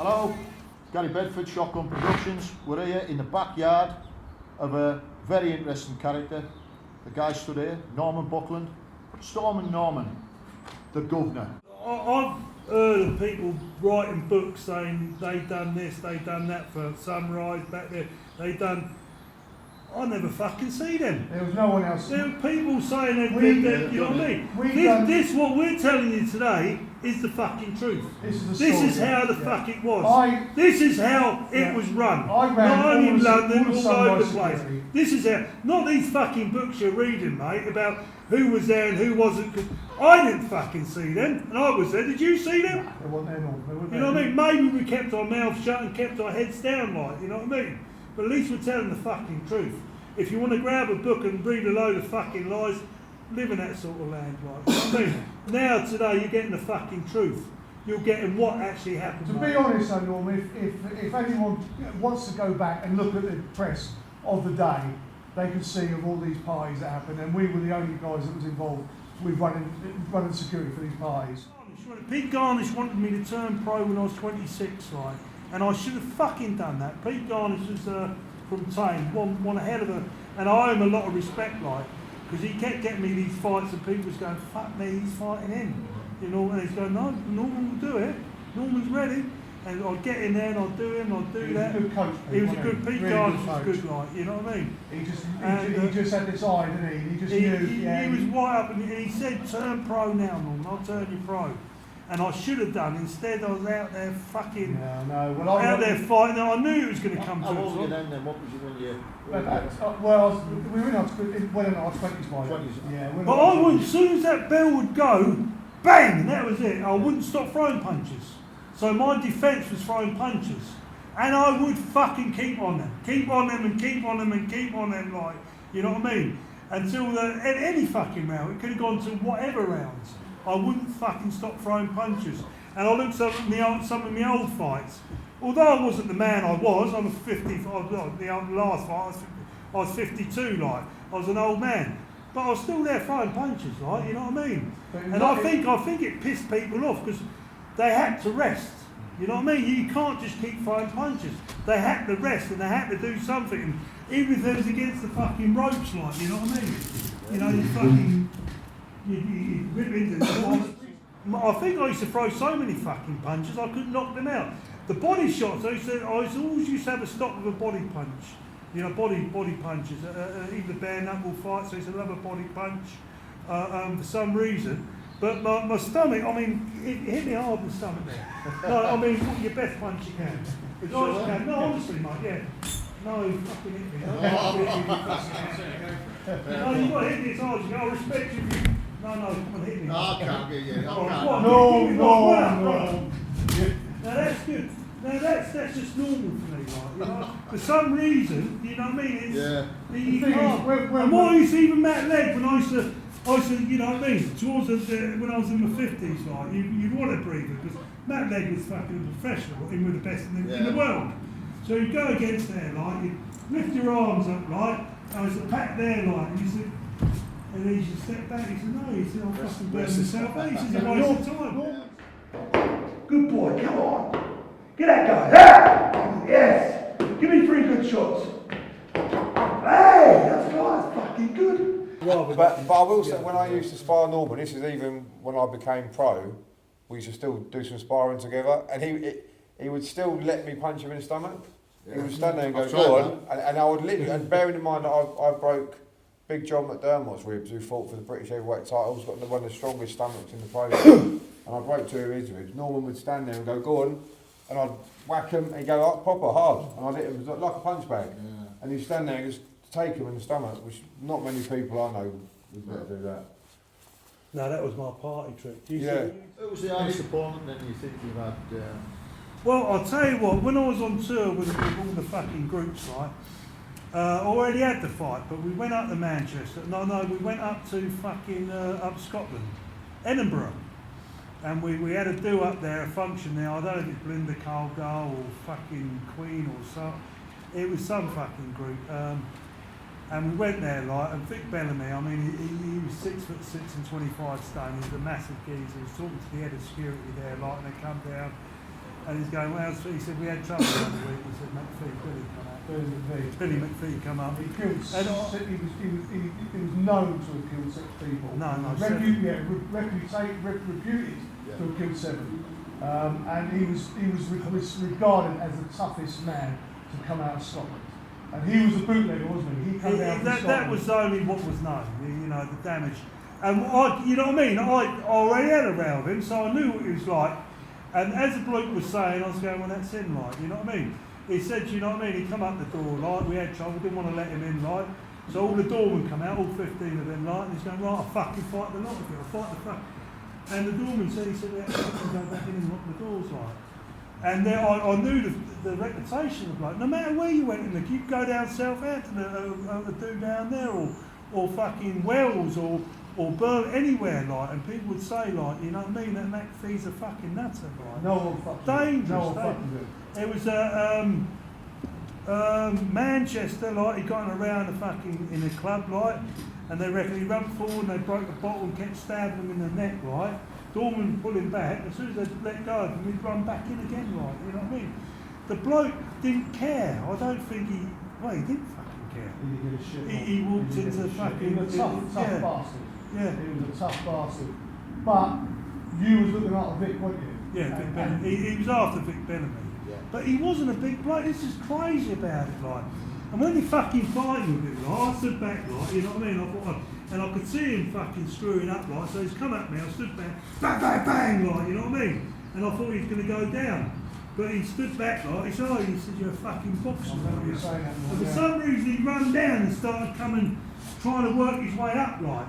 Hello, Gary Bedford, Shotgun Productions. We're here in the backyard of a very interesting character. The guy stood here, Norman Buckland, Storming Norman, the Guv'nor. I've heard of people writing books saying they done this, they done that for Sunrise back there, they done. I never fucking see them. There was no one else. There were people saying that, you know what I mean? This what we're telling you today is the fucking truth. This is how the fuck it was. This is how it was run. Not only in London, all over the place. This is how, not these fucking books you're reading, mate, about who was there and who wasn't. Cause I didn't fucking see them, and I was there. Did you see them? They weren't there, no. You know what I mean? Maybe we kept our mouths shut and kept our heads down, like, you know what I mean? But at least we're telling the fucking truth. If you want to grab a book and read a load of fucking lies, live in that sort of land, like. You know what I mean? Now, today, you're getting the fucking truth. You're getting what actually happened. To be honest, though, Norm, if anyone wants to go back and look at the press of the day, they can see of all these parties that happened, and we were the only guys that was involved with running security for these parties. Pete Garnish wanted me to turn pro when I was 26, right? And I should have fucking done that. Pete Garnish was from Tame, one a hell of a, and I owe him a lot of respect, like, because he kept getting me these fights and people was going, fuck me, he's fighting him. You know, and he's going, no, Norman will do it. Norman's ready. And I'd get in there and I'd do him, I'd do that. He was a good coach. He was a good, Pete Garnish was good, like, you know what I mean? He just had this eye, didn't he? He just knew. He was right up and he said, turn pro now, Norman, I'll turn you pro. And I should have done. Instead, I was out there fucking, out there fighting. I knew it was going to come to How old were you then? What was you when you? Well, we were in our 20s by then. Yeah. But I would, as soon as that bell would go, bang, and that was it. I wouldn't stop throwing punches. So my defence was throwing punches. And I would fucking keep on them. Keep on them and keep on them and keep on them, like, you know what I mean? Until any fucking round. It could have gone to whatever rounds. I wouldn't fucking stop throwing punches. And I looked at some of my old fights. Although I wasn't the man I was, I'm 50, the last fight, I was 52, like. I was an old man. But I was still there throwing punches, like, you know what I mean? And I think it pissed people off because they had to rest. You know what I mean? You can't just keep throwing punches. They had to rest and they had to do something. And even if it was against the fucking ropes, like, you know what I mean? You know, you fucking... You rip into the I think I used to throw so many fucking punches I couldn't knock them out. The body shots, I always used to have a stop with a body punch. You know, body punches. Even the bare knuckle fights, I used to love a body punch for some reason. But my stomach, I mean, it hit me hard in the stomach there. No, I mean, your best punch you can. No, honestly, mate, yeah. No, you fucking hit me. No, you've got to hit me as hard as you can. I respect you. No, come on, hit me. No, I can't get you. No. Now that's good. Now that's just normal for me, like, you know. For some reason, you know what I mean? It's, you can't. And what I used to even Matt Leg when I used to, you know what I mean, towards when I was in my 50s, like, you'd want to breathe it, because Matt Leg was fucking professional, in with the best in the world. So you go against there, like, you lift your arms up, like, I was a pat there, like, and you said, and then he should step back. He said, no, he said, I'll fucking burn myself out. He says, it's a waste of time. Good boy, come on. Get that guy. Ah! Yes. Give me 3 good shots. Hey, that's fucking good. But I will say, when I used to spar Norman, this is even when I became pro, we used to still do some sparring together, and he would still let me punch him in the stomach. Yeah. He would stand there and go on, and I would literally, and bearing in mind that I broke Big John McDermott's ribs, who fought for the British heavyweight titles, got one of the strongest stomachs in the program, and I broke 2 of his ribs. Norman would stand there and go on, and I'd whack him, and he'd go up proper hard, and I'd hit him like a punch bag. Yeah. And he'd stand there and just take him in the stomach, which not many people I know would better do that. No, that was my party trick. Who was the hardest opponent then you think you've had? Well, I'll tell you what, when I was on tour with all the fucking groups, right, I already had the fight, but we went up to Manchester. No, we went up to fucking, up Scotland, Edinburgh. And we had a do up there, a function there. I don't know if it's Belinda Cargill or fucking Queen or some. It was some fucking group. And we went there, like, and Vic Bellamy, I mean, he was 6'6" and 25 stone. He was a massive geezer. He was talking to the head of security there, like, and they come down. And he's going, well, he said, we had trouble the other week. He said, McPhee, Billy come out. Billy McPhee come up. He killed. He was known to have killed 6 people. No, reputed to have killed 7. And he was regarded as the toughest man to come out of Scotland. And he was a bootlegger, wasn't he? He came out from Scotland. That was only what was known, you know, the damage. And you know what I mean? I already had a row with him, so I knew what he was like. And as the bloke was saying, I was going, well, that's him, like, you know what I mean? He said, you know what I mean? He come up the door, like, we had trouble, didn't want to let him in, like. So all the doormen come out, all 15 of them, like, and he's going, right, I'll fucking fight the lot of you, I'll fight the fuck. And the doorman said, we had to fucking go back in and lock the doors, like. And then I knew the reputation of the bloke. No matter where you went in the you go down Southampton, a dude down there, or fucking Wells, or Burn, anywhere, like, and people would say, like, you know what I mean, that McPhee's a fucking nutter, like. No one fucking dangerous. No one fucking did. It was Manchester, like, he got around the fucking in a club, like, and they reckon he rubbed forward and they broke the bottle and kept stabbing him in the neck, right? Dorman pulled him back. As soon as they let go of him, he'd run back in again, right? You know what I mean? The bloke didn't care. I don't think he didn't fucking care. He didn't give a shit. He walked into the fucking. He was a tough bastard. Yeah. He was a tough bastard. But you was looking after Vic, weren't you? Yeah, Vic Bellamy. He was after Vic Bellamy. Yeah. But he wasn't a big bloke. This is crazy about it, like. And when he fucking fighting with him, like, I stood back, like, you know what I mean? I thought, and I could see him fucking screwing up, like, so he's come at me, I stood back, bang, bang, bang, like, you know what I mean? And I thought he was going to go down. But he stood back, like, he said, he said, you're a fucking boxer. And for some reason he ran down and started trying to work his way up, like.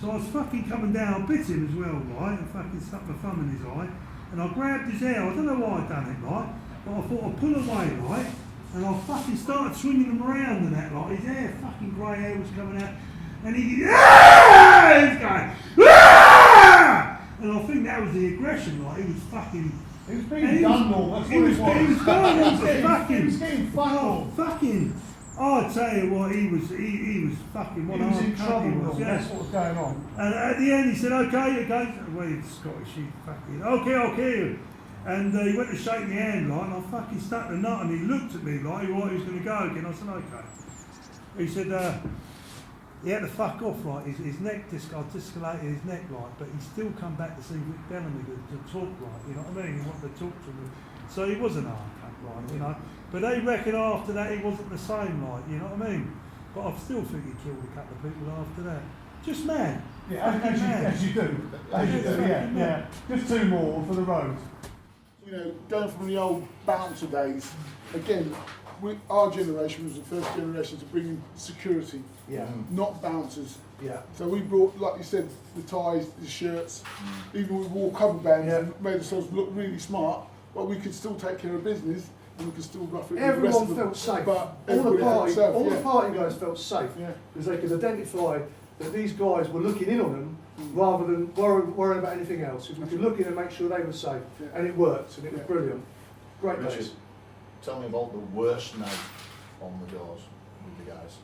So I was fucking coming down, I bit him as well, right, and fucking stuck my thumb in his eye, and I grabbed his hair, I don't know why I'd done it, right, but I thought I'd pull away, right, and I fucking started swinging him around and that, like, his hair, fucking grey hair was coming out, and he was going, and I think that was the aggression, like, he was fucking... He was being done, Norm, that's what it was. He was going on fucking... He was getting fucked. Fucking... Oh, I tell you what, he was fucking one He was in arm trouble, was, yeah. That's what was going on. And at the end he said, okay, well, he's Scottish, he fucking, okay. And he went to shake my hand, like, and I fucking stuck the nut, and he looked at me like he was going to go again. I said, okay. He said, he had to fuck off, like, his neck, I discolated his neck, like, but he still come back to see Vic Bellamy to talk, like, you know what I mean? He wanted to talk to him. So he was an arm cunt, like, you know. But they reckon after that he wasn't the same, like, you know what I mean? But I still think he killed a couple of people after that. Just mad. Yeah, as you do. Yeah. Just 2 more for the road. You know, going from the old bouncer days, again, our generation was the first generation to bring in security, not bouncers. Yeah. So we brought, like you said, the ties, the shirts, even we wore cover bands and made ourselves look really smart, but we could still take care of business and we could still rough it. Everyone felt safe. But all the yeah. party guys felt safe because they could identify that these guys were looking in on them rather than worrying about anything else. If we could look in and make sure they were safe, and it worked, and it was brilliant. Great Richard, days. tell me about the worst night on the doors with the guys.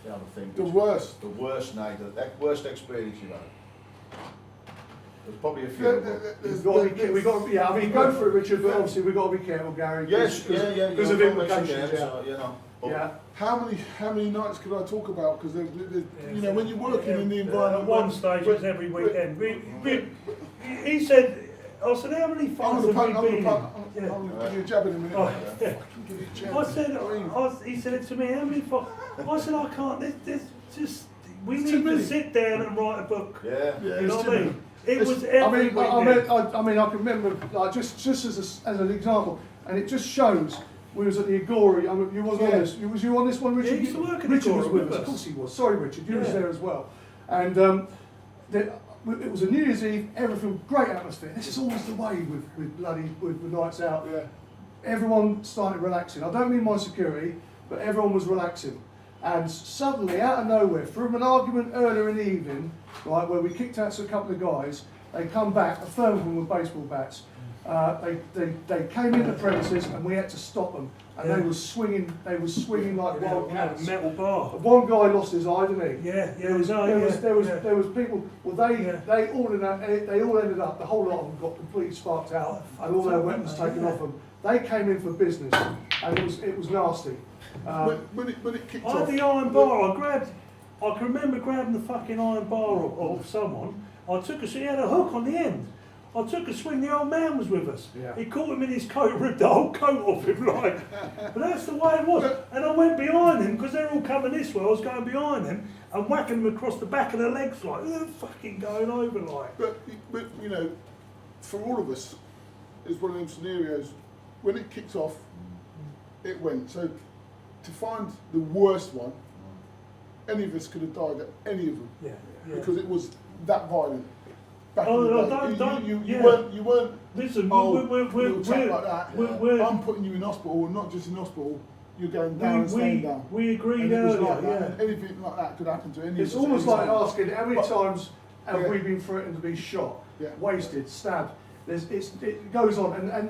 The other thing. The worst. The worst night, the worst experience you've had. There's probably a few. I mean, go for it, Richard, but obviously we've got to be careful, Gary. Yes, because of implications. So, you know. How many nights could I talk about? Because you know, when you're working in the environment. At one stage, it was every weekend. He said, I said, how many fights have we been in? I'm going to give you a jab in a minute. He said to me, how many fights? I said, I can't, we need to sit down and write a book. Yeah. You know what I mean? It was every weekend. I can remember, like, just as an example, and it just shows. We was at the Agora. I mean, you was on this. Was you on this one, Richard? Yeah, he used to work at the Richard was Agora with us. Of course he was. Sorry, Richard. You was there as well. And it was a New Year's Eve. Everything great atmosphere. This is always the way with nights out. Yeah. Everyone started relaxing. I don't mean my security, but everyone was relaxing. And suddenly, out of nowhere, from an argument earlier in the evening, right, where we kicked out a couple of guys, they come back, a third of them with baseball bats. They came in the premises and we had to stop them, and Yeah. they were swinging like wild Yeah, cats. metal bar. One guy lost his eye, didn't he? Yeah, There was people. Well, Yeah. they all ended up. The whole lot of them got completely sparked out, and all their weapons taken off them. They came in for business, and it was nasty. When it kicked I had off, the iron bar. I can remember grabbing the fucking iron bar off someone. He had a hook on the end. I took a swing, the old man was with us. Yeah. He caught him in his coat, ripped the whole coat off him, like. But that's the way it was. And I went behind him, because they're all coming this way, I was going behind them and whacking them across the back of their legs, like, they're fucking going over, like. but you know, for all of us, it's one of them scenarios. When it kicked off, it went. So to find the worst one, any of us could have died at any of them, Yeah, yeah. because it was that violent. Back Oh, in no, the day. don't, you yeah. weren't. Listen, Oh, we're little chap like that. we're- I'm putting you in hospital, and not just in hospital. You're going down and staying down. we agreed And it was earlier, like that. yeah. And anything like that could happen to any of It's us. almost at any like time. asking how many But- times have Yeah. we been threatened to be shot, Yeah. wasted, stabbed. It goes on, and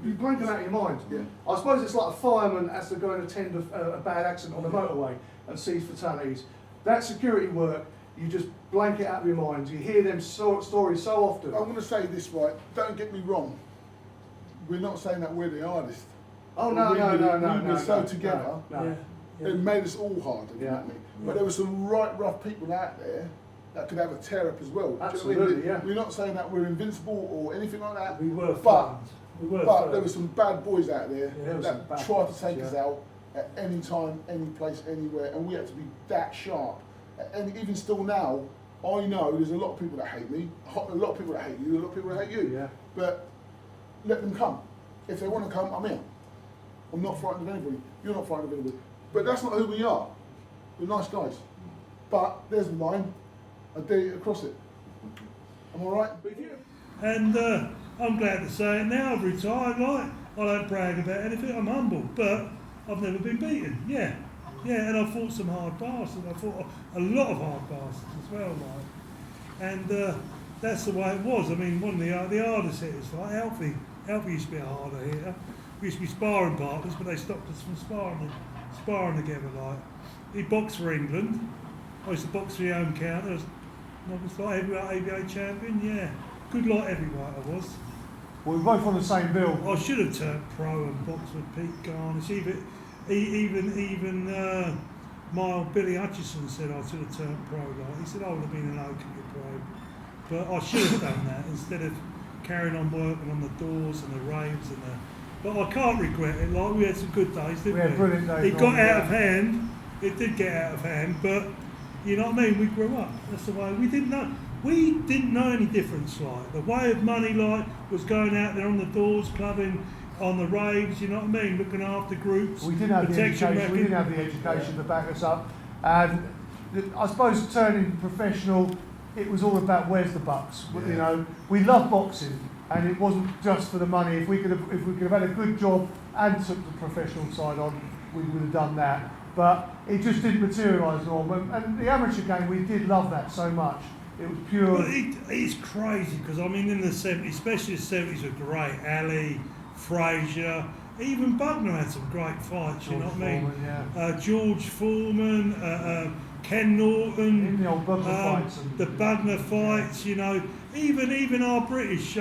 you blank them out of your mind. Yeah. I suppose it's like a fireman has to go and attend a bad accident on the motorway and sees fatalities. That security work, you just blank it out of your mind. You hear them stories so often. I'm going to say this right. Don't get me wrong. We're not saying that we're the hardest. Oh But no, we no, were- no, no, we no, were so no, together. no. Yeah, yeah. It made us all hard, didn't Yeah. it? But there were some right rough people out there that could have a tear up as well. Do you know what I mean? Absolutely, yeah. We're not saying that we're invincible or anything like that. We were But friends. We were But friends. there were some bad boys out there Yeah, there were some that bad tried boys, to take us yeah. out at any time, any place, anywhere, and we had to be that sharp. And even still now, I know there's a lot of people that hate me, a lot of people that hate you, a lot of people that hate you. Yeah. But let them come. If they want to come, I'm here. I'm not frightened of anybody. You're not frightened of anybody. But that's not who we are. We're nice guys. But there's the line. I dare you to cross it. Am I right? And I'm glad to say it now, I've retired, like, I don't brag about anything, I'm humble, but I've never been beaten, yeah. Yeah, and I fought some hard bastards, I fought a lot of hard bastards as well, like. And that's the way it was. I mean, one of the hardest hitters, like Alfie used to be a harder hitter. We used to be sparring partners, but they stopped us from sparring together, like. He boxed for England, I used to box for the home counter. I was like heavyweight ABA champion, yeah. Good like heavyweight I was. Well, we're both on the same bill. I should have turned pro and boxed with Pete Garnish. Even my old Billy Hutchison said I should have turned pro. Like. He said I would have been an okay pro. But I should have done that instead of carrying on working on the doors and the raves and the... But I can't regret it. Like, we had some good days, didn't we? We had brilliant days, It got Norman, out yeah. of hand. It did get out of hand, but you know what I mean? We grew up. That's the way. We didn't know any difference. Like the way of money, like was going out there on the doors, clubbing, on the raves. You know what I mean? Looking after groups. We didn't have the protection education. We didn't have the education to back us up, and I suppose turning professional, it was all about where's the bucks. You know, we love boxing, and it wasn't just for the money. If we could have had a good job and took the professional side on, we would have done that. But it just didn't materialise, Norm. And the amateur game, we did love that so much. It was pure. But it's crazy because I mean, in the 70s, especially the 70s, were great. Ali, Frazier, even Buckner had some great fights. You know what I mean? Foreman, yeah. George Foreman, Ken Norton, In the old Buckland fights and- the Buckner fights. You know, even our British,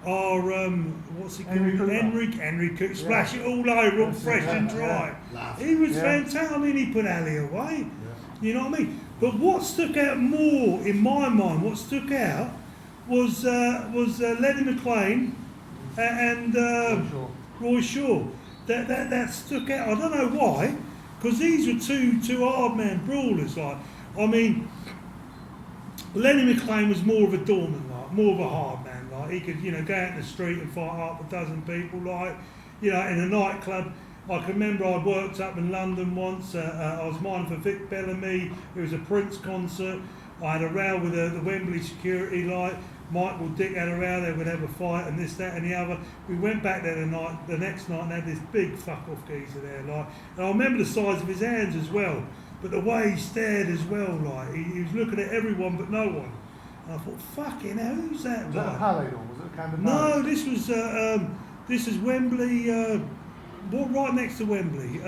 what's he called? Henry Cook, splash it all over, all fresh and dry. He was fantastic. I mean, he put Ali away. You know what I mean? But what stuck out more in my mind, what stuck out was Lenny McLean and Roy Shaw. That stuck out. I don't know why, because these were two hard man brawlers. Like, I mean, Lenny McLean was more of a doorman, like more of a hard man. Like he could, you know, go out in the street and fight half a dozen people. Like, you know, in a nightclub. I can remember I worked up in London once. I was minding for Vic Bellamy. It was a Prince concert. I had a row with the Wembley security. Like Michael Dick had a row. They would have a fight and this, that, and the other. We went back there the next night and had this big fuck off geezer there. Like, and I remember the size of his hands as well. But the way he stared as well. Like he was looking at everyone but no one. And I thought, fucking hell, who's that? Was that like? a Palais or was it a Camden No, Palais? this is Wembley, right next to Wembley.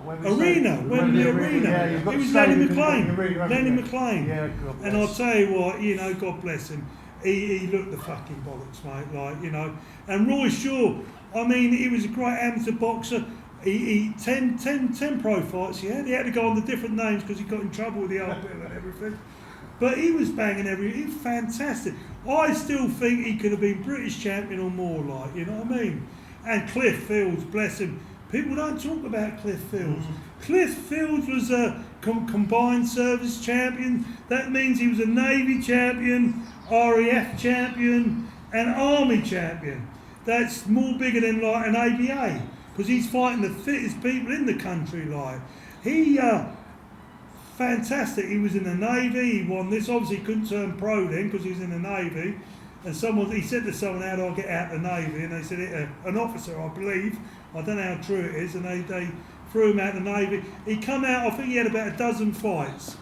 Wembley Arena, Stadium. Wembley Arena. Yeah, you've got It was stadium Lenny in the McLean. arena, haven't Lenny you? McLean. Yeah, God And I'll bless. tell you what, you know, God bless him. He looked the fucking bollocks, mate. Like, you know. And Roy Shaw, I mean, he was a great amateur boxer. He 10 pro fights he had. He had to go on the different names because he got in trouble with the old bill and everything. But he was banging everything. He was fantastic. I still think he could have been British champion or more, like, you know what I mean? And Cliff Fields, bless him. People don't talk about Cliff Fields. Cliff Fields was a combined service champion. That means he was a Navy champion, RAF champion, and Army champion. That's more bigger than like an ABA because he's fighting the fittest people in the country. Like he, fantastic. He was in the Navy. He won this. Obviously, he couldn't turn pro then because he was in the Navy. And he said to someone, "How do I get out of the Navy?" And they said, "An officer, I believe." I don't know how true it is. And they threw him out of the Navy. He come out. I think he had about a dozen fights.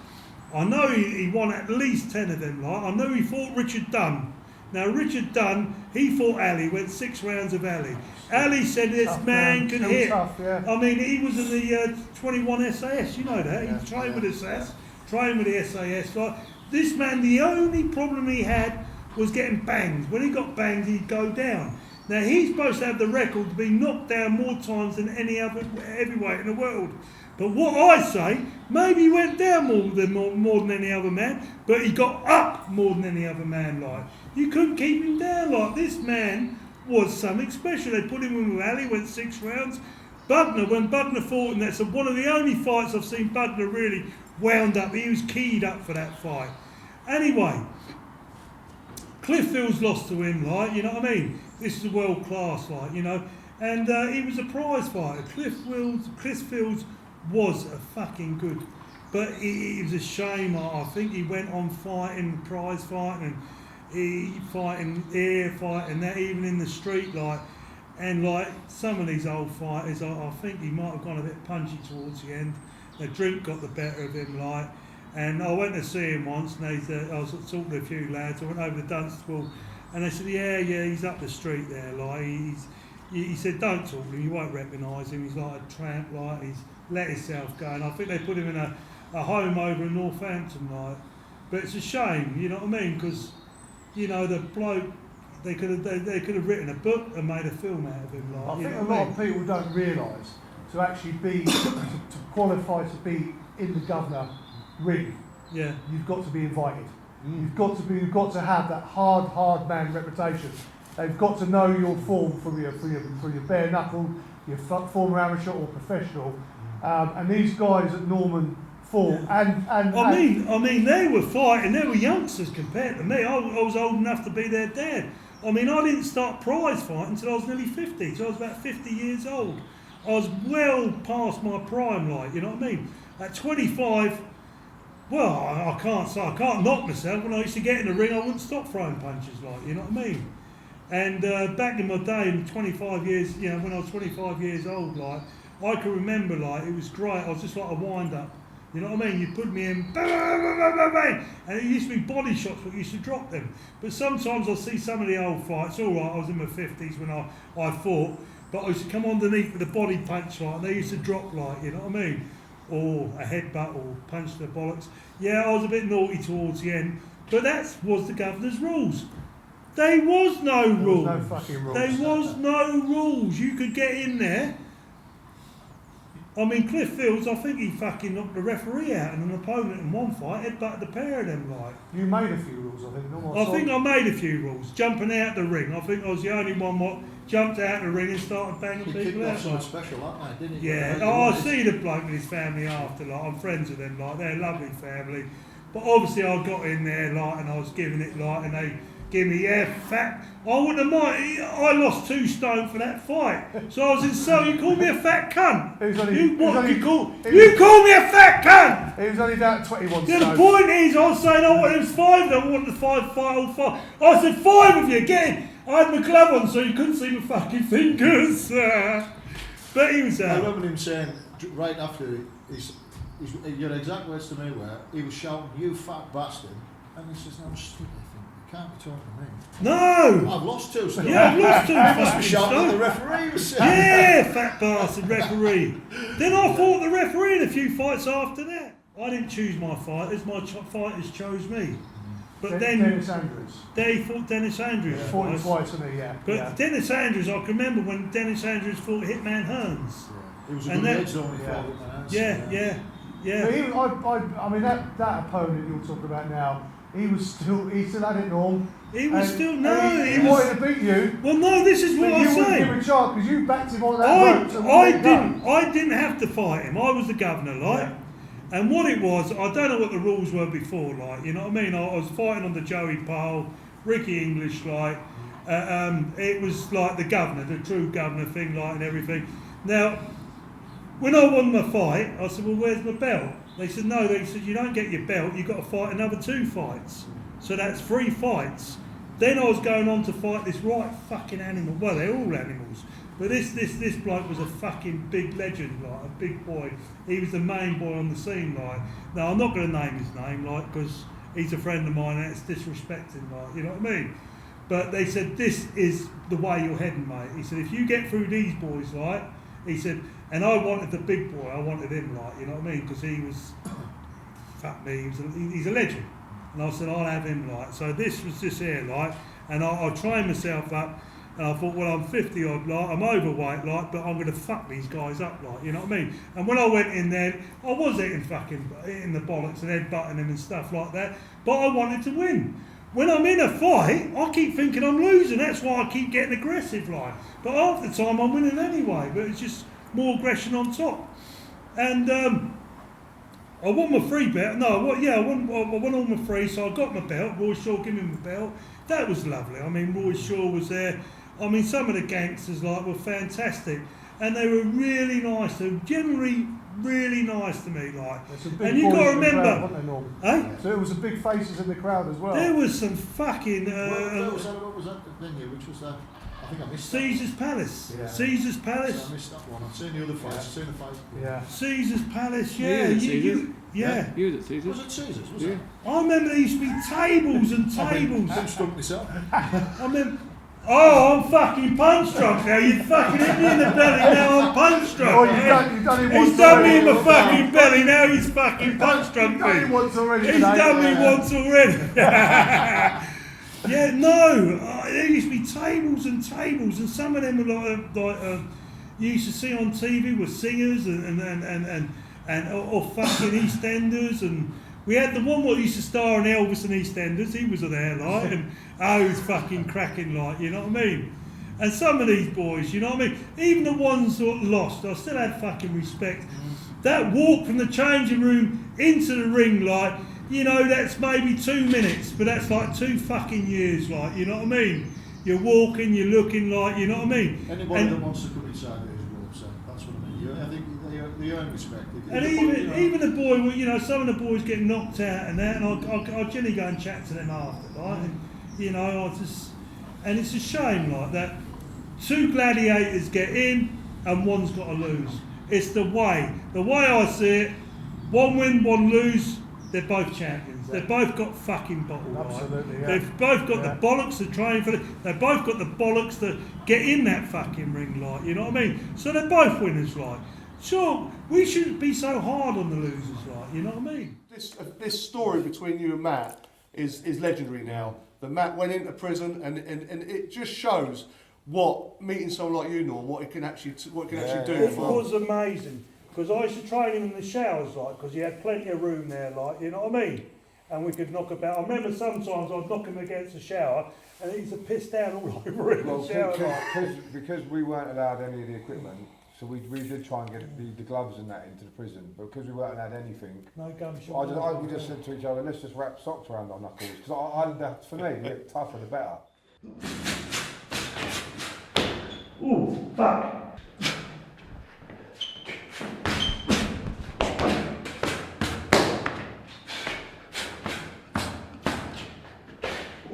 I know he won at least 10 of them. Like I know he fought Richard Dunn. Now Richard Dunn, he fought Ali. Went 6 rounds of Ali. Ali said this Tough man could Still hit. tough, yeah. I mean, he was in the 21 SAS. You know that. Yeah, He trained with the SAS. Trained with the SAS. Like this man, the only problem he had was getting banged. When he got banged, he'd go down. Now he's supposed to have the record to be knocked down more times than any other heavyweight in the world. But what I say, maybe he went down more than any other man, but he got up more than any other man. Like you couldn't keep him down. Like this man was something special. They put him in with Ali, went 6 rounds. When Buckner fought, and that's one of the only fights I've seen Buckner really wound up. He was keyed up for that fight. Anyway, Cliff Fields lost to him, like, you know what I mean? This is a world class, like, you know. And he was a prize fighter. Cliff Fields was a fucking good. But it was a shame. I think he went on fighting, prize fighting, and he fighting air fighting, that even in the street, like. And like some of these old fighters, I think he might have gone a bit punchy towards the end. The drink got the better of him, like. And I went to see him once, and I was talking to a few lads. I went over to Dunstable, and they said, yeah, he's up the street there. Like he said, don't talk to him, you won't recognise him. He's like a tramp, like he's let himself go. And I think they put him in a home over in Northampton, like. But it's a shame, you know what I mean? Because, you know, the bloke, they could have written a book and made a film out of him. Like, I think a lot of people don't realise to actually be to qualify to be in the Guv'nor ring. Yeah. You've got to be invited. You've got to have that hard man reputation. They've got to know your form from your bare knuckle, your former amateur or professional. And these guys at Norman fought. Yeah. I mean, they were fighting. They were youngsters compared to me. I was old enough to be their dad. I mean, I didn't start prize fighting until I was nearly 50. So I was about 50 years old. I was well past my prime, like, you know what I mean? At 25, well, I can't knock myself. When I used to get in the ring, I wouldn't stop throwing punches, like, you know what I mean? And back in my day, in 25 years, you know, when I was 25 years old, like, I can remember, like, it was great. I was just like a wind-up. You know what I mean? You put me in, bang, bang, bang, bang, bang, and it used to be body shots, but you used to drop them. But sometimes I'll see some of the old fights. All right, I was in my 50s when I fought, but I used to come underneath with a body punch, like, and they used to drop, like, you know what I mean? Or a headbutt or punch the bollocks. Yeah, I was a bit naughty towards the end, but that was the Governor's rules. There was no rules. There was no fucking rules. There was no rules. You could get in there. I mean, Cliff Fields, I think he fucking knocked the referee out and an opponent in one fight, headbutted the pair of them, like. You made a few rules, I think. I think I made a few rules. Jumping out the ring. I think I was the only one what jumped out the ring and started banging people out. Something special, aren't they? Didn't you? Yeah. I see the bloke and his family after, like, I'm friends with them, like, they're a lovely family. But obviously I got in there, like, and I was giving it, like, and they give me, fat. I wouldn't have mind. I lost 2 stone for that fight. So I was insulted. You called me a fat cunt. You called me a fat cunt. It was only down 21 Yeah, stone. the point is, I was saying, I wanted 5 of them. I wanted the 5 all 5. I said 5 of you, get in. I had my glove on so you couldn't see my fucking fingers. But he was I remember him saying, right after, you're exact words to me were, he was shouting, you fat bastard. And he says, I'm stood there thinking, you can't be talking to me. No! I've lost 2 stone. Yeah, I've lost 2 Must be fucking shouting at the stone. referee. Was saying. Yeah, fat bastard referee. Then I fought the referee in a few fights after that. I didn't choose my fighters, my fighters chose me. But then Dennis Andrews. they fought Dennis Andrews. Yeah, fought him twice. twice, didn't he? Yeah. But yeah. Dennis Andrews, I can remember when Dennis Andrews fought Hitman Hearns. It was a And good that- edge though when he yeah. fought with my hands. Yeah. But I mean, that opponent you're talking about now, he still had it wrong. He was And- still, and no, he he was, wanted to beat you. well no, this is But what you I wouldn't say. give him a chance because you backed him on that rope. So I didn't have to fight him. I was the governor, like. Yeah. And what it was, I don't know what the rules were before, like, you know what I mean? I was fighting on the Joey pole, Ricky English, like. It was like the governor, the true governor thing, like, and everything. Now, when I won my fight, I said, well, where's my belt? They said, no, they said, you don't get your belt, you've got to fight another 2 fights. So that's 3 fights. Then I was going on to fight this right fucking animal. Well, they're all animals. But this bloke was a fucking big legend, like, a big boy. He was the main boy on the scene, like. Now, I'm not going to name his name, like, because he's a friend of mine and it's disrespecting, like, you know what I mean? But they said, this is the way you're heading, mate. He said, if you get through these boys, like, he said, and I wanted the big boy, I wanted him, like, you know what I mean? Because he was, fuck me, he's a legend. And I said, I'll have him, like. So this was this here, like, and I trained myself up, and I thought, well, I'm 50 odd, like, I'm overweight, like, but I'm going to fuck these guys up, like, you know what I mean? And when I went in there, I was hitting the bollocks and headbutting them and stuff like that, but I wanted to win. When I'm in a fight, I keep thinking I'm losing, that's why I keep getting aggressive, like. But half the time I'm winning anyway, but it's just more aggression on top. And I won my free belt. No, I won all my free, so I got my belt. Roy Shaw gave me my belt. That was lovely. I mean, Roy Shaw was there. I mean, some of the gangsters like were fantastic, and they were really nice. They were generally really nice to me, like. And you got to remember, So it was the big faces in the crowd as well. there was some fucking what was that venue? Which was that? I think I missed that. Caesar's Palace. Yeah. Caesar's So Palace. I missed that one. I've seen the other fights. I've seen the fight. Yeah. Caesar's Palace. Yeah, Yeah, you was at Caesar's. yeah. You was at Caesar's. Was it Caesar's? Was Yeah. it? I remember there used to be tables and tables. I'm stumped myself. I remember. Oh, I'm fucking punch drunk now. You fucking hit me in the belly. Now I'm punch drunk. Oh, you've done it once He's done me in already. my fucking belly. Now he's fucking punch drunk You've done it me. once already. He's today. done me once already. Yeah, no. There used to be tables and tables, and some of them were like you used to see on TV were singers and or fucking EastEnders, and we had the one that used to star in Elvis and EastEnders. He was there, like, and he was fucking cracking, like, you know what I mean. And some of these boys, you know what I mean. Even the ones that lost, I still had fucking respect. That walk from the changing room into the ring, like, you know, that's maybe 2 minutes, but that's like 2 fucking years, like, you know what I mean? You're walking, you're looking, like, you know what I mean? Anybody that wants to come inside these ropes, that's what I mean. I think they earn respect. And even the boy, you know, some of the boys get knocked out and that, and I'll generally go and chat to them after, right? And, you know, and it's a shame, like, that 2 gladiators get in and one's got to lose. It's the way I see it, 1 win, 1 lose, they're both champions. They've both got fucking bottle, right? Absolutely, yeah. They've both got Yeah. the bollocks to train for it. They've both got the bollocks to get in that fucking ring, like, you know what I mean? So they're both winners, like. Sure, we shouldn't be so hard on the losers, like, you know what I mean? This story between you and Matt is legendary now. That Matt went into prison, and it just shows what meeting someone like you, Norm, what it can actually do. It was amazing, because I used to train him in the showers, like, because he had plenty of room there, like, you know what I mean? And we could knock about. I remember sometimes I'd knock him against the shower, and he used to piss down all over in the shower, like. Because we weren't allowed any of the equipment, so we did try and get the gloves and that into the prison, but because we weren't allowed anything, No gum shot. we just said to each other, let's just wrap socks around our knuckles, because for me, the tougher the better. Ooh, fuck.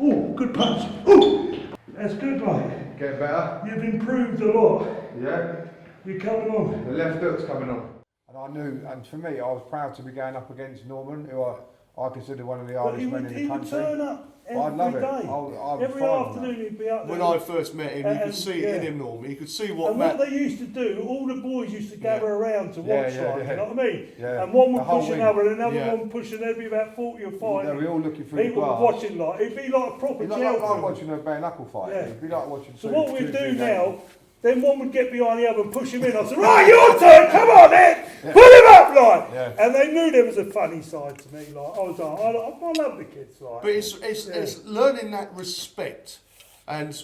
Ooh, good punch. Ooh, that's good, mate. Get better? You've improved a lot. Yeah. You're coming on. The left hook's coming on. And I knew, and for me, I was proud to be going up against Norman, who I consider one of the But hardest he men would, in he the would country. turn up I'd love every it. day. I'd Every thrive on afternoon that. he'd be up there. When I first met him, you And- could see it in yeah. him, Norman. You could see what And Matt. what they used to do, all the boys used to gather around to Yeah, watch, yeah, like, yeah. you know what I mean? Yeah. And one The would whole push wing. another, and another Yeah. one push, and there'd be about 40 or 50. Yeah, we all looking through the People glass. watching, like, it'd be like a proper It'd be jail like film. watching a bare knuckle fight. Yeah. It'd be like watching. So two- what we'd two, do three now, games. then one would get behind the other and push him in. I'd say, right, your turn, come on then, pull him up, like. Yeah. And they knew there was a funny side to me, like, I love the kids, like. But it's learning that respect, and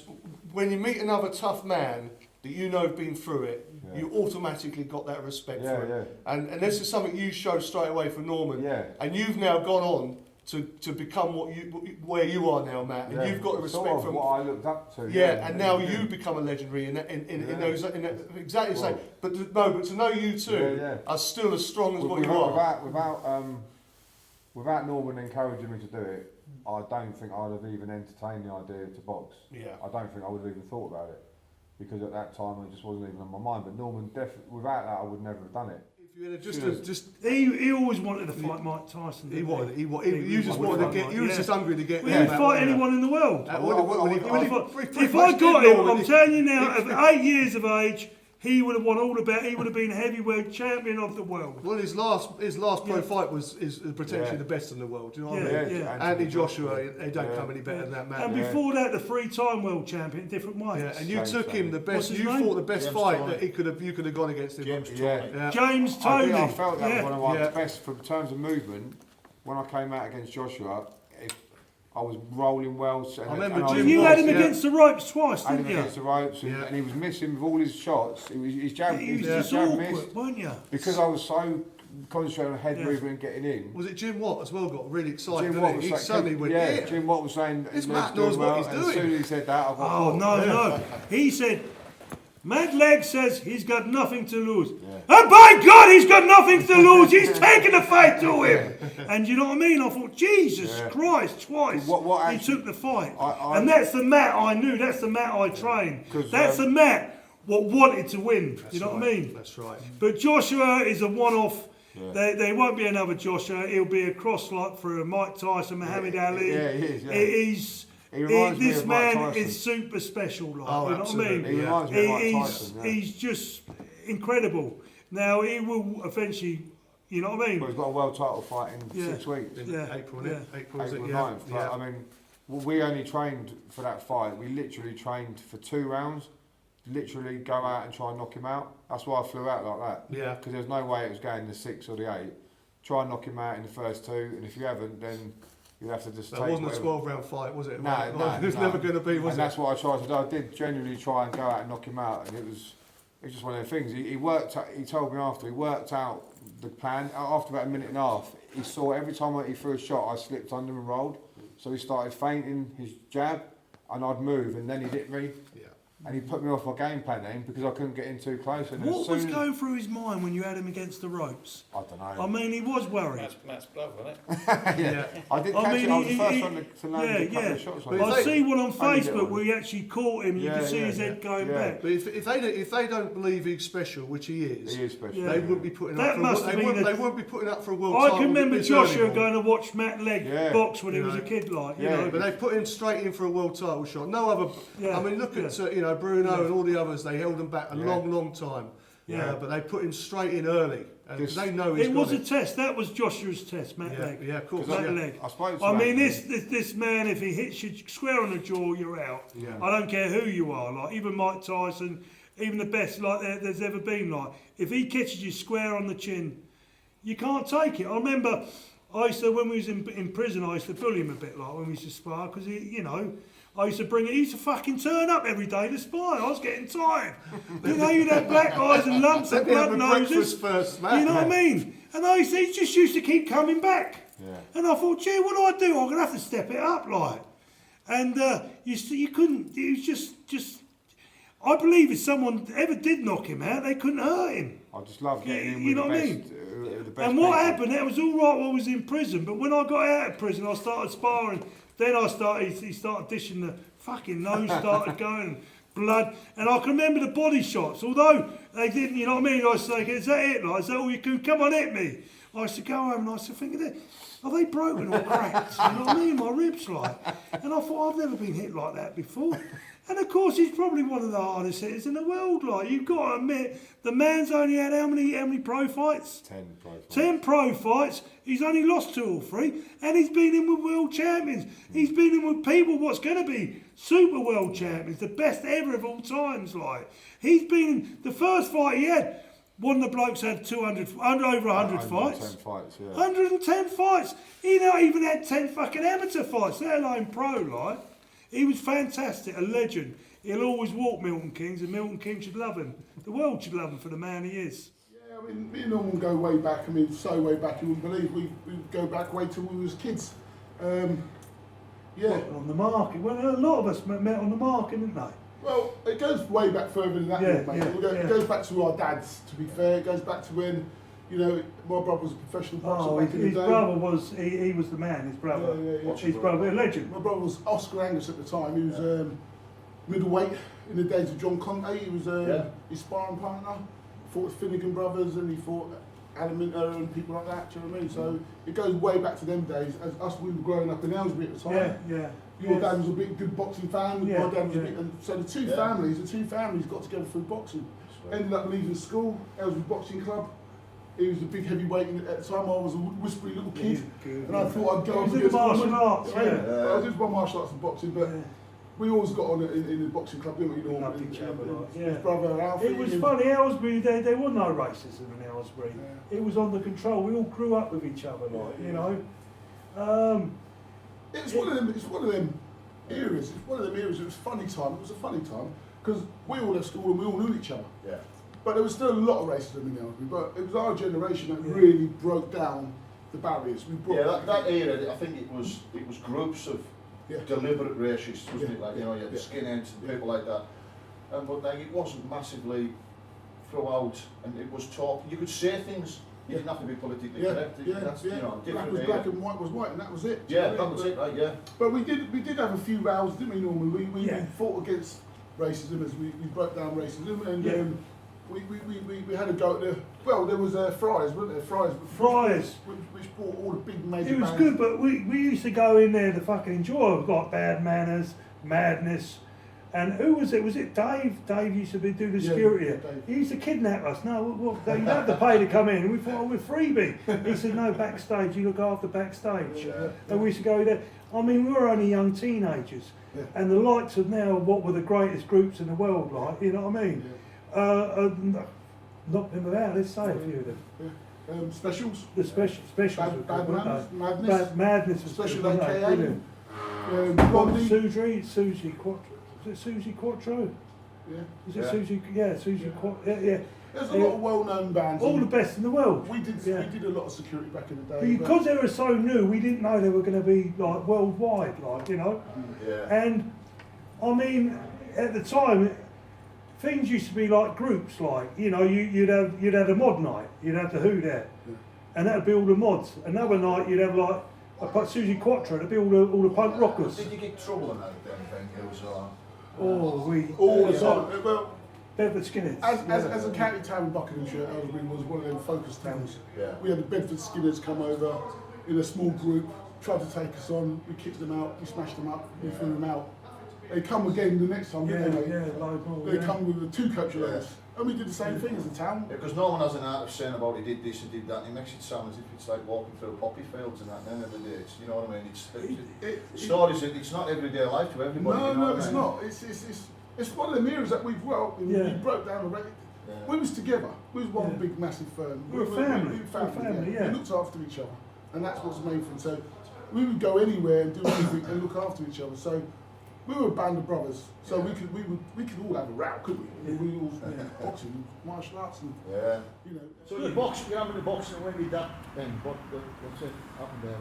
when you meet another tough man that you know have been through it, Yeah. you automatically got that respect Yeah, for it. yeah. And this is something you showed straight away for Norman. Yeah. And you've now gone on to become where you are now, Matt, and Yeah. you've got the respect Sort of from. what I looked up to. Yeah, and now you become a legendary in that, exactly the same. But to know you two Yeah, yeah. are still as strong as what you are. Without Norman encouraging me to do it, I don't think I'd have even entertained the idea to box. Yeah. I don't think I would have even thought about it, because at that time it just wasn't even on my mind. But Norman, without that, I would never have done it. If you had just He always wanted to fight Mike Tyson. he didn't wanted. He You just wanted to get. You was just hungry to get. Well, there, he'd Matt, fight wasn't you? anyone in the world. If I got him, I'm telling you now, at 8 years of age, he would have won all the bet. He would have been heavyweight champion of the world. Well, his last pro Yeah. fight is potentially Yeah. the best in the world. Do you know what I Yeah, mean? yeah. Andy Joshua, they don't Yeah. come any better than that man. And before that, the 3-time world champion, different weights. Yeah, and you Same, took same. him the What's best. his You name? fought the best James fight Tony. that you could have gone against him. James Yeah. Tony. Yeah. James Tony. I felt that was one of my Yeah. best from terms of movement. When I came out against Joshua, I was rolling well. And, I remember and Jim And you was, had him yeah. against the ropes twice, I had didn't him you? against the ropes, Yeah. and he was missing with all his shots. His jab, He was his just jab awkward, missed weren't you? because I was so concentrating on head Yeah. movement and getting in. Was it Jim Watt as well? Got really excited. Jim didn't Watt he? was He saying, suddenly went, yeah, yeah. Jim Watt was saying, This "Let's Matt do knows what well," he's and as doing. soon as he said that, I Oh, thought, no. He said, Matt Legg says he's got nothing to lose. Yeah. And by God, he's got nothing to lose. He's taking the fight to him. And you know what I mean? I thought, Jesus Yeah. Christ, twice What he actually- took the fight. I- And that's the Matt I knew. That's the Matt I trained. 'Cause, That's the Matt what wanted to win. You know what I mean? That's right. But Joshua is a one-off. Yeah. There won't be another Joshua. He'll be a cross-like for Mike Tyson, Muhammad Ali. Yeah, he is, yeah. He reminds me this of Mike man Tyson. is super special. Like, Oh, you know what I absolutely, mean? He reminds me of Mike He's, Tyson. Yeah. he's just incredible. Now he will eventually, you know what I But mean? he's got a world title fight in Yeah. 6 weeks. In Yeah, April, yeah. April, is it? April Yeah. 9th. But, Yeah. I mean, we only trained for that fight. We literally trained for 2 rounds. Literally go out and try and knock him out. That's why I flew out like that. Yeah. Because there's no way it was going the 6 or the 8. Try and knock him out in the first 2, and if you haven't, then you'll have to just That take wasn't a whatever. 12-round fight, was it? No, Right? no, It was no. never going to be, was And it? that's what I tried to do. I did genuinely try and go out and knock him out, and it was just one of the things. He worked. He told me after he worked out the plan. After about a minute and a half, he saw every time he threw a shot, I slipped under and rolled. So he started feinting his jab, and I'd move, and then he'd hit me. Yeah. And he put me off my game plan then because I couldn't get in too close. And What as was soon going through his mind when you had him against the ropes? I don't know. I mean, he was worried. Matt's brother, wasn't it? Yeah. I did I catch mean, it. I was he- the first he- one to land yeah, a couple yeah. of shots. But on I him. see one on Only Facebook little where he actually caught him. You Yeah, can see yeah, his head going yeah. back. But if they don't believe he's special, which he is, He is special. Yeah. they wouldn't be putting That up for must a, have they, been wouldn't, a- they wouldn't be putting up for a world I title can remember this early Joshua on. going to watch Matt Legg Yeah. box when he You was a know. kid, like, Yeah. you know. But they put him straight in for a world title shot. No other. Yeah. I mean, look at Yeah. Bruno Yeah. and all the others. They held him back a Yeah. long time. Yeah. But they put him straight in early. This- They know he's It got was a it. test. That was Joshua's test, Matt Yeah, Legg. yeah, of course. Because Matt Yeah. Legg. I spoke to I him, mean, actually. this man, if he hits you square on the jaw, you're out. Yeah. I don't care who you are. Like even Mike Tyson, even the best like there's ever been. Like if he catches you square on the chin, you can't take it. I remember I used to when we was in prison, I used to bully him a bit, like when we used to spar, because I used to bring it. He used to fucking turn up every day to spar. I was getting tired. You'd have black eyes and lumps and Let me have blood a noses. breakfast first, Matt. You know what I mean? And he just used to keep coming back. Yeah. And I thought, gee, what do? I'm going to have to step it up, like. And you couldn't, it was just, I believe if someone ever did knock him out, they couldn't hurt him. I just love getting in You with know the what I best. The best And what people. happened, that was all right while I was in prison, but when I got out of prison, I started sparring. Then he started dishing the fucking nose, started going, blood. And I can remember the body shots, although they didn't, you know what I mean? I was like, is that it? Like, is that all you can? Come on, hit me. I used to go home and I used to think, are they broken or cracked? You know what I mean? My ribs, like. And I thought, I've never been hit like that before. And of course, he's probably one of the hardest hitters in the world. Like, you've got to admit, the man's only had how many pro fights? 10 pro fights. 10 pro fights. He's only lost 2 or 3, and he's been in with world champions. He's been in with people what's going to be super world champions, the best ever of all times. Like, he's been the first fight he had. One of the blokes had over 100 fights. 110 fights, yeah. 110 fights. He not even had 10 fucking amateur fights, let alone pro. Like, he was fantastic, a legend. He'll always walk Milton Keynes, and Milton Keynes should love him. The world should love him for the man he is. Yeah, I mean, me and Norman go way back. I mean, so way back you wouldn't believe. We go back way till we was kids. Yeah. On the market. Well, a lot of us met on the market, didn't they? Well, it goes way back further than that, mate. It goes back to our dads, to be fair. It goes back to when, you know, my brother was a professional boxer back in the day. His brother was, he was the man, his brother. Yeah. His brother, a legend. My brother was Oscar Angus at the time. He was middleweight in the days of John Conte. He was his sparring partner. He fought with Finnegan brothers and he fought Adam Minter and people like that, do you know what I mean? So it goes way back to them days. As us, we were growing up in Aylesbury at the time. Yeah. Your dad was a big good boxing fan. My dad was a big, and so the two families got together through boxing. Ended up leaving school. Aylesbury Boxing Club. He was a big heavyweight at the time. I was a whispery little kid, and I thought I'd go up against martial arts. I was into my martial arts and boxing, but we always got on in the boxing club, didn't we? You know, his brother Alfie. It was funny, Aylesbury, there was no racism in Aylesbury. It was under control. We all grew up with each other, like, you know. It's one of them eras. It's one of them eras. It was funny time. It was a funny time because we all left school and we all knew each other. Yeah. But there was still a lot of racism in Aylesbury. But it was our generation that really broke down the barriers. We brought that era. I think it was groups of deliberate racists, wasn't it? Like, you know, you had the skinheads and people like that. But like, it wasn't massively throughout, and it was talk. You could say things. You didn't have to be politically correct. That's, you know, black was black and white was white, and that was it. Yeah, that was it, right? Yeah. But we did have a few rows, didn't we, Norman? We fought against racism as we broke down racism, and we had a go at the. Well, there was Fryers, wasn't there? Fryers, which brought all the big major. It was bands. good, but we used to go in there to fucking enjoy. We've got Bad Manners, Madness. And who was it? Was it Dave? Dave used to do the security. Dave. He used to kidnap us. No, well, you have to pay to come in. And we thought, we're freebie. He said, no, backstage. You look after backstage. And we used to go there. I mean, we were only young teenagers. And the likes of now, what were the greatest groups in the world like, you know what I mean? Knocked them about, let's say a few of them. Specials. The specials. Bad Madness. Madness. Especially AKA. Blondie. Susie Quattro. Is it Susie Quattro? Yeah. Is it Susie? Yeah, Susie Quattro. Yeah. There's a lot of well-known bands. All the best in the world. We did a lot of security back in the day. Because they were so new, we didn't know they were going to be like worldwide, like, you know. Yeah. And I mean, at the time, things used to be like groups, like, you know, you'd have a mod night, you'd have the Who there, and that'd be all the mods. Another night you'd have like Susie Quattro, that'd be all the punk rockers. Did you get trouble in that then? It was all the time. Well, Bedford Skinheads. As a county town in Buckinghamshire, Aylesbury was one of them focus towns. Yeah. We had the Bedford Skinheads come over in a small group, tried to take us on, we kicked them out, we smashed them up, we threw them out. They come again the next time, didn't they? They come with the 2 coach loads. And we did the same thing as a town. Yeah, because no one has an art of saying about he did this and did that, and it makes it sound as if it's like walking through poppy fields and that, and then of the day, you know what I mean? Stories, it's not everyday life to everybody. No, you know it's not. It's one of the mirrors that we've well, we broke down the rate. We was together. We was one big massive firm. We're a family. We're family. We looked after each other, and that's what's the main thing. So we would go anywhere and do anything and look after each other. So we were a band of brothers. So we could all have a row, couldn't we? We all boxing, martial arts, and you know. So the boxing, we're having the boxing, when did that then? What's it happened there?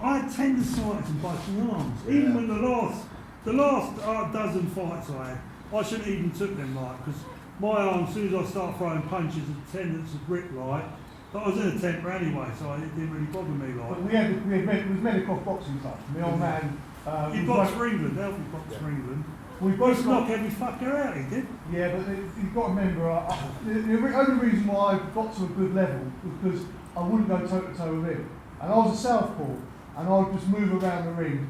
I had tendonitis in both my arms. Even when the last dozen fights I had, I shouldn't even took them like, because my arm, as soon as I start throwing punches, the tendons would rip like. But I was in a temper anyway, so it didn't really bother me like. But we had Medicroft boxing club. My old man. He boxed for England, Alfie boxed for England. We've He both used to knock got, every fucker out, he did. yeah, but you've got to remember, the only reason why I got to a good level was because I wouldn't go toe to toe with him. And I was a southpaw, and I would just move around the ring,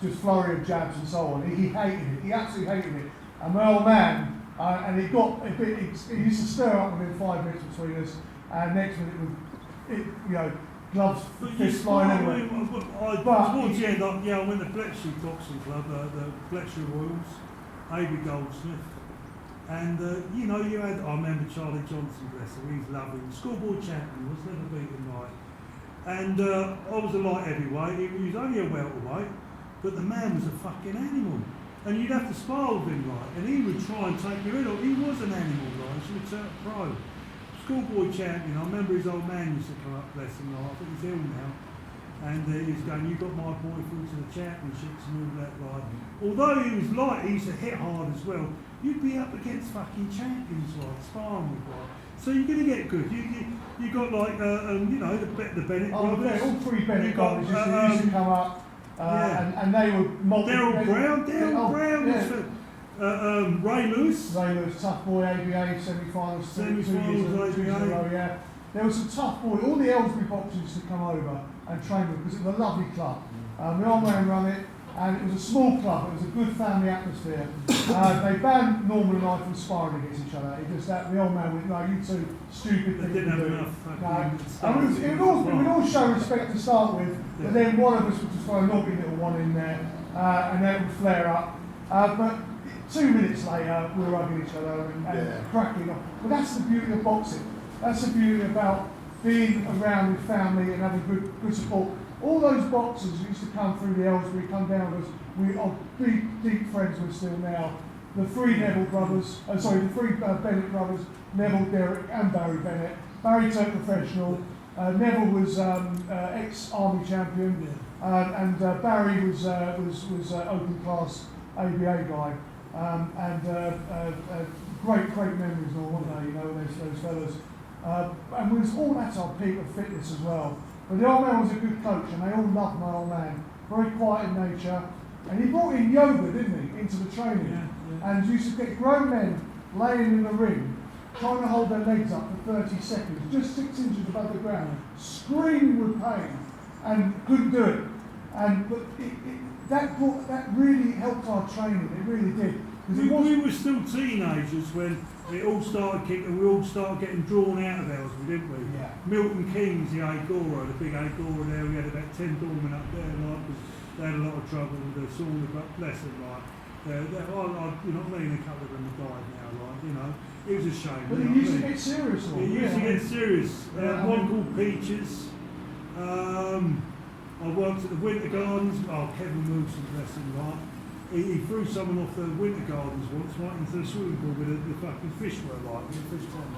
just flurry of jabs and so on. He hated it. He absolutely hated it. And my old man, and it got a bit. He used to stir up within 5 minutes between us, and next minute gloves, fists flying everywhere. Towards the end, I went to Bletchley Boxing Club, the Bletchley Royals, Avery Goldsmith. And, you had, I remember Charlie Johnson, bless him, he's lovely. Schoolboy champion, was never beaten right. And I was a light heavyweight, he was only a welterweight, but the man was a fucking animal. And you'd have to spar with him, right, and he would try and take your head off. He was an animal, right, he should have turned pro. Schoolboy champion, I remember his old man used to come up, bless him, I think he's ill now. And he was going, you got my boy through to the championships and all that, right. Although he was light, he used to hit hard as well. You'd be up against fucking champions, right, sparring with, right. So you're going to get good. You got like, the Bennett brothers. Yeah, all three Bennett got, brothers used to come up, and they were Daryl Brown was Ray Lewis. Ray Lewis, tough boy, ABA, semi-finals, 2 years in a row, yeah. There was some tough boys. All the Ellsbury boxers used to come over and train with because it was a lovely club. The old man ran it, and it was a small club. It was a good family atmosphere. They banned Norman and I from sparring against each other. The old man went, no, you two stupid things to do. It would all show respect to start with, but then one of us would just throw a naughty little one in there, and then it would flare up. But 2 minutes later, we were hugging each other and cracking up. But that's the beauty of boxing. That's the beauty about being around with family and having good support. All those boxers who used to come through the Ellsbury, come down with us, we are deep friends with still now. The three Neville brothers, the three Bennett brothers, Neville, Derek and Barry Bennett. Barry turned professional. Neville was ex-army champion, and Barry was open class ABA guy. Great memories all, weren't they? Those fellas. And we was all at our peak of fitness as well. But the old man was a good coach, and they all loved my old man. Very quiet in nature. And he brought in yoga, didn't he, into the training. And used to get grown men laying in the ring, trying to hold their legs up for 30 seconds, just 6 inches above the ground, screaming with pain, and couldn't do it. But that really helped our training, it really did. We were still teenagers when it all started kicking, we all started getting drawn out of Ellsbury, didn't we? Yeah. Milton Keynes, the Agora, the big Agora there, we had about 10 doormen up there, because they had a lot of trouble with the sauna, but bless them, you know what I mean, a couple of them have died now, it was a shame. But it used to get serious, It used to get serious. One called Peaches, I worked at the Winter Gardens, Kevin Wilson, bless him, right? He threw someone off the Winter Gardens once, right into the swimming pool with the fucking fish were like, with the fish pond.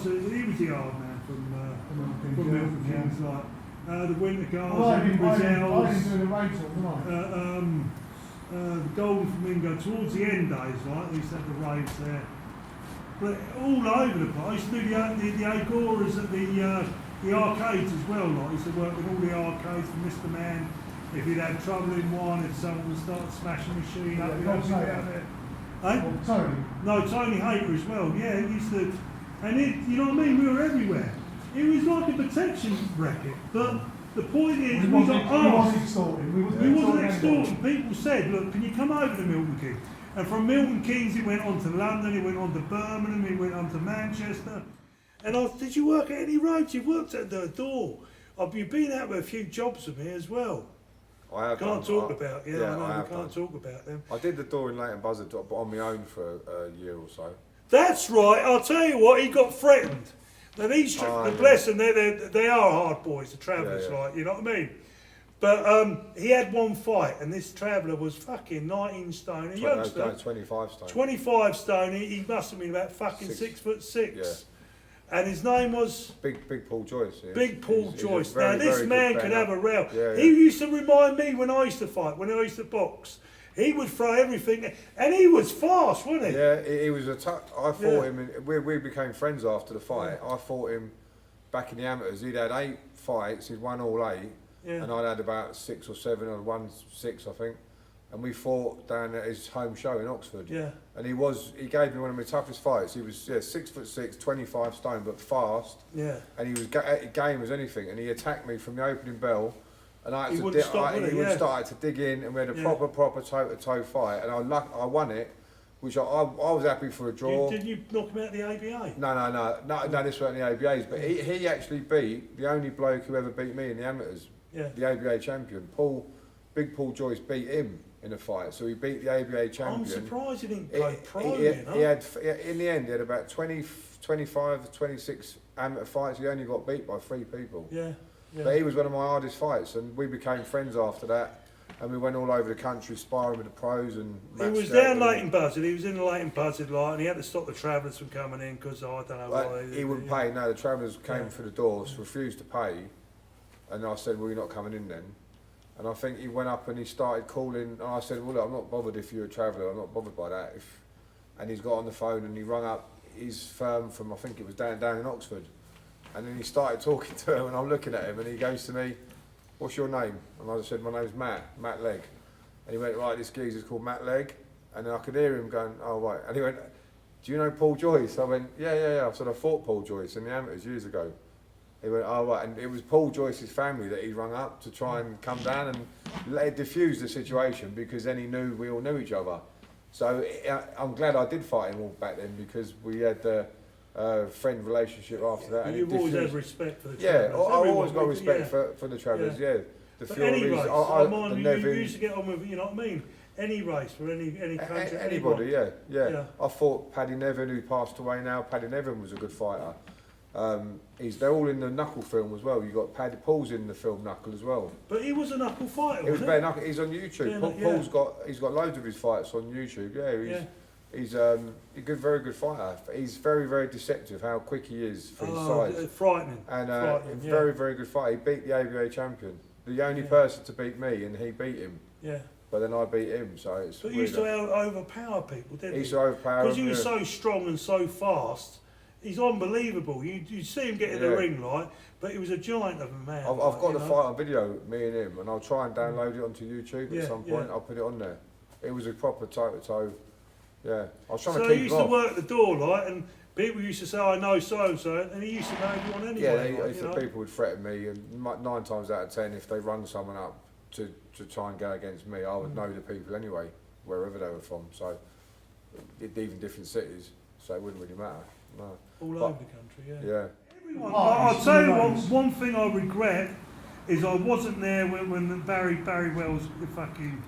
So he was the hard man from Milton Keynes, like. The Winter Gardens, I didn't do the Rave talk, didn't I? the Golden Flamingo, towards the end days, right, they used to have the raves there. But all over the place, do the Agoras at the arcades as well, like, used to work with all the arcades for Mr. Man. If you'd had trouble in one, if someone would start smashing the machine up, we'd be down there. Tony? No, Tony Hater as well, yeah, he used to, and you know what I mean, we were everywhere. It was like a protection racket, but the point is, we got asked. We wasn't extorting. People said, look, can you come over to Milton Keynes? And from Milton Keynes, it went on to London, it went on to Birmingham, it went on to Manchester. And I said, did you work at any roads? You've worked at the door. You've been out with a few jobs with me as well. I have can't done. talk about, yeah, I know, I can't talk about them. I did the door in Leighton Buzzard, but on my own for a year or so. That's right, I'll tell you what, he got threatened. Now these, bless them, they are hard boys, the travellers, like, you know what I mean? But he had one fight, and this traveller was fucking 19 stone, a youngster. 25 stone. 25 stone, he must have been about fucking 6'6". Yeah. And his name was? Big Paul Joyce. Yeah. Big Paul Joyce. Now this man could have a row. Yeah, he used to remind me when I used to fight, when I used to box. He would throw everything, and he was fast, wasn't he? Yeah, he was a tough. I fought him, and we became friends after the fight. I fought him back in the amateurs. He'd had 8 fights, he'd won all 8, and I'd had about 6 or 7, or won 6, I think. and we fought down at his home show in Oxford. Yeah. And he gave me one of my toughest fights. He was 6'6", 25 stone, but fast. Yeah. And he was game as anything. And he attacked me from the opening bell, and I had He to wouldn't stop, would he? wouldn't Yeah. start. I had to dig in, and we had a Yeah. proper toe-to-toe fight, and I won it, which I was happy for a draw. Didn't you knock him out the ABA? No, this wasn't the ABAs, but he actually beat the only bloke who ever beat me in the amateurs, Yeah. the ABA champion. Big Paul Joyce beat him in a fight, so he beat the ABA champion. I'm surprised he didn't go pro, He you know? had, in the end, he had about 25, 26 amateur fights. He only got beat by 3 people. Yeah. But he was one of my hardest fights, and we became friends after that. And we went all over the country sparring with the pros and. He was down Leighton Buzzard. He was in the Leighton Buzzard light, and he had to stop the travellers from coming in because I don't know why. He wouldn't pay. No, the travellers came through the doors, refused to pay, and I said, "Well, you're not coming in then." And I think he went up and he started calling, and I said, "Well, look, I'm not bothered if you're a traveller. I'm not bothered by that." And he's got on the phone and he rung up his firm from, I think it was down in Oxford, and then he started talking to him, and I'm looking at him, and he goes to me, "What's your name?" And I said, "My name's Matt Legg." And he went, "Right, this geezer's called Matt Legg." And then I could hear him going, "Oh, right." And he went, "Do you know Paul Joyce?" I went, Yeah. I said, "I fought Paul Joyce in the amateurs years ago." He went, "Oh, right." And it was Paul Joyce's family that he rung up to try and come down and let it diffuse the situation, because then he knew we all knew each other. So I'm glad I did fight him all back then, because we had a friend relationship after that. And You've it always diffused. had respect for the Yeah, travellers. I've always got Everyone, respect for the travellers, yeah. The But Furies, any race, the you Nevin, used to get on with, you know what I mean? Any race for any country, anybody, anyone. yeah. I fought Paddy Nevin, who passed away now. Paddy Nevin was a good fighter. They're all in the Knuckle film as well. You got Paul's in the film Knuckle as well. But he was a knuckle fighter, It was wasn't bare Knuckle. He's on YouTube. Yeah, He's got loads of his fights on YouTube. He's a very good fighter. He's very, very deceptive. How quick he is for his size. Frightening. And Frightening, very, very good fighter. He beat the ABA champion, the only person to beat me, and he beat him. Yeah. But then I beat him, so it's. But he used to overpower people, didn't he? He used to overpower. Because he was so strong and so fast. He's unbelievable. You see him get in the ring, like, but he was a giant of a man. I've got the fight on video, me and him, and I'll try and download it onto YouTube at some point. I'll put it on there. It was a proper toe-to-toe. Yeah, I was trying to keep he used to work the door, like, and people used to say, "I know so-and-so," and he used to know everyone anyway. Yeah, people would threaten me, and 9 times out of 10, if they run someone up to try and go against me, I would know the people anyway, wherever they were from. So, even different cities, so it wouldn't really matter. No. All over the country, Yeah. I'll tell you one thing I regret is I wasn't there when Barry Wells fucking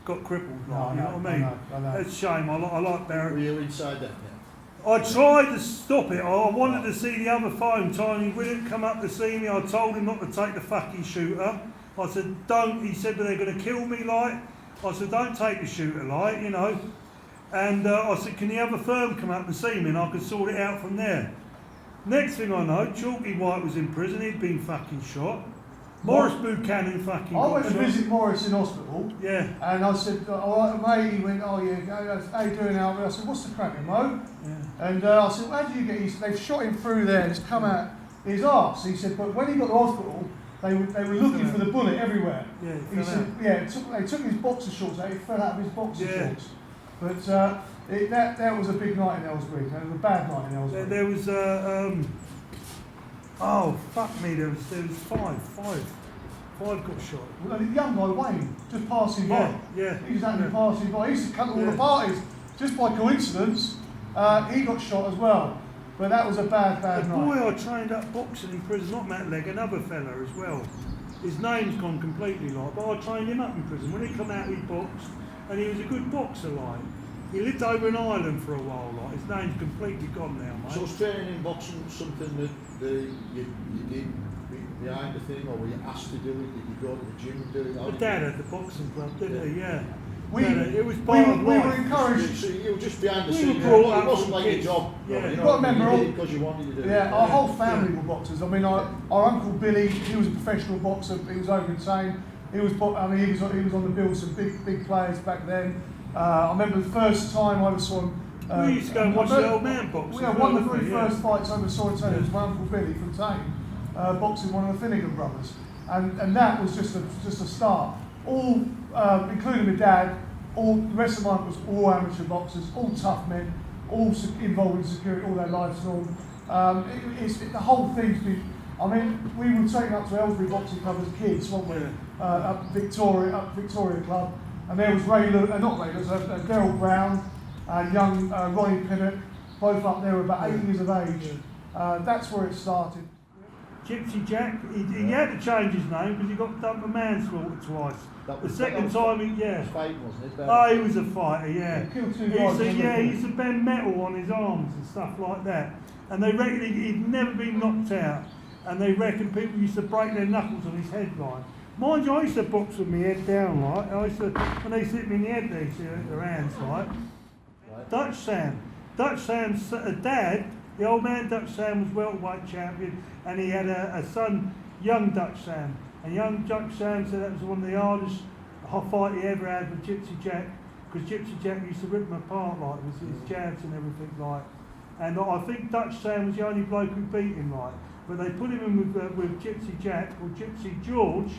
got crippled. You know what I mean? I know. It's a shame. I like Barry. Were you inside that? I tried to stop it. I wanted to see the other phone. Tiny wouldn't come up to see me. I told him not to take the fucking shooter. I said, don't. He said, but they're going to kill me, like. I said, don't take the shooter, like, you know. And I said, can the other firm come up and see me and I can sort it out from there. Next thing I know, Chalky White was in prison. He'd been fucking shot. Morris Buchanan fucking I went to shot. visit Morris in hospital. Yeah. And I said, all right, mate. He went, oh yeah, how you doing, Albert? I said, what's the crack, Mo? Yeah. And I said, how did you get? He said, they've shot him through there and it's come out his arse. He said, but when he got to hospital, they were looking for the bullet everywhere. Yeah, He said, they took his boxer shorts out. He fell out of his boxer shorts. But that was a big night in Ellsbury. It was a bad night in Ellsbury. There was oh fuck me! There was five got shot. Well, the young guy Wayne just passing by. Yeah. He was only passing by. He used to cut all the parties. Just by coincidence, he got shot as well. But that was a bad The night. boy I trained up boxing in prison, not Matt Legg, another fella as well. His name's gone completely, like, but I trained him up in prison. When he come out, he boxed, and he was a good boxer, like. He lived over in Ireland for a while, like. His name's completely gone now, mate. So was training in boxing something that you did behind the thing, or were you asked to do it? Did you go to the gym and do it? My dad had the boxing club, didn't he? Yeah. It was part of we were life. encouraged. So you were just behind the We scenes. were brought up It wasn't with like your kids. job. Yeah. You You've got to remember you did all- it because you wanted to do it. Yeah, our whole family were boxers. I mean, our uncle Billy, he was a professional boxer. He was over in Spain. He was on the bill with some big players back then. I remember the first time I ever saw him. We used to go and watch the old man box. Yeah, one of the very first fights I ever saw in Tane was my uncle Billy from Tane, boxing one of the Finnegan brothers, and that was just a start. All, including my dad, All the rest of mine was all amateur boxers, all tough men, all involved in security all their lives long. The whole thing's been. I mean, we were taken up to Aylesbury Boxing Club as kids, weren't we? Up Victoria Club, and there was Daryl Brown and young Ronnie Pinnock, both up there, about 8 years of age. That's where it started. Gypsy Jack, he had to change his name because he got done for manslaughter twice. The second time, Fighting, wasn't it? Oh, he was a fighter, yeah. He killed 2 He guys. used to bend metal on his arms and stuff like that. And they reckon he'd never been knocked out. And they reckon people used to break their knuckles on his head, like. Mind you, I used to box with my head down, like. When they hit me in the head, they used to hit their hands, like. Dutch Sam's dad, the old man Dutch Sam, was welterweight champion, and he had a son, young Dutch Sam. And young Dutch Sam said that was one of the hardest fight he ever had with Gypsy Jack, because Gypsy Jack used to rip him apart, like, with his jabs and everything, like. And I think Dutch Sam was the only bloke who beat him, like. But they put him in with Gypsy Jack or Gypsy George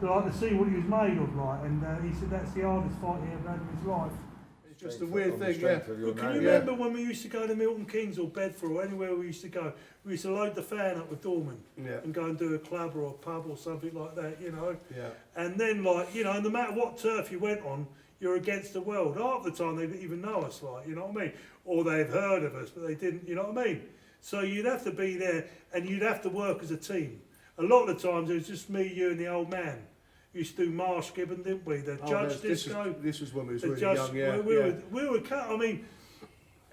to see what he was made of, like. And he said that's the hardest fight he ever had in his life. It's just a weird thing, yeah. But can you remember when we used to go to Milton Keynes or Bedford or anywhere we used to go? We used to load the fan up with doormen and go and do a club or a pub or something like that, you know. Yeah. And then, like, you know, no matter what turf you went on, you're against the world. Half the time they didn't even know us, like, you know what I mean? Or they've heard of us, but they didn't, you know what I mean? So you'd have to be there and you'd have to work as a team. A lot of the times it was just me, you and the old man. We used to do Marsh Gibbon, didn't we? The judge disco. This was when we was The really judge, young, yeah. we were cut. I mean,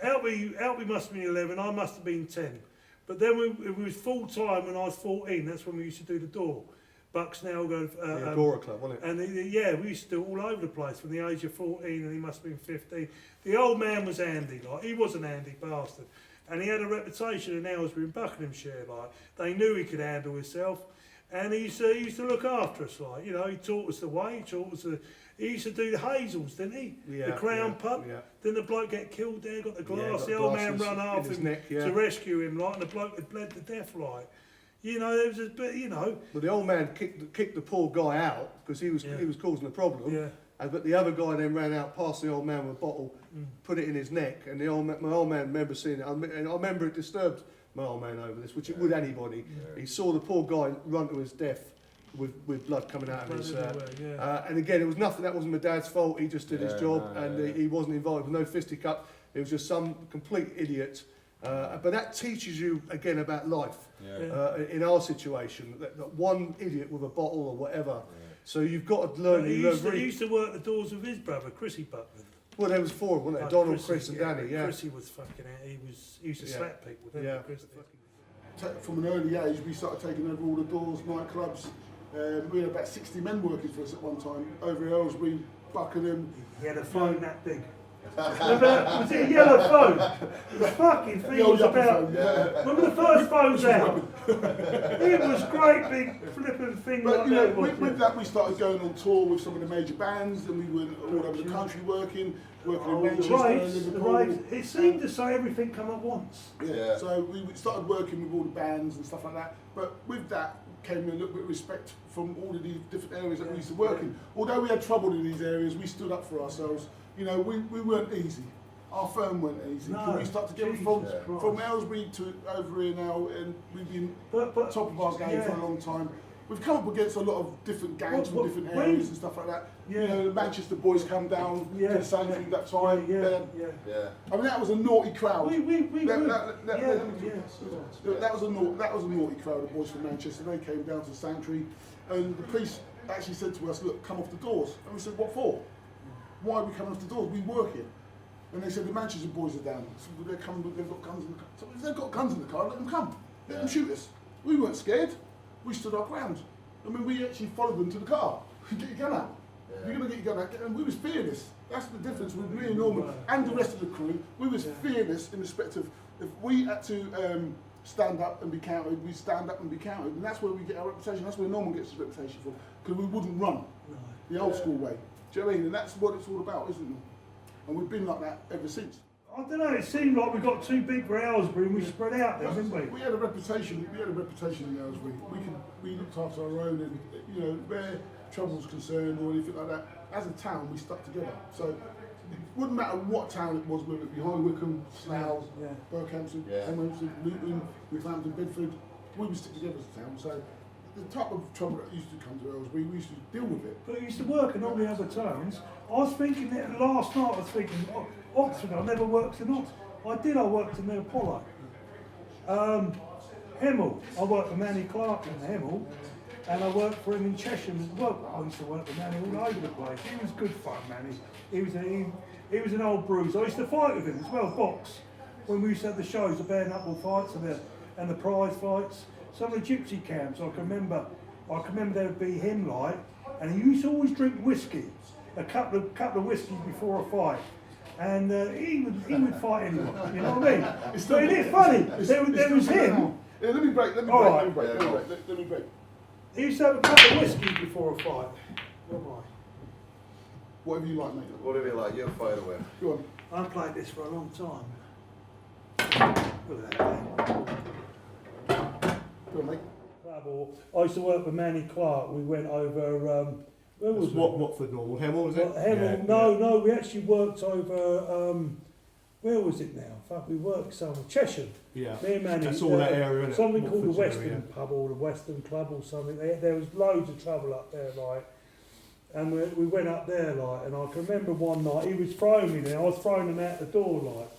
Albie must have been 11, I must have been 10. But then it was full time when I was 14, that's when we used to do the door. Bucks now go... Agora Club, wasn't it? And we used to do it all over the place from the age of 14, and he must have been 15. The old man was handy, like, he was an handy bastard. And he had a reputation in Aylesbury and Buckinghamshire, like, they knew he could handle himself. And he used to look after us, like, you know, he taught us the way, he used to do the Hazels, didn't he? Yeah, the Crown pub. Yeah. Then the bloke get killed there, got the glass, got the old man glasses run after him neck, to rescue him, like, and the bloke had bled to death, like. You know, there was a bit, you know. But the old man kicked the poor guy out because he was causing the problem. Yeah. But the other guy then ran out past the old man with a bottle, put it in his neck, and my old man remember seeing it. And I remember it disturbed my old man over this, which it would anybody. Yeah. He saw the poor guy run to his death with blood coming out of his. And again, it was nothing. That wasn't my dad's fault. He just did his job, he wasn't involved. There was no fisticuff. It was just some complete idiot. But that teaches you again about life. In our situation, that one idiot with a bottle or whatever. So you've got to learn. He used to work the doors with his brother, Chrissy Buckland. Well, there was 4, wasn't there? Donald, Chris, and Danny. Yeah. Chrissy was fucking out. He used to slap people. Didn't he, Chrissy? From an early age, we started taking over all the doors, nightclubs. We had about 60 men working for us at one time. Over in Aylesbury, Buckingham. He had a phone that big. Was it a yellow phone? The fucking thing was about. Remember the first phones out? It was great big flipping thing. But like you know, that, with that, we started going on tour with some of the major bands, and we went all over the country working in Manchester, Liverpool. It seemed to say everything come at once. Yeah. So we started working with all the bands and stuff like that. But with that came a little bit of respect from all of these different areas that we used to work in. Although we had trouble in these areas, we stood up for ourselves. You know, we weren't easy. Our firm weren't easy. No, We started to get from Aylesbury to over here now, and we've been top of our game for a long time. We've come up against a lot of different gangs from different areas and stuff like that. You know, the Manchester boys come down to the Sanctuary that time. I mean, that was a naughty crowd. That was a naughty crowd. The boys from Manchester, they came down to the Sanctuary, and the police actually said to us, "Look, come off the doors." And we said, "What for? Why are we coming off the doors? We work here." And they said, "The Manchester boys are down. So they've got guns in the car." So if they've got guns in the car, let them come. Let them shoot us. We weren't scared. We stood our ground. I mean, we actually followed them to the car. Get your gun out. You're going to get your gun out. And we was fearless. That's the difference with me and Norman and the rest of the crew. We was fearless in respect of if we had to stand up and be counted, we stand up and be counted. And that's where we get our reputation. That's where Norman gets his reputation for. Because we wouldn't run the old school way. Do you know what I mean? And that's what it's all about, isn't it? And we've been like that ever since. I don't know, it seemed like we got too big for Aylesbury and we spread out there, didn't we? We had a reputation in Aylesbury. We looked after our own, and you know, where trouble was concerned or anything like that, as a town, we stuck together. So it wouldn't matter what town it was, whether it be High Wycombe, Slough, Berkhampton, Hemington, Luton, Northampton, Bedford, we would stick together as a town. So the type of trouble that used to come to us, we used to deal with it. But it used to work in all the other towns. I was thinking that last night, I was thinking, Oxford, I never worked in Oxford. I worked in the Apollo. Hemel, I worked for Manny Clark in Hemel, and I worked for him in Cheshire as well. I used to work with Manny all over the place. He was good fun, Manny. He was an old bruiser. I used to fight with him as well, box. When we used to have the shows, the bare knuckle fights and the prize fights. Some of the gypsy camps, I can remember there would be him like, and he used to always drink whiskey, a couple of whiskeys before a fight. And he would fight anyone, you know what I mean? But it is funny, there was him. Yeah, let me break. He used to have a couple of whiskeys before a fight. What am I? Whatever you like, mate. Whatever you like, you're fire away. Go on. I've played this for a long time. Look at that thing. Go on, mate. I used to work with Manny Clark. We went over. Where was it? Watford normal. Hemel, was it? Hemel. No, we actually worked over. Where was it now? Fuck, we worked somewhere. Cheshire. Yeah. Me and Manny. That's all that area, innit? Something called the Watford's Western area. Pub or the Western Club or something. There was loads of trouble up there, like. And we went up there, like, and I can remember one night he was throwing me there. I was throwing them out the door, like,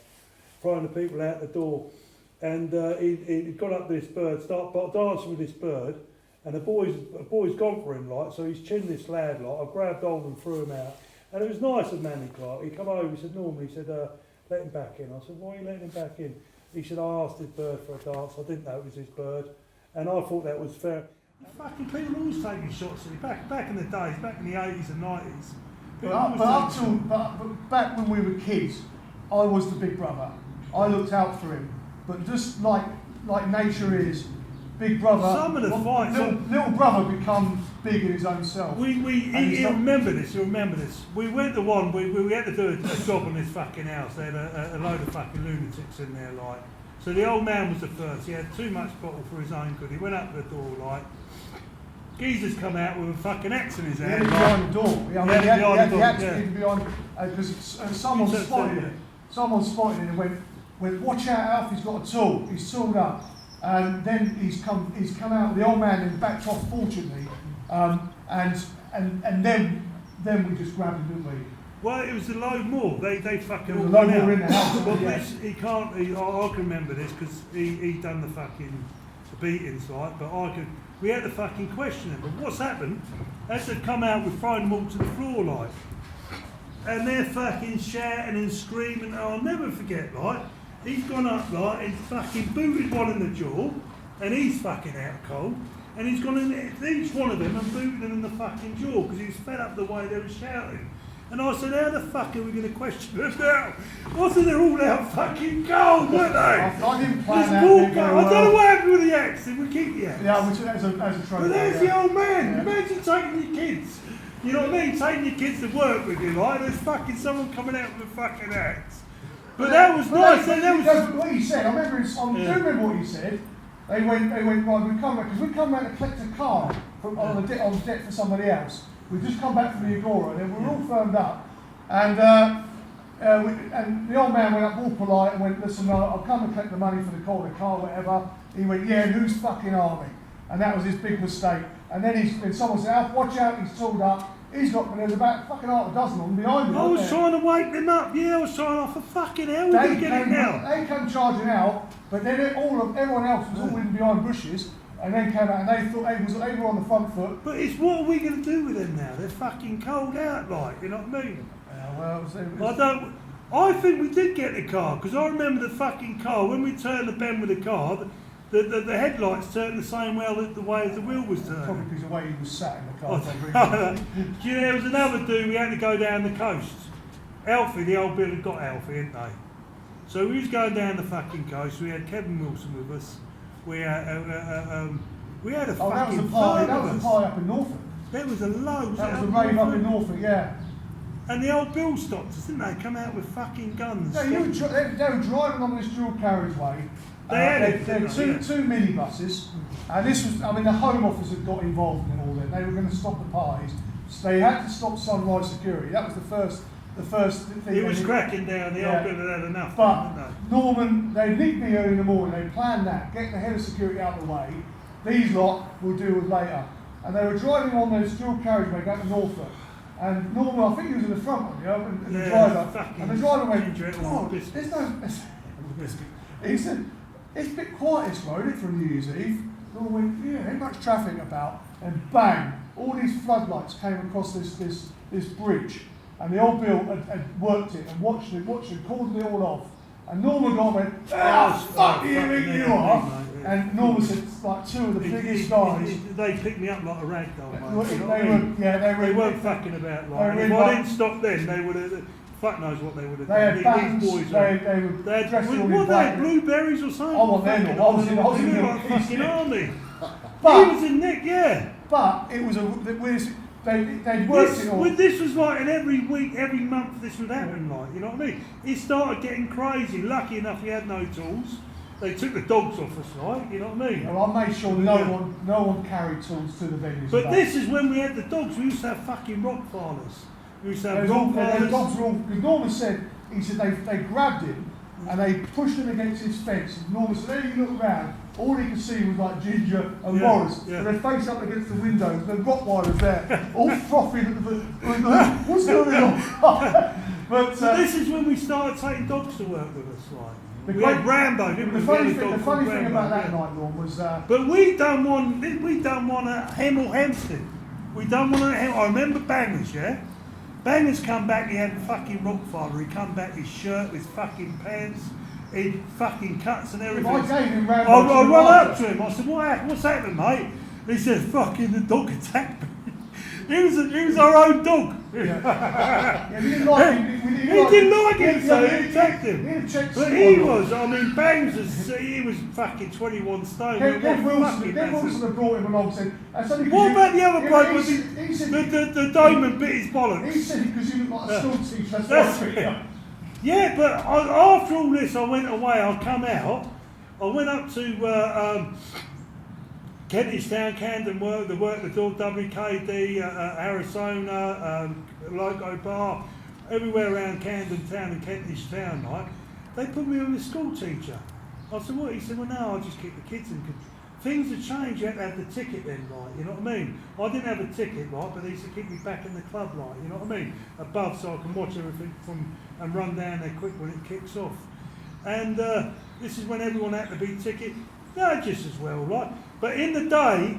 throwing the people out the door. And he got up to this bird, started dancing with this bird, and a boy's gone for him, like, so he's chinned this lad, like. I grabbed hold and threw him out. And it was nice of Manny Clark. He come over, he said, normally, he said, let him back in. I said, why are you letting him back in? He said, I asked this bird for a dance, I didn't know it was his bird. And I thought that was fair. Fucking people always taking shots at me. Back in the days, back in the 80s and 90s. But back when we were kids, I was the big brother. I looked out for him. But just like nature is, big brother. Some of the fights. Little brother becomes big in his own self. You remember this. We went to one. We had to do a job on this fucking house. They had a load of fucking lunatics in there, like. So the old man was the first. He had too much bottle for his own good. He went up to the door, like. Geezer's come out with a fucking axe in his hand. He had it behind the door. He had the axe behind, because someone spotted it. Someone spotted it and went, watch out, Alf, he's got a tool. He's tooled up. And then he's come out, the old man, and backed off, fortunately. And then we just grabbed him, didn't we? Well, it was a load more. They fucking all a went load out. more in the house. But Yeah. I can remember this because he done the fucking beatings, like. But we had to fucking question him. But what's happened? As they've come out, we've thrown them all to the floor, like. And they're fucking shouting and screaming. And I'll never forget, like. He's gone up, like, and fucking booted one in the jaw, and he's fucking out cold. And he's gone in each one of them and booted them in the fucking jaw because he was fed up the way they were shouting. And I said, how the fuck are we going to question them now? I said, they're all out fucking cold, weren't they? I didn't plan that. I don't know what happened with the axe. Did we keep the axe? Yeah, which as a trophy. But there's the old man. Imagine taking your kids. You know what I mean? Taking your kids to work with you, like. There's fucking someone coming out with a fucking axe. But that was nice. That was what he said. I remember what he said. They went right. We come back because we come back to collect a car on debt for somebody else. We just come back from the Agora, and then we were all firmed up. And the old man went up all polite and went, listen, I'll come and collect the money for the car, whatever. He went, yeah, and who's fucking army? And that was his big mistake. And then someone said, Alf, watch out, he's tooled up. He's got, but there's about fucking half a dozen of them behind him. I was trying to wake them up. Yeah, I was trying for fucking hell. We're going to get it now. They came charging out, but then everyone else was all in behind bushes. And then came out and they thought they were on the front foot. But it's what are we going to do with them now? They're fucking cold out, like, you know what I mean? Yeah, I think we did get the car, because I remember the fucking car, when we turned the bend with the car, the headlights turned the same way the way as the wheel was turning. Probably because of the way he was sat in the car. You know, there was another dude, we had to go down the coast. Alfie, the old Bill had got Alfie, hadn't they? So we was going down the fucking coast, we had Kevin Wilson with us. We had a that fucking was a party up in Norfolk. There was a load. That was a rave up in Norfolk, yeah. And the old Bill stopped us, didn't they? Come out with fucking guns. No, they were driving on this dual carriageway. They had two minibuses. And this was, the Home Office had got involved in all that. They were going to stop the parties. they had to stop sunrise security. That was the first thing. It was cracking down. The Yeah. old people had enough. But didn't they? Norman, they nicked me early in the morning. They planned that, get the head of security out of the way. These lot we'll deal with later. And they were driving on those dual carriageway going to Norfolk. And Norman, I think he was in the front one, and the driver. And the driver went, "Oh, there's no." He said, "It's a bit quiet this road, isn't it, for New Year's Eve?" Norman went, "Yeah, ain't much traffic about." And bang, all these floodlights came across this bridge. And the old Bill had worked it and watched it, cordoned it all off. And Norman got went, fuck you, think you are. And Norman said, like two of the biggest guys. They picked me up like a rag doll, mate. They weren't fucking about like. If I didn't stop then, they would have. Fuck knows what they would have They done. had bands, These boys they were dressed all in what, they black. had blueberries or something? I want them. I was in They the looked like fucking army. But- He was in Nick, yeah. But it was they'd worked it all. This was like, and every week, every month this would happen, like, you know what I mean? It started getting crazy. Lucky enough, he had no tools. They took the dogs off us, like, you know what I mean? Well, I made sure no one carried tools to the venues. But this is when we had the dogs. We used to have fucking rock farmers. We used to have Those rock farmers. dogs were all. Norman said, he said they grabbed him and they pushed him against his fence. And Norman said, "Then you look round, all he could see was like Ginger and Morris. Yeah. And they face up against the windows. The Rottweilers there, all frothing at the what's going on?" But this is when we started taking dogs to work with us, like. The We had Rambo, didn't we? The We had funny a thing, dog the called funny thing Rambo, about that yeah. night, Norm, was But we done one at Hemel Hempstead. We done one at Hemel. I remember Bangers, yeah? Bangers come back, he had a fucking Rockfather. He come back, his shirt, his fucking pants, his fucking cuts and everything. I gave him Rambo. I run up to him, I said, what's happened, mate? He said, fucking the dog attacked me. He was our own dog. Yeah, we didn't like him. He didn't like him, so he attacked him. He checked But he was, I mean, Bangs was, he was fucking 21 stone. Kev Wilson had brought him along and said, "That's only 'cause What you-" about the other bloke? Was he said, the Doman bit his bollocks. he said because you look like a school teacher, That's why. it. Yeah, but after all this, I went away, I come out, I went up to Kentish Town, Camden, the door, WKD, Arizona, Loco Bar, everywhere around Camden Town and Kentish Town, right? They put me on a school teacher. I said, what? He said, well, no, I'll just keep the kids in. Things have changed, you had to have the ticket then, right? You know what I mean? I didn't have a ticket, right? But they used to keep me back in the club, right? You know what I mean? Above, so I can watch everything and run down there quick when it kicks off. And this is when everyone had to be ticket. No, just as well, right? But in the day,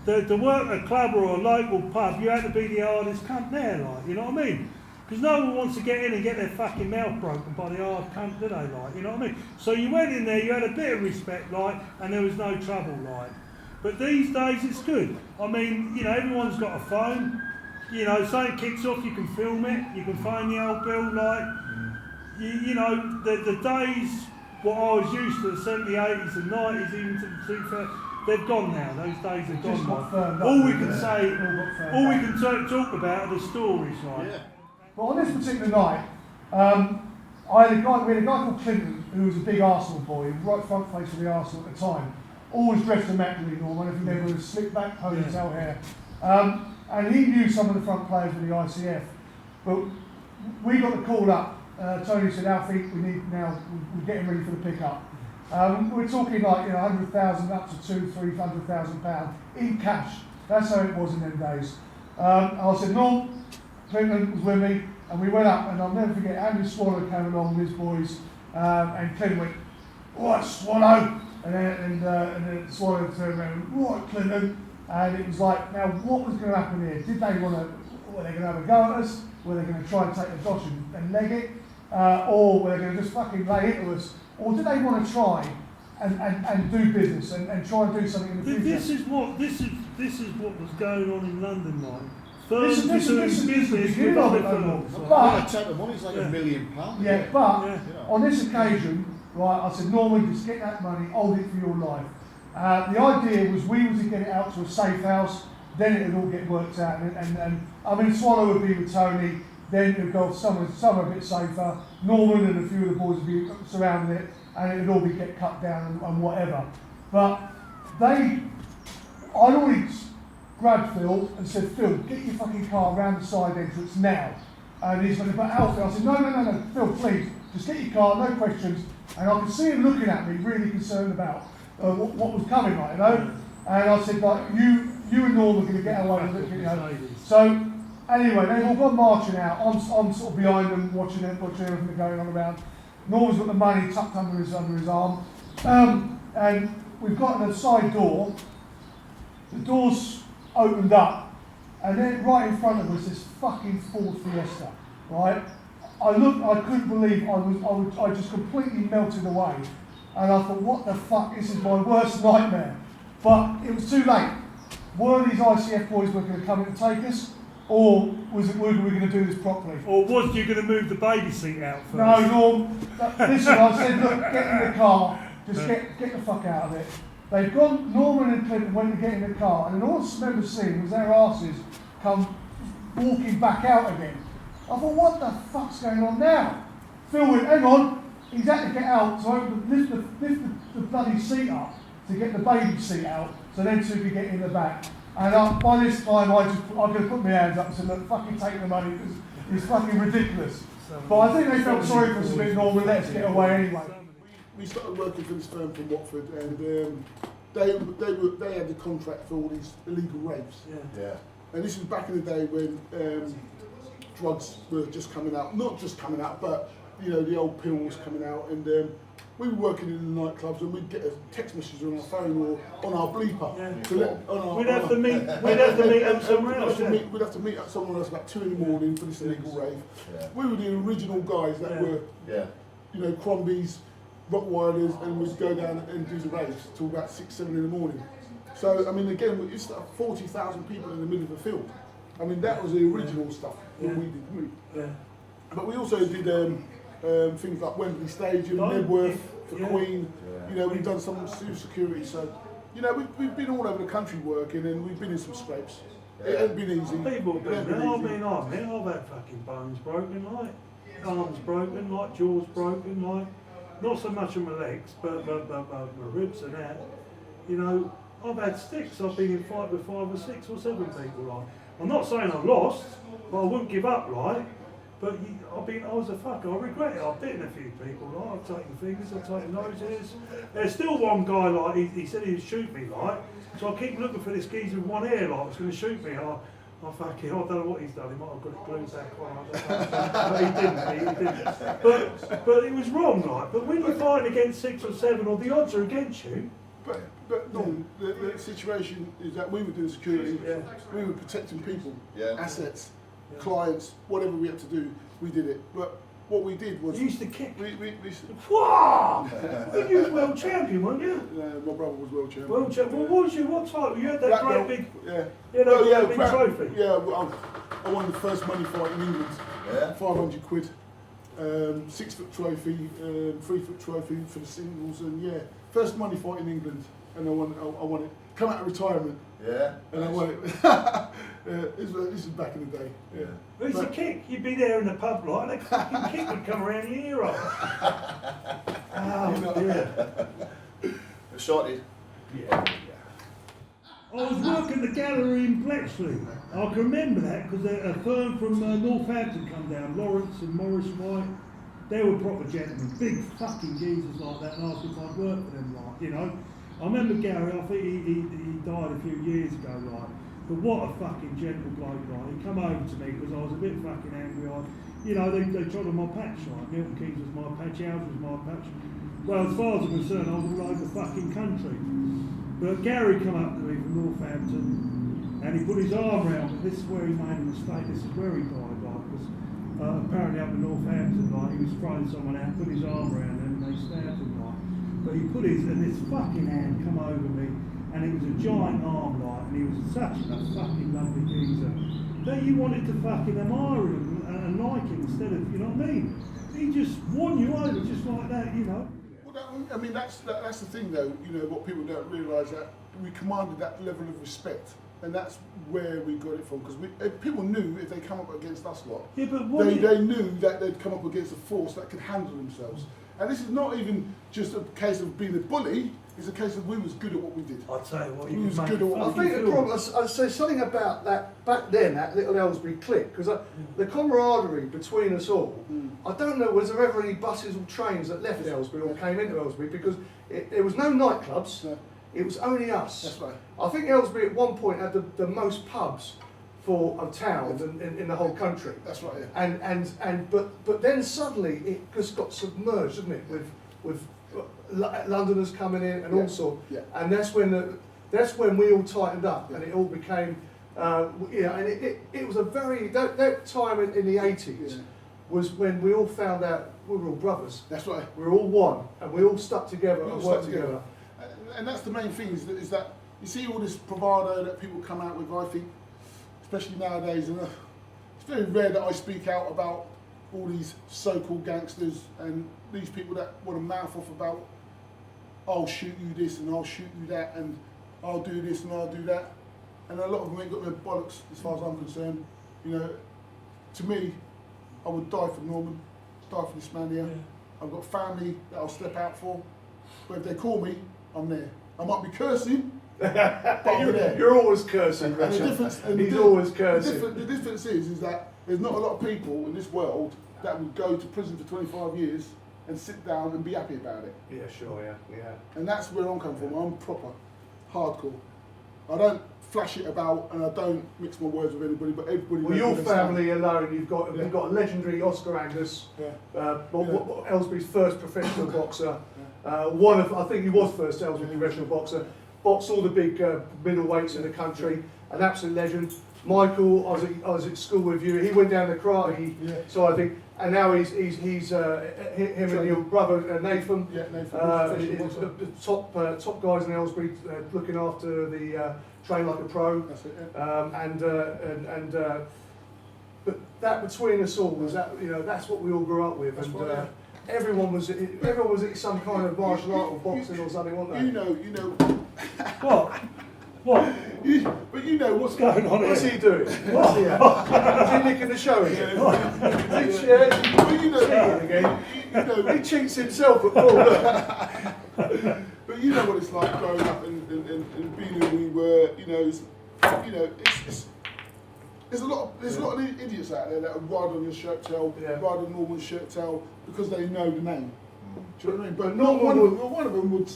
to work at a club or a local pub, you had to be the hardest cunt there, like, you know what I mean? Because no one wants to get in and get their fucking mouth broken by the hard cunt, do they, like, you know what I mean? So you went in there, you had a bit of respect, like, and there was no trouble, like. But these days it's good. I mean, you know, everyone's got a phone. You know, something kicks off, you can film it, you can phone the old bill, like, you know, the days, what I was used to, the 70s, 80s and 90s, even to the 2000s, they've gone now, those days are Just got gone. firmed up, All we yeah. can say, all we can talk about are the stories, like. Yeah. But on this particular night, we had a guy called Clinton who was a big Arsenal boy, right front face of the Arsenal at the time, always dressed immaculately, Norman, if you remember, with slick back ponytail hair. And he knew some of the front players of the ICF. But we got the call up. Tony said, Alfie, we're getting ready for the pickup. We're talking like, 100,000 up to £200,000-300,000 in cash. That's how it was in them days. I said, no. Clinton was with me, and we went up, and I'll never forget, Andy Swallow came along with his boys, and Clinton went, "What, Swallow?" And then Swallow turned around and went, "What, Clinton?" And it was like, now what was going to happen here? Did they were they going to have a go at us? Were they going to try and take the dosh and leg it? Or were they going to just fucking lay into us? Or did they want to try and do business and try and do something in the future? This is what was going on in London, like. This is the beginning of it, though. But the money's like £1 million. Yeah, but on this occasion, right, I said, Norman, just get that money, hold it for your life. The idea was we were to get it out to a safe house, then it would all get worked out. And I mean, Swallow would be with Tony, then it would go somewhere a bit safer. Norman and a few of the boys would be surrounding it, and it would all get cut down and whatever. But I'd already grabbed Phil and said, Phil, get your fucking car around the side entrance now. And he's like, but Alfie, I said, no, Phil, please, just get your car, no questions. And I could see him looking at me, really concerned about what was coming, right, you know? And I said, like, you and Norm are going to get away with it, you know? So, anyway, they've all gone marching out. I'm sort of behind them, watching everything going on around. Norm's got the money tucked under his arm. And we've got a side door. The door's opened up, and then right in front of us this fucking Ford Fiesta, right? I couldn't believe I just completely melted away, and I thought, what the fuck? This is my worst nightmare. But it was too late. Were these ICF boys were going to come in and take us, or were we going to do this properly? Or was you going to move the baby seat out first? No, Norm. Listen, I said, look, get in the car. Just get the fuck out of it. They've gone, Norman and Clinton went to get in the car, and all I remember seeing was their asses come walking back out again. I thought, what the fuck's going on now? Phil went, hang on, he's had to get out, so I lift the bloody seat up to get the baby seat out, so them two could get in the back. And by this time, I could have put my hands up and said, look, fucking take the money, because it's fucking ridiculous. But I think they felt sorry for us a bit, Norman, let us get away anyway. We started working for this firm from Watford, and they had the contract for all these illegal raves. Yeah. And this was back in the day when drugs were just coming out, not just coming out, but you know, the old pills coming out, and we were working in the nightclubs, and we'd get a text message on our phone or on our bleeper. Yeah. We'd have to meet them somewhere else. We'd have to meet up somewhere else about 2 in the morning for this illegal rave. Yeah. We were the original guys that were, you know, Crombies, Rottweilers, and we'd go down and do the raves till about 6, 7 in the morning. So, I mean, again, we used to have 40,000 people in the middle of the field. I mean, that was the original stuff that we did. Yeah. But we also did things like Wembley Stadium, Nebworth, for Queen. You know, we've done some security. So, you know, we've been all over the country working, and we've been in some scrapes. It hasn't been easy. People have been there. I've had fucking bones broken, like arms broken, like jaws broken, like not so much on my legs, but my ribs and that. You know, I've had sticks. I've been in fight with 5 or 6 or 7 people, like. I'm not saying I've lost, but I wouldn't give up, like. But I was a fucker. I regret it. I've bitten a few people, like. I've taken fingers, I've taken noses. There's still one guy, like, he said he'd shoot me, like. So I keep looking for this geezer with one ear, like, he's going to shoot me. I fucking, I don't know what he's done. He might have got it glued back on. But he didn't. But it was wrong, like. But when you're fighting against 6 or 7, or the odds are against you. But no, the situation is that we were doing security, we were protecting people, assets, clients, whatever we had to do, we did it. But what we did was... You used to kick. We Wow! You was world champion, weren't you? my brother was world champion. World champion. Well, what was you? What title? You had that Black great belt, big, big trophy. Yeah, well, I won the first money fight in England. 500 quid. 6 foot trophy, 3 foot trophy for the singles, and first money fight in England, and I won it. Come out of retirement. And I won it. This is back in the day. But it's a kick. You'd be there in the pub, like, and a fucking kick would come around your ear off. Oh, dear. Sorted. I was working the gallery in Bletchley. I can remember that because a firm from Northampton come down, Lawrence and Morris White. They were proper gentlemen, big fucking geezers like that, and asked if I'd work for them, like, you know. I remember Gary, I think he died a few years ago, like, but what a fucking gentle bloke, like. He come over to me because I was a bit fucking angry. You know, they trod on my patch, like, Milton Keynes was my patch, Howes was my patch. Well, as far as I'm concerned, I was all over the fucking country. But Gary come up to me from Northampton, and he put his arm around me. This is where he made a mistake, this is where he died, like, because apparently up in Northampton, like, he was throwing someone out, put his arm around him, and they stabbed him, like. But he put and this fucking hand come over me, and it was a giant arm, like, and he was such a fucking lovely geezer that you wanted to fucking admire him and like him instead of, you know what I mean? He just won you over just like that, you know. I mean, that's the thing, though. You know, what people don't realise, that we commanded that level of respect, and that's where we got it from. Because people knew if they come up against us lot, but they knew that they'd come up against a force that could handle themselves. And this is not even just a case of being a bully, it's a case of we was good at what we did. I'll tell you what, We you was can good make at what I we think did. the problem, I'd say something about that back then, that little Aylesbury clique, because the camaraderie between us all, I don't know, was there ever any buses or trains that left Aylesbury or came into Aylesbury, because there was no nightclubs, No. it was only us. That's right. I think Aylesbury at one point had the most pubs for a town in the whole country. That's right, yeah. But then suddenly it just got submerged, didn't it, with Londoners coming in and all sorts. Yeah. And that's when we all tightened up and it all became, and it was a very, that time in the 80s Yeah. was when we all found out we were all brothers. That's right. We were all one and we all stuck together We all and stuck worked together. And that's the main thing, is that you see all this bravado that people come out with, I think, especially nowadays, and it's very rare that I speak out about all these so-called gangsters and these people that want to mouth off about, I'll shoot you this and I'll shoot you that and I'll do this and I'll do that. And a lot of them ain't got no bollocks as far as I'm concerned. You know, to me, I would die for Norman, die for this man here. I've got family that I'll step out for. But if they call me, I'm there. I might be cursing, but I'm there. You're always cursing, And the Richard. difference, He's always cursing. The difference is that there's not a lot of people in this world that would go to prison for 25 years and sit down and be happy about it. Yeah, sure, yeah. And that's where I'm coming from. I'm proper, hardcore. I don't flash it about and I don't mix my words with anybody, but everybody Well, knows your where they stand. family alone, you've got a legendary Oscar Angus, Aylesbury's first professional boxer. I think he was first Aylesbury professional boxer. Boxed all the big middleweights in the country. An absolute legend. Michael, I was at school with you. He went down to karate. Yeah. So I think, and now he's him and your brother Nathan. Yeah, Nathan, professional boxer. Top guys in Aylesbury, looking after the train like a pro. That's it, yeah. But that between us all was that, that's what we all grew up with. That's And right, yeah. everyone was at some kind of martial art or boxing or something, wasn't they? You know. What? What? But you know What's going on What's here? he doing? What's he at? Is he nicking the show again? But you know, Cheating again. you know, He cheats himself at ball. Look. but you know what it's like growing up and being who we were. There's a lot of idiots out there that would ride on your shirt tail, ride on Norman's shirt tail because they know the name. Do you know what I mean? But not one of them would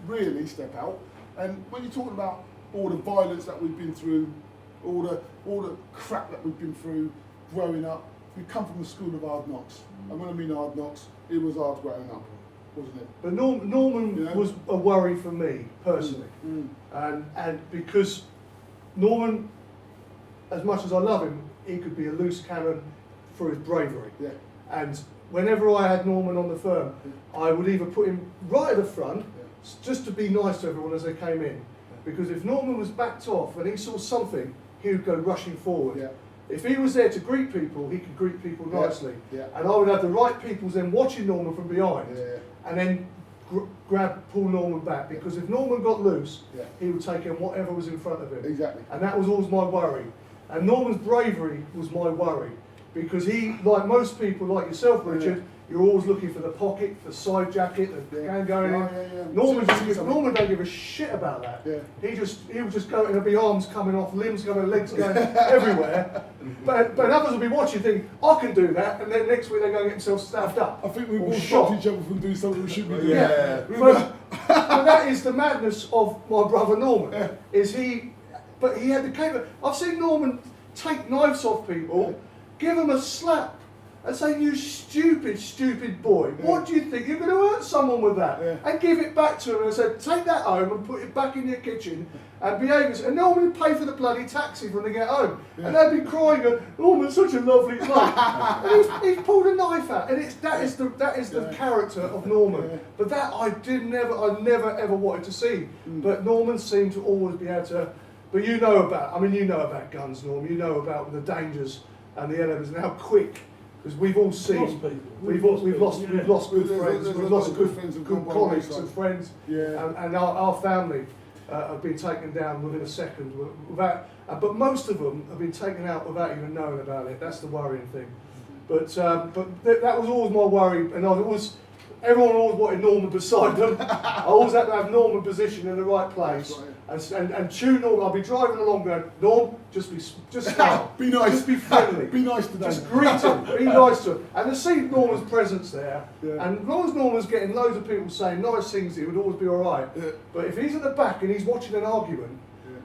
really step out. And when you're talking about all the violence that we've been through, all the crap that we've been through growing up, we come from a school of hard knocks. And when I mean hard knocks, it was hard growing up, wasn't it? But Norman was a worry for me personally, Mm. and because Norman, as much as I love him, he could be a loose cannon for his bravery. Yeah. And whenever I had Norman on the firm, I would either put him right at the front, just to be nice to everyone as they came in, because if Norman was backed off and he saw something, he would go rushing forward. Yeah. If he was there to greet people, he could greet people nicely. Yeah. And I would have the right people then watching Norman from behind, Yeah. and then pull Norman back, because if Norman got loose, Yeah. he would take in whatever was in front of him. Exactly. And that was always my worry. And Norman's bravery was my worry, because he, like most people, like yourself, Richard, you're always looking for the pocket, the side jacket, the gang going in. Yeah. Norman don't give a shit about that. Yeah. He would just go, and there'd be arms coming off, limbs going, legs going everywhere. But others would be watching, thinking, I can do that, and then next week they go and get themselves stabbed up. I think we or all shot. stopped each other from doing something we shouldn't be doing. Yeah. But that is the madness of my brother Norman. Is he? But he had the capability. I've seen Norman take knives off people, give them a slap, and say, "You stupid boy! What do you think? You're going to hurt someone with that?" And give it back to him and said, "Take that home and put it back in your kitchen and behave." And Norman would pay for the bloody taxi when they get home, and they'd be crying, going, "Norman's such a lovely bloke." And he's pulled a knife out, and that is the character of Norman. But that I never ever wanted to see. But Norman seemed to always be able to. But you know about guns, Norm. You know about the dangers and the elements and how quick. Because we've all seen, we've lost good friends, we've lost good colleagues and friends, and our family have been taken down within a second. But most of them have been taken out without even knowing about it. That's the worrying thing. But that was always my worry, and everyone always wanted Norman beside them. I always had to have Norman positioned in the right place. And tune Norman. I'll be driving along going, Norm, just smile. Be nice. Just be friendly. Be nice today. Just greet him. Be nice to him. And to see Norman's presence there, and as long as Norman's getting loads of people saying nice things, it would always be all right. Yeah. But if he's at the back and he's watching an argument,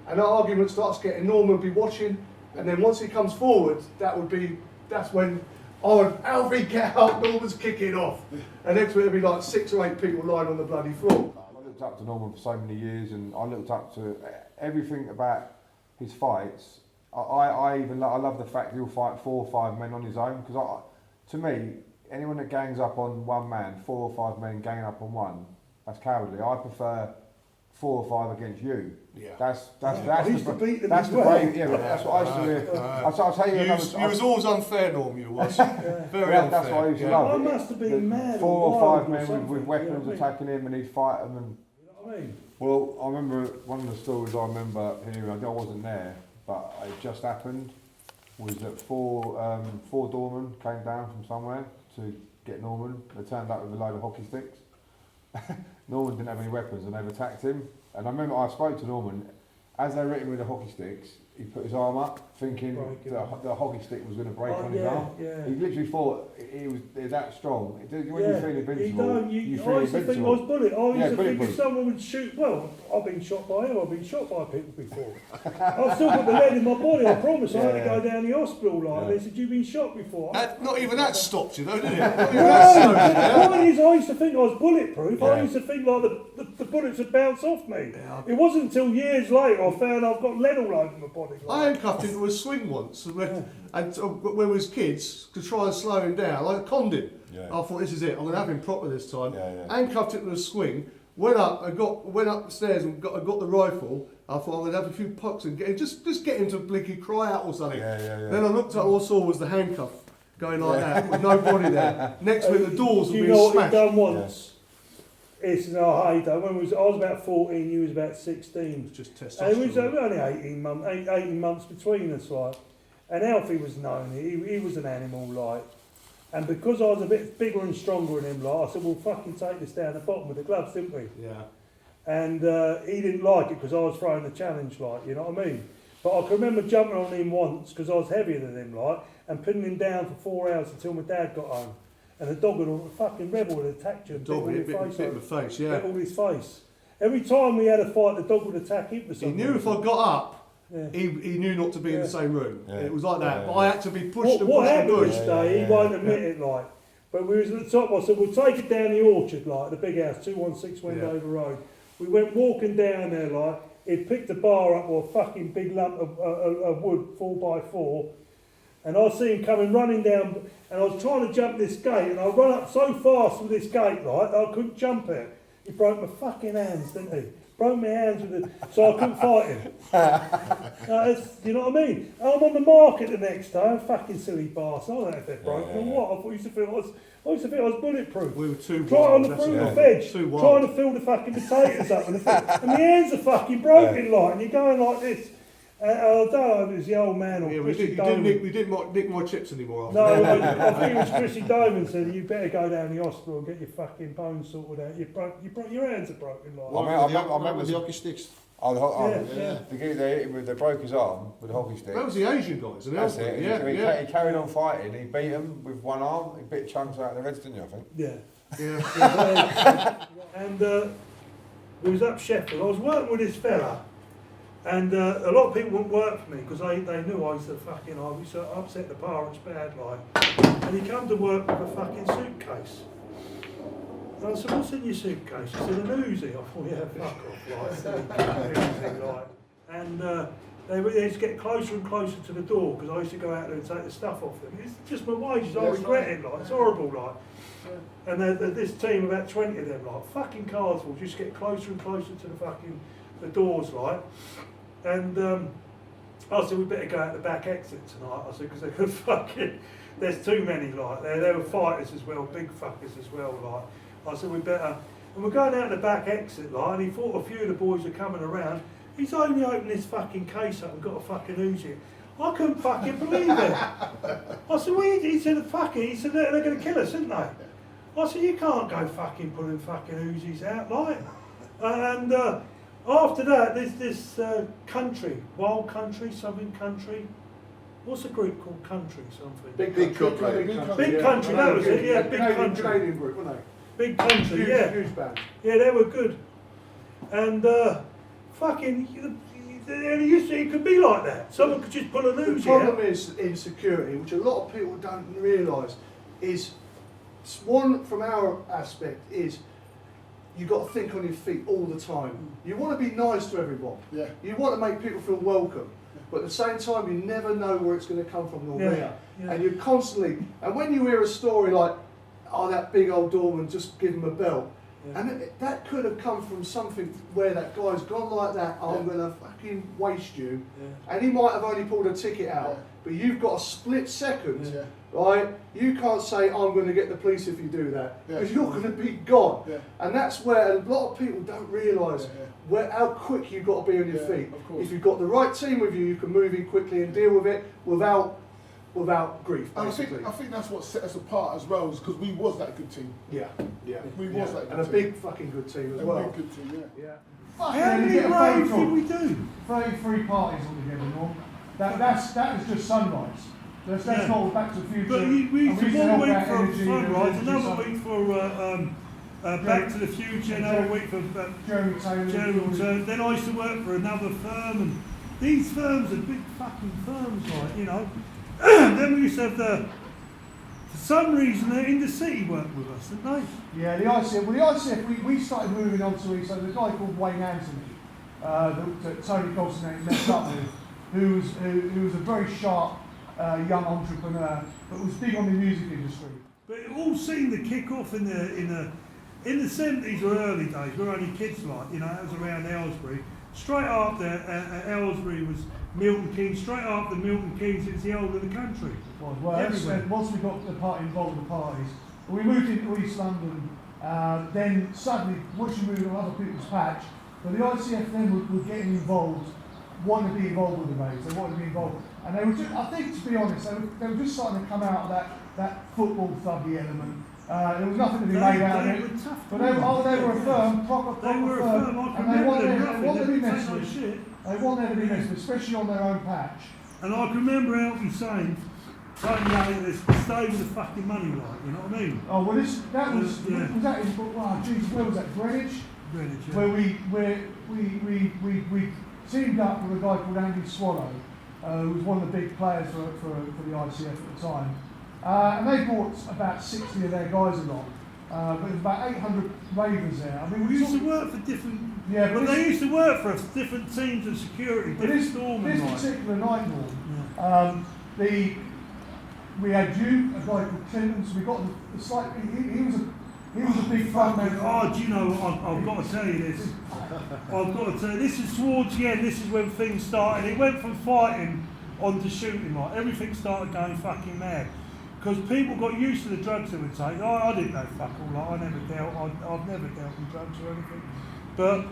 and that argument starts getting, Norman will be watching, and then once he comes forward, that's when, oh, Alfie, get out, Norman's kicking off. And next week it'll be like 6 or 8 people lying on the bloody floor. I looked up to Norman for so many years, and I looked up to everything about his fights. I love the fact he'll fight 4 or 5 men on his own, because to me, anyone that gangs up on one man, 4 or 5 men ganging up on one, that's cowardly. I prefer 4 or 5 against you. Yeah. That's I used to beat them that's as the well. brave. Yeah, that's what I used to do. I'll tell you another. You was always unfair, Norm, you was. Very unfair. That's what I used to Yeah. love. I must have been mad 4 or or 5 wild or men something, with weapons you know what I mean? attacking him, and he'd fight them. And You know what I mean? well, I remember one of the stories I remember hearing. I wasn't there, but it just happened. Was that 4 doormen came down from somewhere to get Norman. They turned up with a load of hockey sticks. Norman didn't have any weapons, and they've attacked him. And I remember I spoke to Norman. As they were hitting with the hockey sticks, he put his arm up, thinking the hockey stick was going to break on his arm. Yeah. He literally thought he was that strong. When you feel invincible, you I feel used to think I invincible. was bullet. I used to think bulletproof. if someone would shoot, well, I've been shot by him, I've been shot by people before. I've still got the lead in my body, I promise. I had to go down the hospital like they said, you've been shot before. Not even that stopped you, though, did it? No, the point is, I used to think I was bulletproof. I used to think like the bullets would bounce off me. It wasn't until years later I found I've got lead all over my body. I handcuffed him to a swing once, and when we was kids, to try and slow him down, I conned him. Yeah. I thought, this is it, I'm going to have him proper this time. Yeah. Handcuffed him to a swing, went up the stairs and got the rifle. I thought I'm going to have a few pucks and just get him to blinky cry out or something. Yeah. Then I looked at all I saw was the handcuff going like that, with no body there. Next week the doors were You being know what smashed. he'd done once? It's I hate that. When I was about 14, you was about 16. Just And it was testosterone. only 18 months between us, like. And Alfie was known, he was an animal, like. And because I was a bit bigger and stronger than him, like, I said, we'll fucking take this down the bottom with the gloves, didn't we? Yeah. And he didn't like it because I was throwing the challenge, like, you know what I mean? But I can remember jumping on him once because I was heavier than him, like, and putting him down for 4 hours until my dad got home. And the dog had fucking rebel had attacked you and Dog bit bit all in his face. the face, yeah. Bit all his face. Every time we had a fight, the dog would attack him for He something. knew if I got up, Yeah. he knew not to be in the same room. Yeah. It was like that. Yeah. But I had to be pushed and What pushed and happened pushed. this day, he won't admit it, like. But we was at the top, I said, we'll take it down the orchard, like, the big house, 216 Wendover Road. We went walking down there, like, he'd picked a bar up or a fucking big lump of wood, 4x4, and I see him coming running down, and I was trying to jump this gate, and I run up so fast with this gate, like, that I couldn't jump it. He broke my fucking hands, didn't he? Broke my hands with it, so I couldn't fight him. You know what I mean? And I'm on the market the next day, fucking silly bastard. I don't know if they're broken or what. I used to think I was bulletproof. We were too Trying wild. to That's fill the it. veg, Too wild. trying to fill the fucking potatoes up, and my hands are fucking broken, like, and you're going like this. I don't know if it was the old man or Yeah, we Chrissy didn't Doman. nick my chips anymore. After No, that. I think it was Chrissy Doman said, you better go down the hospital and get your fucking bones sorted out. Your hands are broken, like. I remember the hockey sticks. They broke his arm with a hockey stick. That was the Asian guys. And That's it. Yeah. He carried on fighting. He beat him with one arm. He bit chunks out of the reds, didn't you? I think. Yeah. And we was up Sheffield. I was working with this fella, and a lot of people wouldn't work for me because they knew I used to upset the parents bad, like. And he come to work with a fucking suitcase. And I said, what's in your suitcase? He said, an Uzi. I thought, yeah, fuck off, like. And they used to get closer and closer to the door because I used to go out there and take the stuff off them. It's just my wages. I regret it, like. It's horrible, like. And this team, about 20 of them, like, fucking cars full, just get closer and closer to the doors, like. And I said, we better go out the back exit tonight. I said, because they could fucking, there's too many, like. They were fighters as well, big fuckers as well, like. I said, we better, and we're going out the back exit, like, and he thought a few of the boys were coming around. He's only opened this fucking case up and got a fucking Uzi. I couldn't fucking believe it. I said, well, he said, fuck it. He said, they're going to kill us, aren't they? I said, you can't go fucking pulling fucking Uzis out, like. And after that, there's this country, Wild Country, Southern Country. What's a group called Country something? Big Country. Big Country, that was it, yeah, Big Country. Canadian group, weren't they? Big Country, Huge, yeah. huge band. Yeah, they were good. And fucking, it could be like that. Someone could just pull a The Uzi problem out. is insecurity, which a lot of people don't realise, is one from our aspect is you've got to think on your feet all the time. You want to be nice to everyone. Yeah. You want to make people feel welcome. But at the same time, you never know where it's going to come from nor Yeah, where. yeah. And you're constantly, and when you hear a story like, oh, that big old doorman, just give him a belt. Yeah. And that could have come from something where that guy's gone like that, oh, I'm going to fucking waste you. Yeah. And he might have only pulled a ticket out. Yeah. But you've got a split second, Yeah. right? You can't say, I'm going to get the police if you do that. Yeah. Because you're going to be gone. Yeah. And that's where a lot of people don't realise how quick you've got to be on your Yeah, feet. of course. If you've got the right team with you, you can move in quickly and deal with it without grief, And basically. I think that's what set us apart as well, is because we was that good team. Yeah, yeah. We yeah. was that good And a team. big fucking good team as A well. big good team, yeah. Yeah. Fucking How hell, you many get a phone raves call. did we do? 33 parties altogether, Norm. That was just Sunrise. That's Yeah. not Back to the Future. But we And used to help one week out for Energy Sunrise, and another Energy week for Back to the Future, another week for Jeremy Taylor. General Return. Then I used to work for another firm, and these firms are big fucking firms, like, you know. Then we used to have for some reason, they're in the city work with us, didn't they? Yeah, the ICF. Well, the ICF, we started moving on to so there's a guy called Wayne Anthony, that Tony Colson met up with, who was a very sharp young entrepreneur, but was big on the music industry. But it all seemed to kick off in the 70s or early days. We were only kids, like, you know. That was around Aylesbury. Straight after Aylesbury was Milton Keynes. Straight after Milton Keynes, it's the whole of the country. Well, Everywhere. once we got the party involved with the parties, we moved into East London. Then suddenly, once you moved on other people's patch, but the ICF then were getting involved, wanted to be involved with the raves. They wanted to be involved, and they were just, I think, to be honest, they were just starting to come out of that football thuggy element. There was nothing to be made out of They it. were tough. But they were a firm, proper They were a firm. I can and they remember wanted them to be nothing. messed They didn't with. take no shit. They wanted to be messed with, especially on their own patch. And I can remember Alfie saying, stay with the fucking money, like, you know what I mean? Oh well, that was Yeah. was that in, wow, geez, where was that? Greenwich, Greenwich, yeah. where we teamed up with a guy called Andy Swallow, who was one of the big players for the ICF at the time, and they brought about 60 of their guys along. But it was about 800 ravers there. I mean, We used to work for different. Yeah, but but they used to work for us, different teams of security, But different this storming, like. particular night, Norm, Yeah. we had you, a guy called Clinton, so we got the slight, he was a big front man. Oh, do you know, I've got to tell you this. I've got to tell you, this is towards the end, this is when things started. It went from fighting on to shooting, like, everything started going fucking mad. Because people got used to the drugs they would take. I didn't know fuck all, like, I've never dealt with drugs or anything. But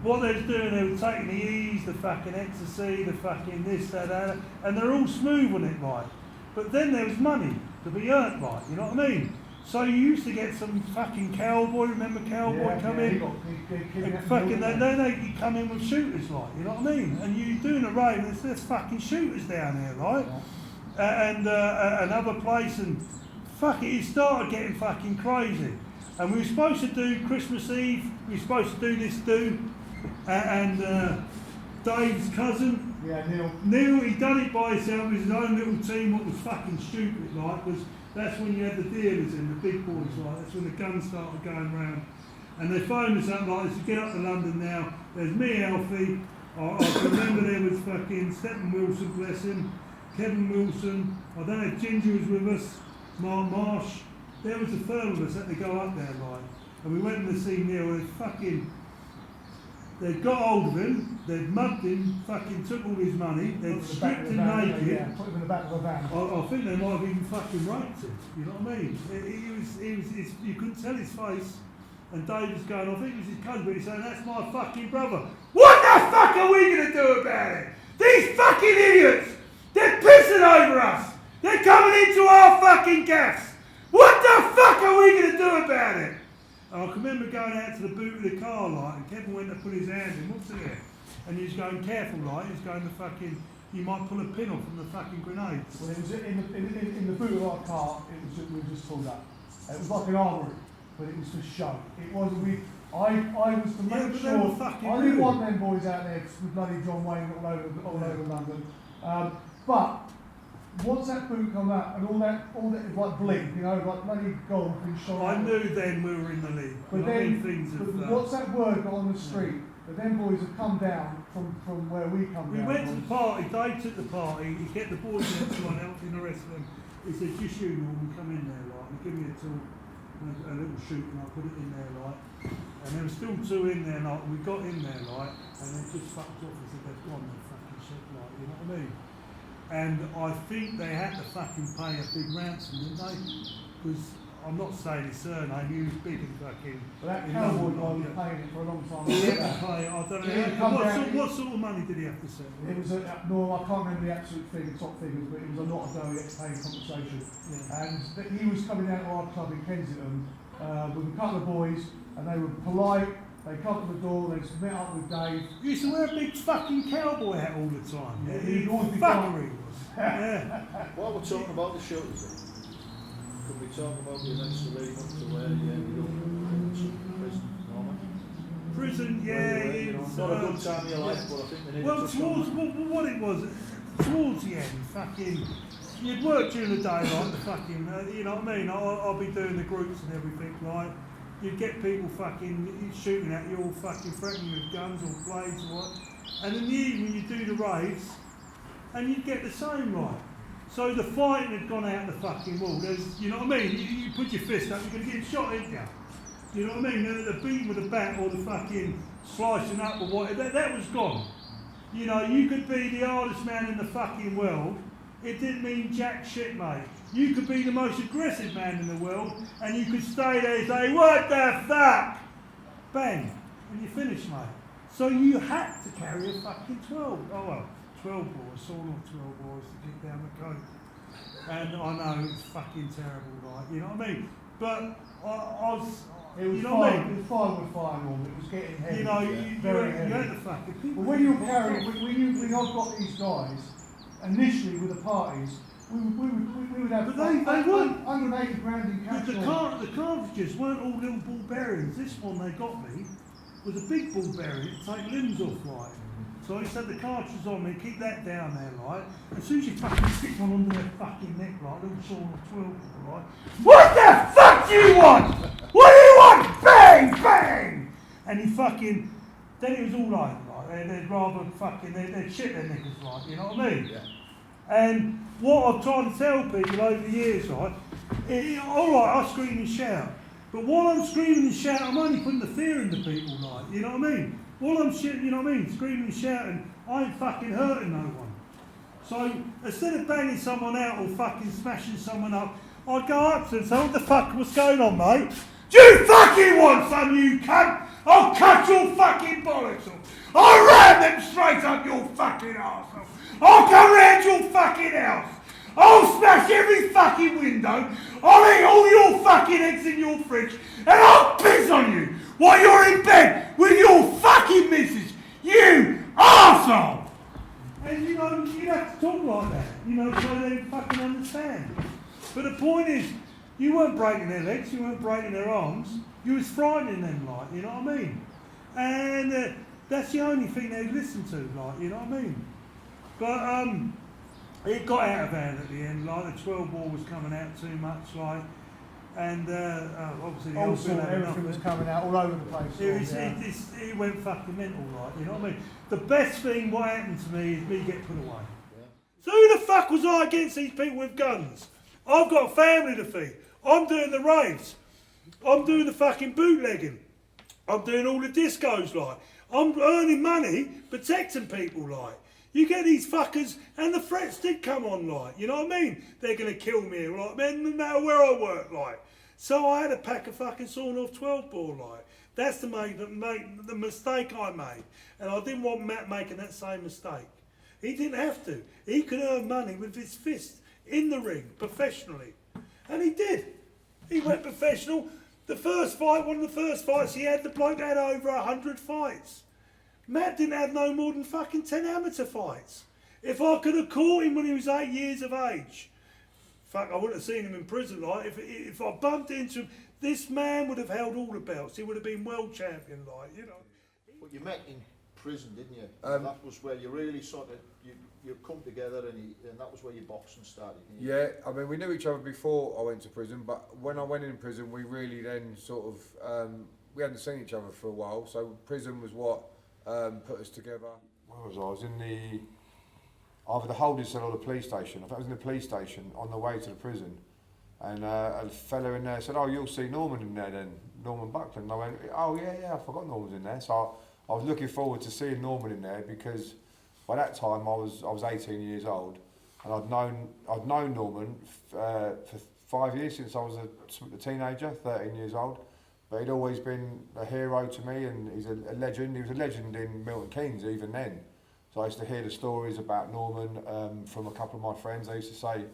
what they was doing, they were taking the E's, the fucking ecstasy, the fucking this, that, and they're all smooth on it, like. But then there was money to be earned, like, you know what I mean? So you used to get some fucking cowboy, remember cowboy come in? And fucking, they come in with shooters, like, you know what I mean? And you doing a raid, there's fucking shooters down there, like. And another place, and fuck it started getting fucking crazy. And we were supposed to do Christmas Eve, we were supposed to do this and Dave's cousin, Neil, he done it by himself with his own little team. What was fucking stupid, like, was that's when you had the dealers in, the big boys, like, that's when the guns started going round. And they phoned us up like, let's get up to London now. There's me, Alfie, I can remember there was fucking Stephen Wilson, bless him, Kevin Wilson, I don't know if Ginger was with us, Mark Marsh. There was a firm of us that they go up there, like, and we went to see Neil, they'd got hold of him, they'd mugged him, fucking took all his money, they'd stripped him naked. Yeah, put him in the back of a van. I think they might have even fucking raped him, you know what I mean? You couldn't tell his face, and Dave was going, I think it was his cousin, but he's saying, that's my fucking brother. What the fuck are we going to do about it? These fucking idiots, they're pissing over us. They're coming into our fucking gas. What the fuck are we going to do about it? And I can remember going out to the boot of the car, like, and Kevin went to put his hand in, what's it there? And he was going, careful, like, he was going to fucking, you might pull a pin off from the fucking grenades. Well, it was in the boot of our car. We were just pulled up. It was like an armoury, but it was for show. It wasn't. I was to make sure. I didn't want them boys out there with bloody John Wayne all over London. But once that boot come out and all that like blink, like bloody gold being shot. I knew then we were in the league. But then, once that word got on the street, but them boys have come down from where we come We down. went to the party, Dave took the party, he kept the boys next to one helping the rest of them. He said, just you, Norman, come in there, like, and give me a tool, a little shoot, and I put it in there, like. And there were still two in there, like, and we got in there, like, and they just fucked off and said, they've gone, they fucking shit, like, you know what I mean? And I think they had to fucking pay a big ransom, didn't they? Because I'm not saying his surname, he was big and fucking. But that cowboy guy was paying it for a long time. He had to pay, I don't know, what sort of money did he have to send? It was I can't remember the absolute figure, top figures, but it was a lot of dough he had to pay in compensation. Yeah. And he was coming out to our club in Kensington with a couple of boys, and they were polite. They come to the door, they met up with Dave. He used to wear a big fucking cowboy hat all the time. Yeah, he'd always be fuckery was. Yeah. While we're talking about the shooters, could we talk about the events to lead up to where you ended up in prison, Norman? Prison, yeah. It's, not a good time of your life, but I think they needed well, to towards what it was, towards the end, fucking, you'd work during the day, like the fucking, you know what I mean? I'll be doing the groups and everything, like. You'd get people fucking shooting at you, all fucking threatening you with guns or blades or what. And in the evening you do the raves, and you'd get the same, right? So the fighting had gone out the fucking wall. You know what I mean? You put your fist up, you're going to get shot, ain't you? You know what I mean? The beating with a bat or the fucking slicing up or whatever, that was gone. You know, you could be the hardest man in the fucking world. It didn't mean jack shit, mate. You could be the most aggressive man in the world, and you could stay there and say, what the fuck? Bang. And you finished, mate. So you had to carry a fucking 12 boys, sawn off 12 boys to get down the coast. And I know it's fucking terrible, right? You know what I mean? But I was... It was you know what I fine. mean? It was fine with firearm. It was getting heavy. You know, you had the fucking people. But when you're carrying, when I've got these guys, initially with the parties, we would have. But they weren't. 180 grand in cash. The cartridges weren't all little ball bearings. This one they got me was a big ball bearing to take limbs off, like. So I used to have the cartridges on me, keep that down there, like. As soon as you fucking stick one under their fucking neck, like, little sawn of 12, like. What the fuck do you want? What do you want? Bang, bang! And he fucking, then it was all over, like. They'd rather fucking, they'd shit their knickers, like, you know what I mean? Yeah. And what I've tried to tell people over the years, right, alright, I scream and shout. But while I'm screaming and shouting, I'm only putting the fear into people, like, you know what I mean? While I'm shit, you know what I mean, screaming and shouting, I ain't fucking hurting no one. So instead of banging someone out or fucking smashing someone up, I'd go up to them and say, what the fuck, what's going on, mate? Do you fucking want some, you cunt? I'll cut your fucking bollocks off. I'll ram them straight up your fucking arsehole. I'll come round your fucking house. I'll smash every fucking window. I'll eat all your fucking eggs in your fridge. And I'll piss on you while you're in bed with your fucking missus. You arsehole. And you know, you have to talk like that. You know, so they fucking understand. But the point is, you weren't breaking their legs. You weren't breaking their arms. You was frightening them, like, you know what I mean? And that's the only thing they listen to, like, you know what I mean? But it got out of hand at the end, like the 12 ball was coming out too much, like, and obviously the Also, everything was coming out all over the place. It went fucking mental, like, you know what I mean? The best thing what happened to me is me get put away. Yeah. So who the fuck was I against these people with guns? I've got a family to feed. I'm doing the raves. I'm doing the fucking bootlegging. I'm doing all the discos, like. I'm earning money, protecting people, like. You get these fuckers, and the threats did come on, like, you know what I mean? They're going to kill me, like, man, no matter where I work, like. So I had to pack a fucking sawn off 12 ball, like. That's the mistake I made. And I didn't want Matt making that same mistake. He didn't have to. He could earn money with his fist, in the ring, professionally. And he did. He went professional. The first fight, one of the first fights he had, the bloke had over 100 fights. Matt didn't have no more than fucking 10 amateur fights. If I could have caught him when he was 8 years of age, fuck, I wouldn't have seen him in prison. Like, if I bumped into him, this man would have held all the belts. He would have been world champion, like, you know. But you met in prison, didn't you? That was where you really sort of, you come together and that was where your boxing started. Yeah, I mean, we knew each other before I went to prison, but when I went in prison, we really then sort of, we hadn't seen each other for a while, so prison was what put us together. Where was I? I was in either the holding cell or the police station. I think I was in the police station on the way to the prison, and a fella in there said, "Oh, you'll see Norman in there then, Norman Buckland." And I went, "Oh yeah, I forgot Norman's in there." So I was looking forward to seeing Norman in there because by that time I was 18 years old, and I'd known Norman for 5 years since I was a teenager, 13 years old. But he'd always been a hero to me, and he's a legend. He was a legend in Milton Keynes even then. So I used to hear the stories about Norman from a couple of my friends. They used to say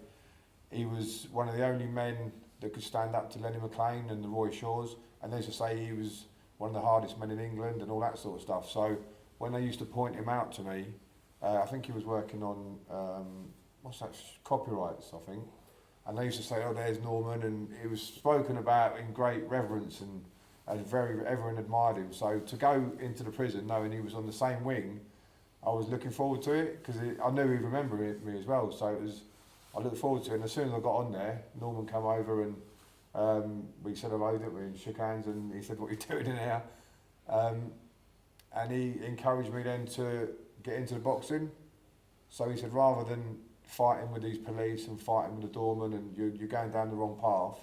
he was one of the only men that could stand up to Lenny McLean and the Roy Shaws, and they used to say he was one of the hardest men in England and all that sort of stuff. So when they used to point him out to me, I think he was working on copyrights, I think, and they used to say, "Oh, there's Norman," and he was spoken about in great reverence, and everyone admired him. So to go into the prison knowing he was on the same wing, I was looking forward to it because I knew he'd remember me as well. So I looked forward to it. And as soon as I got on there, Norman came over and we said hello, didn't we, and shook hands. And he said, "What are you doing in here?" And he encouraged me then to get into the boxing. So he said, rather than fighting with these police and fighting with the doorman and you're going down the wrong path,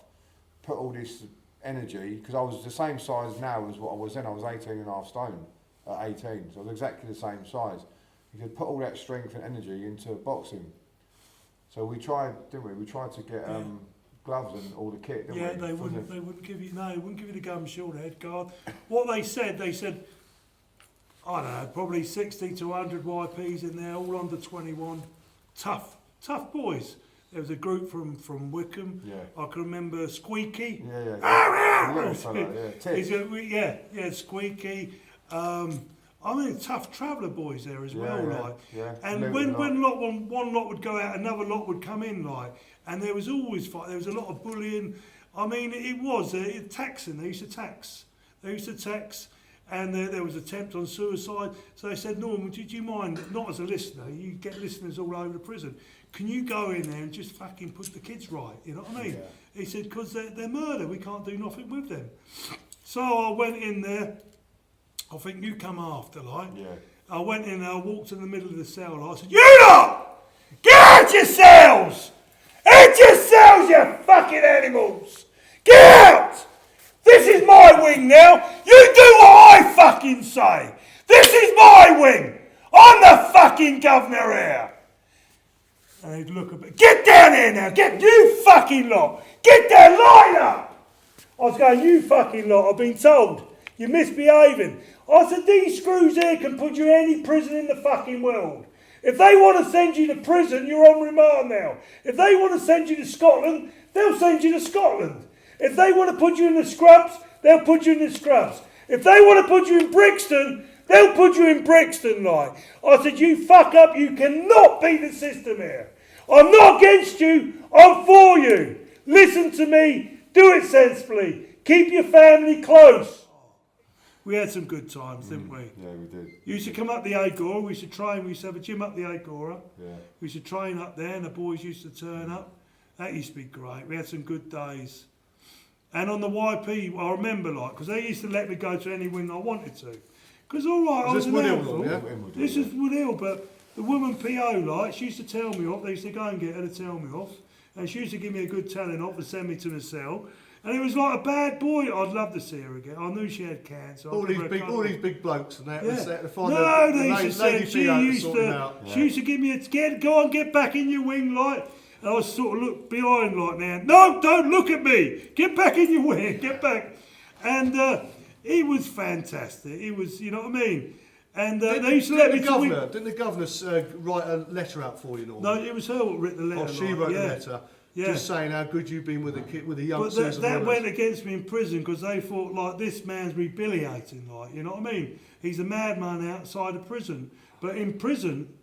put all this energy, because I was the same size now as what I was then. I was 18.5 stone at 18, so I was exactly the same size. He said, put all that strength and energy into boxing. So we tried, didn't we? We tried to get gloves and all the kit, didn't we? Yeah, they wouldn't give you the gum shield head guard. What they said, I don't know, probably 60 to 100 YPs in there, all under 21. Tough boys. There was a group from Wickham. Yeah. I can remember Squeaky. Yeah. Squeaky. I mean, tough traveller boys there as well, like. Yeah. And when one lot would go out, another lot would come in, like. And there was always fight. There was a lot of bullying. I mean, it was taxing. They used to tax. And there was an attempt on suicide. So they said, "Norman, did you mind, not as a listener, you get listeners all over the prison, can you go in there and just fucking put the kids right?" You know what I mean? Yeah. He said, "Because they're murder, we can't do nothing with them." So I went in there, I think you come after, like. Yeah. I went in there, I walked in the middle of the cell, like, I said, "You lot! Get out your cells! Out your cells, you fucking animals! Get out! This is my wing now. You do what I fucking say. This is my wing. I'm the fucking governor here." And he'd look a bit. "Get down here now. Get you fucking lot. Get down. Line up." I was going, "You fucking lot. I've been told. You're misbehaving." I said, "These screws here can put you in any prison in the fucking world. If they want to send you to prison, you're on remand now. If they want to send you to Scotland, they'll send you to Scotland. If they want to put you in the scrubs, they'll put you in the scrubs. If they want to put you in Brixton, they'll put you in Brixton," like. I said, "You fuck up, you cannot beat the system here. I'm not against you, I'm for you. Listen to me, do it sensibly. Keep your family close." We had some good times, didn't we? Yeah, we did. You used to come up the Agora, we used to train, we used to have a gym up the Agora. Yeah. We used to train up there and the boys used to turn up. That used to be great. We had some good days. And on the YP, I remember, like, because they used to let me go to any wing I wanted to. Because, all right, I was an outfit. Yeah? This is Woodhill, but the woman PO, like, she used to tell me off. They used to go and get her to tell me off. And she used to give me a good telling off and send me to the cell. And it was like a bad boy. I'd love to see her again. I knew she had cancer. All these big blokes and that. Yeah. They used to give me go on, get back in your wing, like. And I was sort of look behind like now. "No, don't look at me. Get back in your wing. Get back." And it was fantastic. It was, you know what I mean. And they used to let me. Didn't the governor write a letter out for you, Norman? No, it was her who wrote the letter. Oh, she wrote the letter. just saying how good you've been with the kid, with the But youngsters. that went against me in prison because they thought like this man's rebelliating, like, you know what I mean? He's a madman outside of prison, but in prison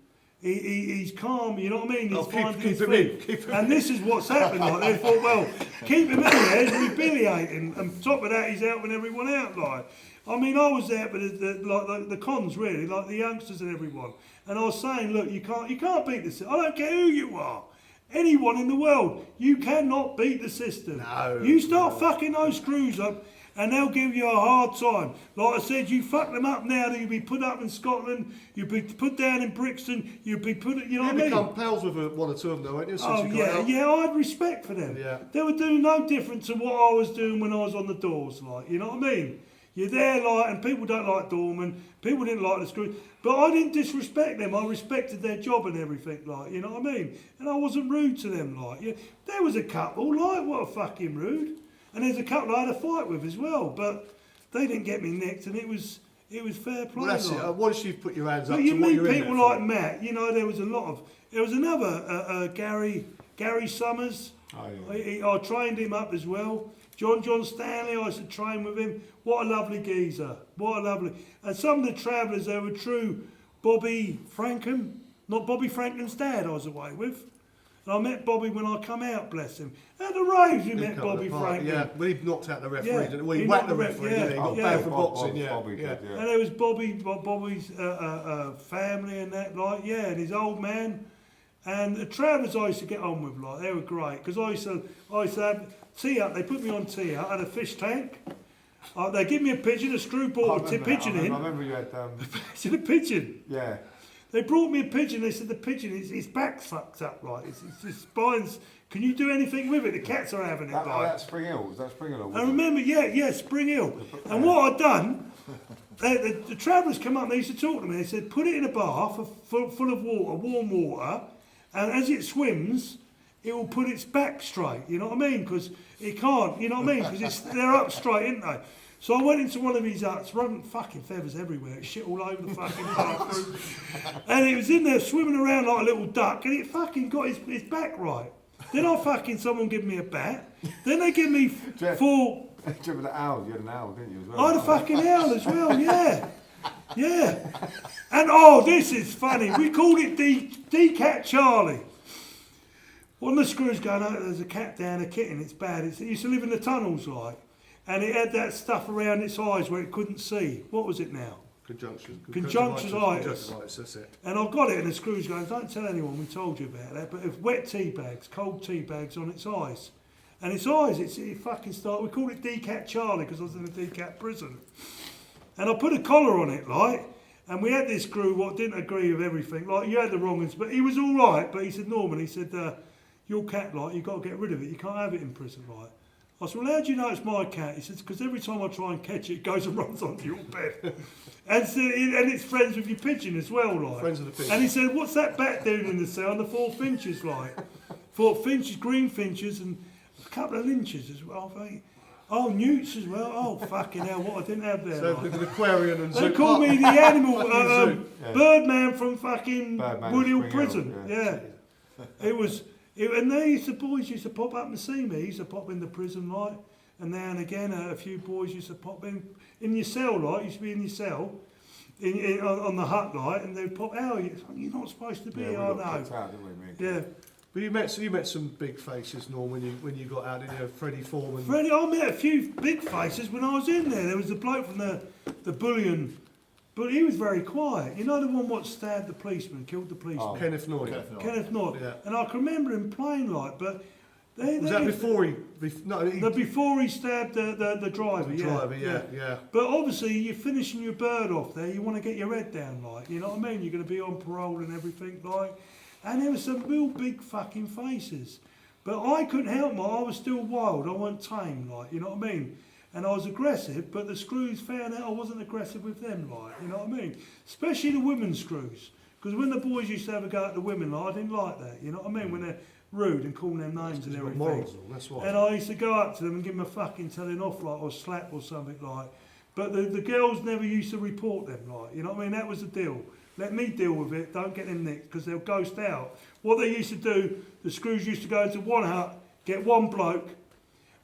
he's calm, you know what I mean? He's finding his feet. And this is what's happened. Like they thought, well, keep him in there, he's rebelliating, and top of that, he's helping everyone out. Like, I mean, I was there for the cons really, like the youngsters and everyone, and I was saying, look, you can't beat the system. I don't care who you are. Anyone in the world, you cannot beat the system. No. You start fucking those screws up and they'll give you a hard time. Like I said, you fuck them up now, you'll be put up in Scotland, you'll be put down in Brixton, you'll be put, you know what I mean? You become pals with one or two of them though, ain't you? Oh yeah, I had respect for them. Yeah. They were doing no different to what I was doing when I was on the doors, like, you know what I mean? You're there, like, and people don't like doormen, people didn't like the screws, but I didn't disrespect them, I respected their job and everything, like, you know what I mean? And I wasn't rude to them, like, yeah. There was a couple, like, what a fucking rude. And there's a couple I had a fight with as well, but they didn't get me nicked, and it was fair play. Well, that's like. it. Once you've put your hands up But to you what meet you're in people there for. like Matt, you know, there was another Gary Summers. Oh, yeah. I trained him up as well. John Stanley, I used to train with him. What a lovely geezer. What a lovely. And some of the travellers, they were true Bobby Frankham, not Bobby Franklin's dad I was away with. And I met Bobby when I come out, bless him. At the Raves, we met Bobby Franklin. Yeah, well, he knocked out the referee, Yeah, didn't he? Well, he he whacked knocked the the referee, ref- didn't he? yeah, He got yeah. banned for boxing, yeah. Bobby yeah. did, yeah. And there was Bobby's family and that, like, yeah, and his old man. And the travellers I used to get on with, like, they were great. Because I used to have tee up, they put me on tee up, I had a fish tank. They give me a pigeon, a screw ball, a pigeon in. I remember you had, A pigeon. yeah. They brought me a pigeon, they said the pigeon, his back's fucked up, right? His spine's, can you do anything with it? The cats are having it, That, like. that's Spring Hill. Was that Spring Hill? I remember, yeah, Spring Hill. And what I'd done, the travellers come up and they used to talk to me. They said, put it in a bath full of water, warm water, and as it swims, it will put its back straight. You know what I mean? Because it can't, you know what I mean? Because they're up straight, aren't they? So I went into one of his huts, running fucking feathers everywhere, shit all over the fucking bathroom. And it was in there swimming around like a little duck, and it fucking got his back right. Then someone give me a bat. Then they give me four. Do you remember the owl? You had an owl, didn't you, as well? I had a fucking owl as well, yeah. Yeah. And oh, this is funny. We called it D-Cat Charlie. One of the screws going, oh, there's a cat down, a kitten, it's bad. It used to live in the tunnels, like. And it had that stuff around its eyes where it couldn't see. What was it now? Conjunctivitis. That's it. And I got it, and the screw's going, don't tell anyone, we told you about that. But if wet tea bags, cold tea bags on its eyes. And its eyes, it fucking started, we called it D-Cat Charlie because I was in a D-Cat prison. And I put a collar on it, like, and we had this screw what didn't agree with everything. Like, you had the wrong ones, but he was all right. But he said, Norman, he said, your cat, like, you've got to get rid of it. You can't have it in prison, like. I said, well, how do you know it's my cat? He says, because every time I try and catch it, it goes and runs onto your bed. And it's friends with your pigeon as well, like. Friends with the pigeon. And he said, what's that bat doing in the cell? And the 4 finches, like. 4 finches, green finches, and a couple of lynches as well, I think. Oh, newts as well. Oh, fucking hell, what I didn't have there. So like. the aquarium and zoo. They called me the animal, Yeah. Birdman from fucking Birdman Woodhill Spring Prison. Hill, Yeah. And boys used to pop up and see me. He used to pop in the prison, like, and now and again a few boys used to pop in your cell, like, used to be in your cell, on the hut, like, and they'd pop out. You're not supposed to be. Yeah, we I got know. kicked out, didn't we, Yeah. But you met some big faces, Norm, when you got out, didn't you? Freddie Foreman. Freddie, I met a few big faces when I was in there. There was the bloke from the Bullion, but he was very quiet. You know the one what stabbed the policeman, killed the policeman. Oh. Kenneth Noy. Kenneth Knott. Yeah. And I can remember him playing like, but Was that before he? Before he stabbed the driver, The yeah. driver, yeah. But obviously, you're finishing your bird off there. You want to get your head down, like, you know what I mean? You're going to be on parole and everything, like. And there were some real big fucking faces. But I couldn't help it. I was still wild. I wasn't tame, like, you know what I mean? And I was aggressive, but the screws found out I wasn't aggressive with them, like, you know what I mean? Especially the women's screws. Because when the boys used to have a go at the women, like, I didn't like that, you know what I mean? When they're rude and calling them names and You've got everything. morals, that's why. And I used to go up to them and give them a fucking telling off, like, or slap or something, like. But the girls never used to report them, like, you know what I mean? That was the deal. Let me deal with it, don't get them nicked, because they'll ghost out. What they used to do, the screws used to go into one hut, get one bloke,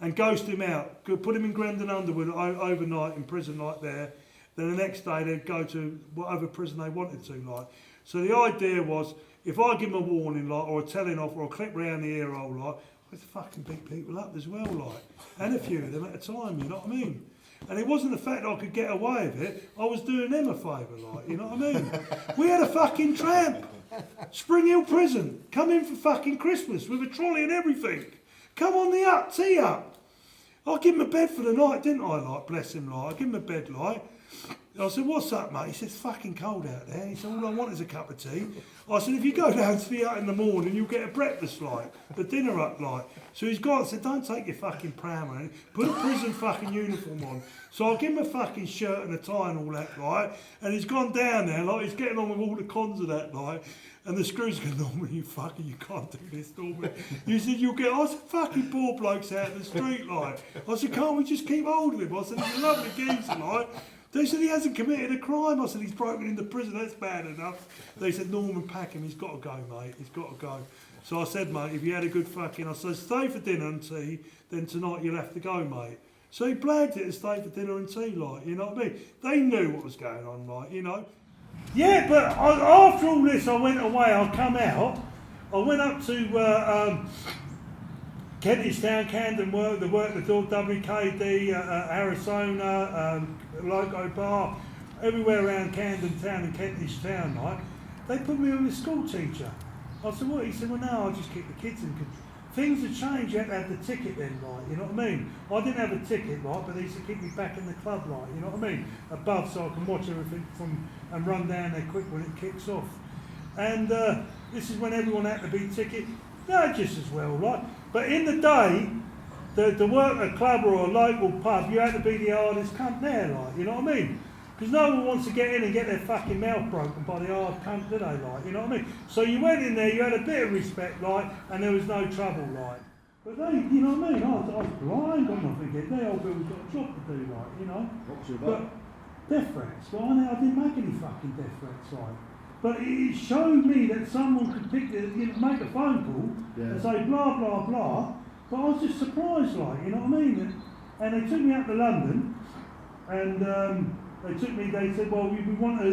and ghost him out. Put him in Grendon Underwood overnight in prison like there. Then the next day they'd go to whatever prison they wanted to, like. So the idea was, if I give them a warning, like, or a telling off, or a clip round the ear hole, like, I'd fucking beat people up as well, like. And a few of them at a time, you know what I mean? And it wasn't the fact that I could get away with it, I was doing them a favour, like, you know what I mean? We had a fucking tramp, Spring Hill Prison, come in for fucking Christmas with a trolley and everything. Come on the up, tee up. I give him a bed for the night, didn't I, like, bless him, like, I give him a bed, like. I said, what's up, mate? He said, it's fucking cold out there. He said, all I want is a cup of tea. I said, if you go down to the hut in the morning, you'll get a breakfast, like, the dinner up, like. So he's gone and said, don't take your fucking pram on it. Put a prison fucking uniform on. So I'll give him a fucking shirt and a tie and all that, like. And he's gone down there, like, he's getting on with all the cons of that, like. And the screws go, Norman, you fucker, you can't do this, Norman. You said, you'll get, I said, fucking poor blokes out in the street, like. I said, can't we just keep hold of him? I said, he's a lovely geezer, like. They said he hasn't committed a crime. I said, he's broken into prison, that's bad enough. They said, Norman, pack him, he's got to go, mate, he's got to go. So I said, mate, if you had a good fucking, I said, stay for dinner and tea, then tonight you'll have to go, mate. So he blagged it and stayed for dinner and tea, like, you know what I mean? They knew what was going on, like, you know. Yeah, but after all this, I went away, I come out, I went up to Kentish Town, Camden work, the door, WKD, Arizona, Loco Bar, everywhere around Camden Town and Kentish Town, like, they put me on a school teacher. I said, what? He said, well, no, I'll just keep the kids in. Things have changed, you had to have the ticket then, like, you know what I mean? I didn't have a ticket, like, but they used to keep me back in the club, like, you know what I mean? Above, so I can watch everything from and run down there quick when it kicks off. And this is when everyone had to be ticket. No, just as well, like. But in the day, to work at a club or a local pub, you had to be the hardest cunt there, like, you know what I mean? Because no one wants to get in and get their fucking mouth broken by the hard cunt, do they, like, you know what I mean? So you went in there, you had a bit of respect, like, and there was no trouble, like. But they, you know what I mean? I was blind, got nothing against them. They all got a job to do, like, you know. What's your But death threats, well, I didn't make any fucking death threats, like. But it showed me that someone could pick make a phone call and say blah, blah, blah. But I was just surprised, like, you know what I mean? And they took me up to London, and they said, well, you want a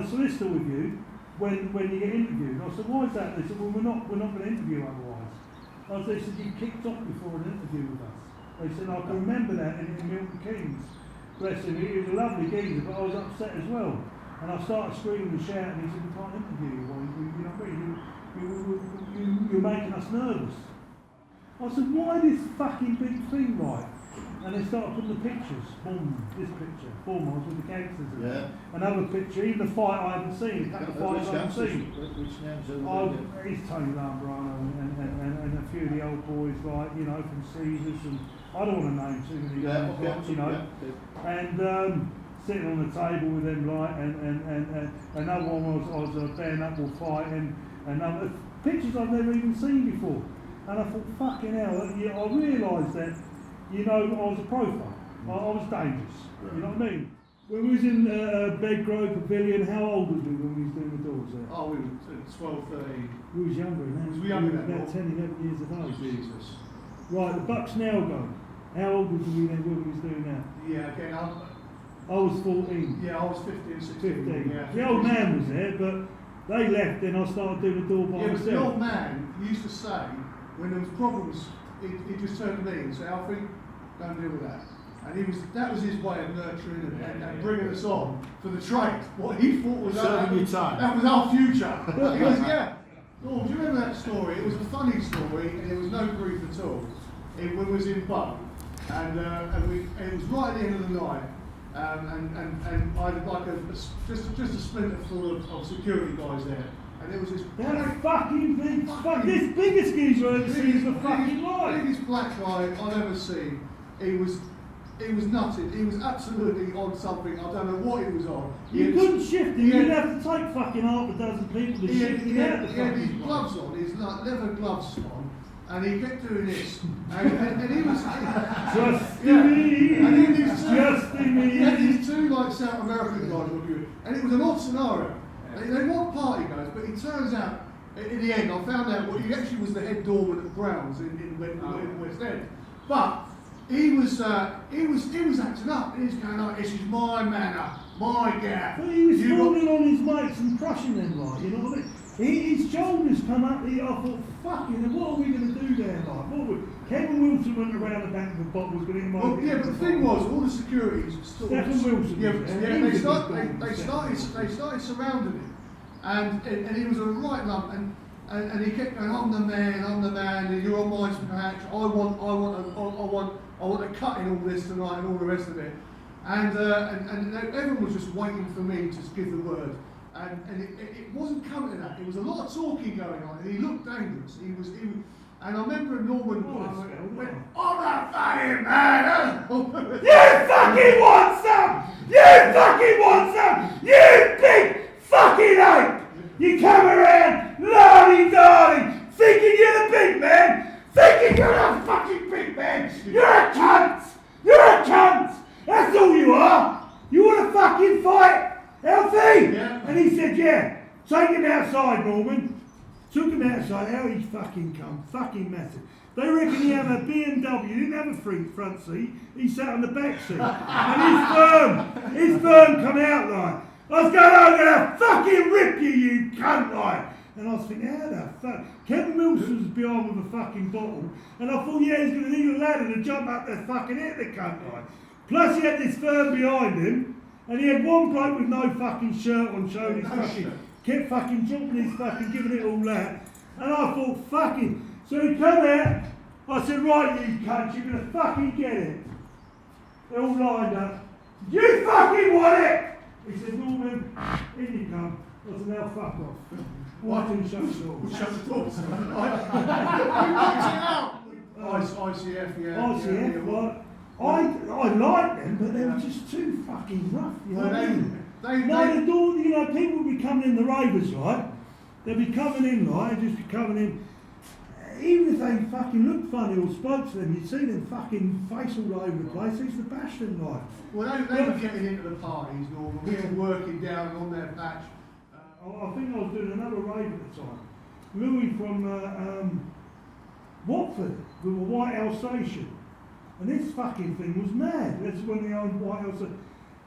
solicitor with you when you get interviewed. I said, why is that? They said, well, we're not going to interview otherwise. They said, you kicked off before an interview with us. They said, I can remember that in Milton Keynes. Bless him, he was a lovely geezer, but I was upset as well. And I started screaming and shouting, he said, we can't interview you, you know what I mean? You're making us nervous. I said, why this fucking big thing, right? And they started putting the pictures, boom, this picture, boom, I was with the gangsters and that. Another picture, even the fight I haven't seen, a couple of fights I haven't seen. Which names He's Tony Lambrano and a few of the old boys, like, you know, from Caesars, and I don't want to name too many names, you know. And sitting on the table with them, like, and another one was a bare knuckle fight, and other pictures I've never even seen before. And I thought, fucking hell, I realised that, you know, I was a profile. I was dangerous, you know what I mean? When we was in Bedgrove Pavilion, how old was we when we was doing the doors there? Oh, we were 12, 13. We was younger than that. Was we younger than about that? 10, 11 years of age. Jesus. Right, the Bucks now go. How old was we then when we was doing that? Yeah, again, I was 14. I was 15, 16. 15. Yeah, The old man was there, but they left, then I started doing the door by but myself. the old man used to say, when there was problems, he just turned to me and said, Alfie, don't deal with that. And that was his way of nurturing and bringing us on for the trade. What he thought was serving your time. That was our future. He goes, yeah. Oh, do you remember that story? It was a funny story, and there was no grief at all. It was in Buck, and it was right at the end of the night. And I had like just a splinter full of security guys there, and there was this this biggest geezer I've ever seen in the fucking life. Biggest black guy I've ever seen. He was nutted. He was absolutely on something. I don't know what he was on. You couldn't shift him. You'd have to take fucking half a dozen people to shift him out. He had his gloves on, his leather gloves on, and he kept doing this, and he was Just and he had these two, Just he had these two like South American guys looking at it, and it was an odd scenario. They want party goers, but it turns out in the end I found out what he actually was the head doorman at the Browns in West End, but he was acting up. He was going like, "This is my manor, my gap." But he was falling on his mates and crushing them, like, you know what I mean? His shoulders come up, I thought, fucking, what are we going to do there, like? Kevin Wilson went around the back of the bottle, was going to hit him over. Well, yeah, but the thing was, all the securities were still. Stephen Wilson. They started surrounding him, and he was a right lump, and he kept going, "I'm the man, you're on my patch. I want a cut in all this tonight and all the rest of it." And everyone was just waiting for me to give the word. And it wasn't coming to that. It was a lot of talking going on, and he looked dangerous. And I remember Norman went, "I'm a fucking man!" You fucking want some! You fucking want some! You big fucking ape! You come around, lardy-dardy, thinking you're the big man, thinking you're a fucking big man! You're a cunt! You're a cunt! That's all you are! You want to fucking fight? Healthy? Yeah. And he said, yeah. Take him outside, Norman. Took him outside. How he fucking come. Fucking massive. They reckon he had a BMW. He didn't have a front seat. He sat on the back seat. And his firm come out like, "I was going, I'm going to fucking rip you cunt, like." And I was thinking, how the fuck? Kevin Wilson was behind with a fucking bottle. And I thought, yeah, he's going to need a ladder to jump up there fucking hit the cunt, like. Plus he had this firm behind him. And he had one bloke with no fucking shirt on showing his fucking, kept fucking jumping his fucking, giving it all that. And I thought, fucking. So he come out, I said, "Right, you cunt, you're going to fucking get it." They're all lined up. "You fucking want it?" He said, "Norman, in you come." I said, "Now fuck off." Why didn't you shut the door? Shut the doors. ICF, yeah. ICF, what? I liked them, but they were just too fucking rough. You know what I mean? They do, you know, people would be coming in, the ravers, right? They'd be coming in, right? They'd just be coming in. Even if they fucking looked funny or spoke to them, you'd see them fucking face all over the place. They used to bash them, like. Well, they were getting into the parties, Norman. We were working down on their patch. I think I was doing another rave at the time. Louis from Watford with a White House station. And this fucking thing was mad. That's when they owned White House. And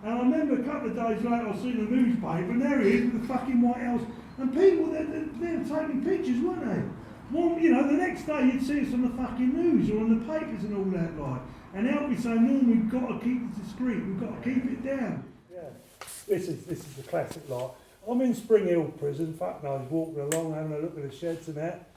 I remember a couple of days later, I was seeing the newspaper, and there he is with the fucking White House. And people, they were taking pictures, weren't they? Well, you know, the next day you'd see us on the fucking news or on the papers and all that, like. And they'll be saying, "No, we've got to keep it discreet. We've got to keep it down." Yeah, this is the classic lot. I'm in Spring Hill prison. Fuck knows, walking along, having a look at the sheds and that.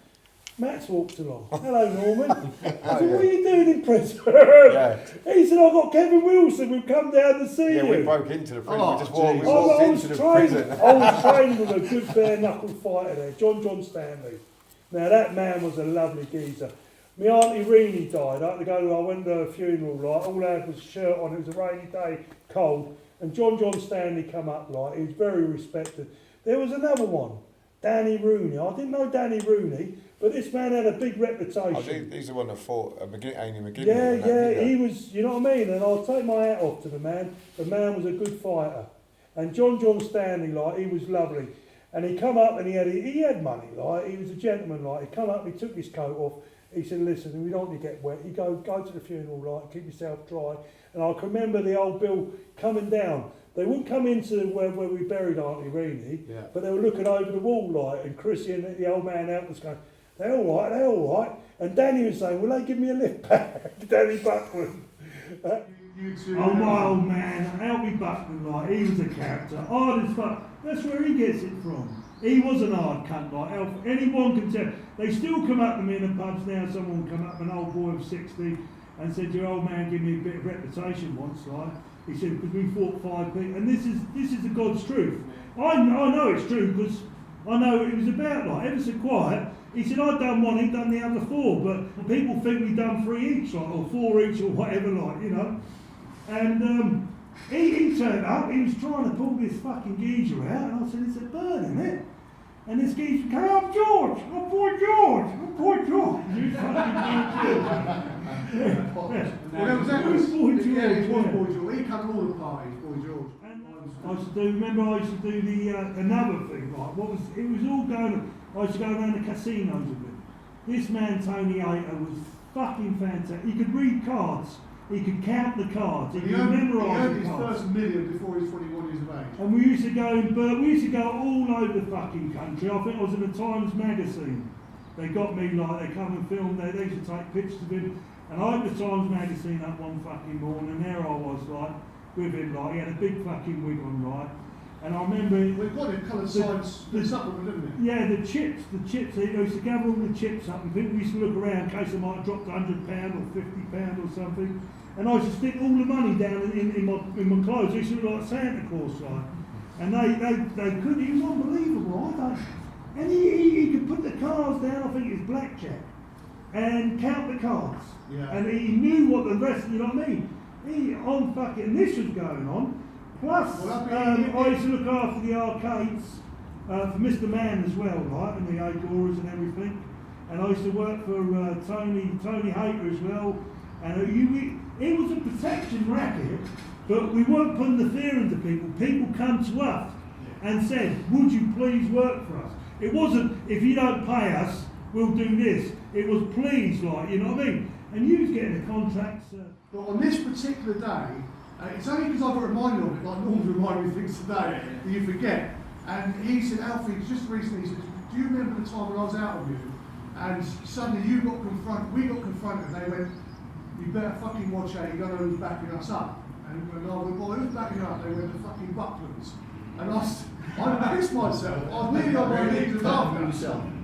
Matt's walked along. "Hello, Norman." I said, "What are you doing in prison?" Yeah. He said, "I've got Kevin Wilson. We've come down to see you." Yeah, we broke into the prison. Oh, We just walked, we I walked was into the trained. prison. I was trained with a good bare knuckle fighter there, John Stanley. Now that man was a lovely geezer. My auntie Reenie died. I had to go. I went to her funeral. Like, all I had was a shirt on. It was a rainy day, cold. And John Stanley come up. Like, he was very respected. There was another one, Danny Rooney. I didn't know Danny Rooney, but this man had a big reputation. Oh, he's the one that fought Amy McGinley. Yeah, he was, you know what I mean? And I'll take my hat off to the man. The man was a good fighter. And John Stanley, like, he was lovely. And he come up and he had money, like, he was a gentleman, like, he come up, he took his coat off, he said, "Listen, we don't want you to get wet, you go to the funeral, like, keep yourself dry." And I can remember the old Bill coming down. They wouldn't come into where we buried Auntie Reenie, but they were looking over the wall, like, and Chrissy and the old man out was going, they're all right. And Danny was saying, "Will they give me a lift back?" Danny Buckland. Oh, my old man, Albie Buckland, like, he was a character, hard as fuck. That's where he gets it from. He was an hard cunt, like, anyone can tell. They still come up to me in the pubs now. Someone come up, an old boy of 60, and said, "Your old man gave me a bit of reputation once, like." He said, "Because we fought 5 people," and this is the God's truth. I know it's true because I know it was about, like, ever so quiet. He said, "I'd done one, he'd done the other 4, but people think we'd done 3 each, like, or 4 each, or whatever, like, you know." And he turned up, he was trying to pull this fucking geezer out, and I said, "It's a bird, isn't it?" And this geezer goes, I'm George, I'm Boy George, I'm Boy George. You fucking Boy George. Well, there was that. It was Boy George, Yeah, it was yeah. Boy George. He come to all the parties, Boy George. I used to do, remember I used to do the, another thing, right, it was all going, I used to go around the casinos with him. This man, Tony Hayter, was fucking fantastic. He could read cards, he could count the cards, he could memorise the cards. He earned his first million before he was 21 years of age. And we used to go in we used to go all over the fucking country. I think I was in the Times magazine. They got me, like, they come and film there, they used to take pictures of him. And I opened the Times magazine up one fucking morning, and there I was, like, with him, like, he had a big fucking wig on, right? And I remember... We've got it coloured sides, the supplement, didn't we? Yeah, the chips, they used to gather all the chips up, and people used to look around in case I might have dropped £100 or £50 or something. And I used to stick all the money down in my clothes. I used to look like Santa Claus, like. And they could, he was unbelievable, and he could put the cards down, I think it's blackjack, and count the cards. Yeah. And he knew what the rest, you know what I mean? And this was going on. Plus, I used to look after the arcades for Mr. Man as well, right, and the Agoras and everything. And I used to work for Tony Hayter as well. And it was a protection racket, but we weren't putting the fear into people. People come to us and said, would you please work for us? It wasn't, if you don't pay us, we'll do this. It was please, like, you know what I mean? And you was getting the contracts. But on this particular day, it's only because I got reminded of it, like Norm's reminded me of things today, that you forget. And he said, Alfie, just recently, he said, do you remember the time when I was out with you? And suddenly we got confronted, and they went, you better fucking watch out, you don't know who's backing us up. And I went, well, who's backing up? They went, the fucking Bucklands. And I pissed myself. I was nearly on my knees laughing.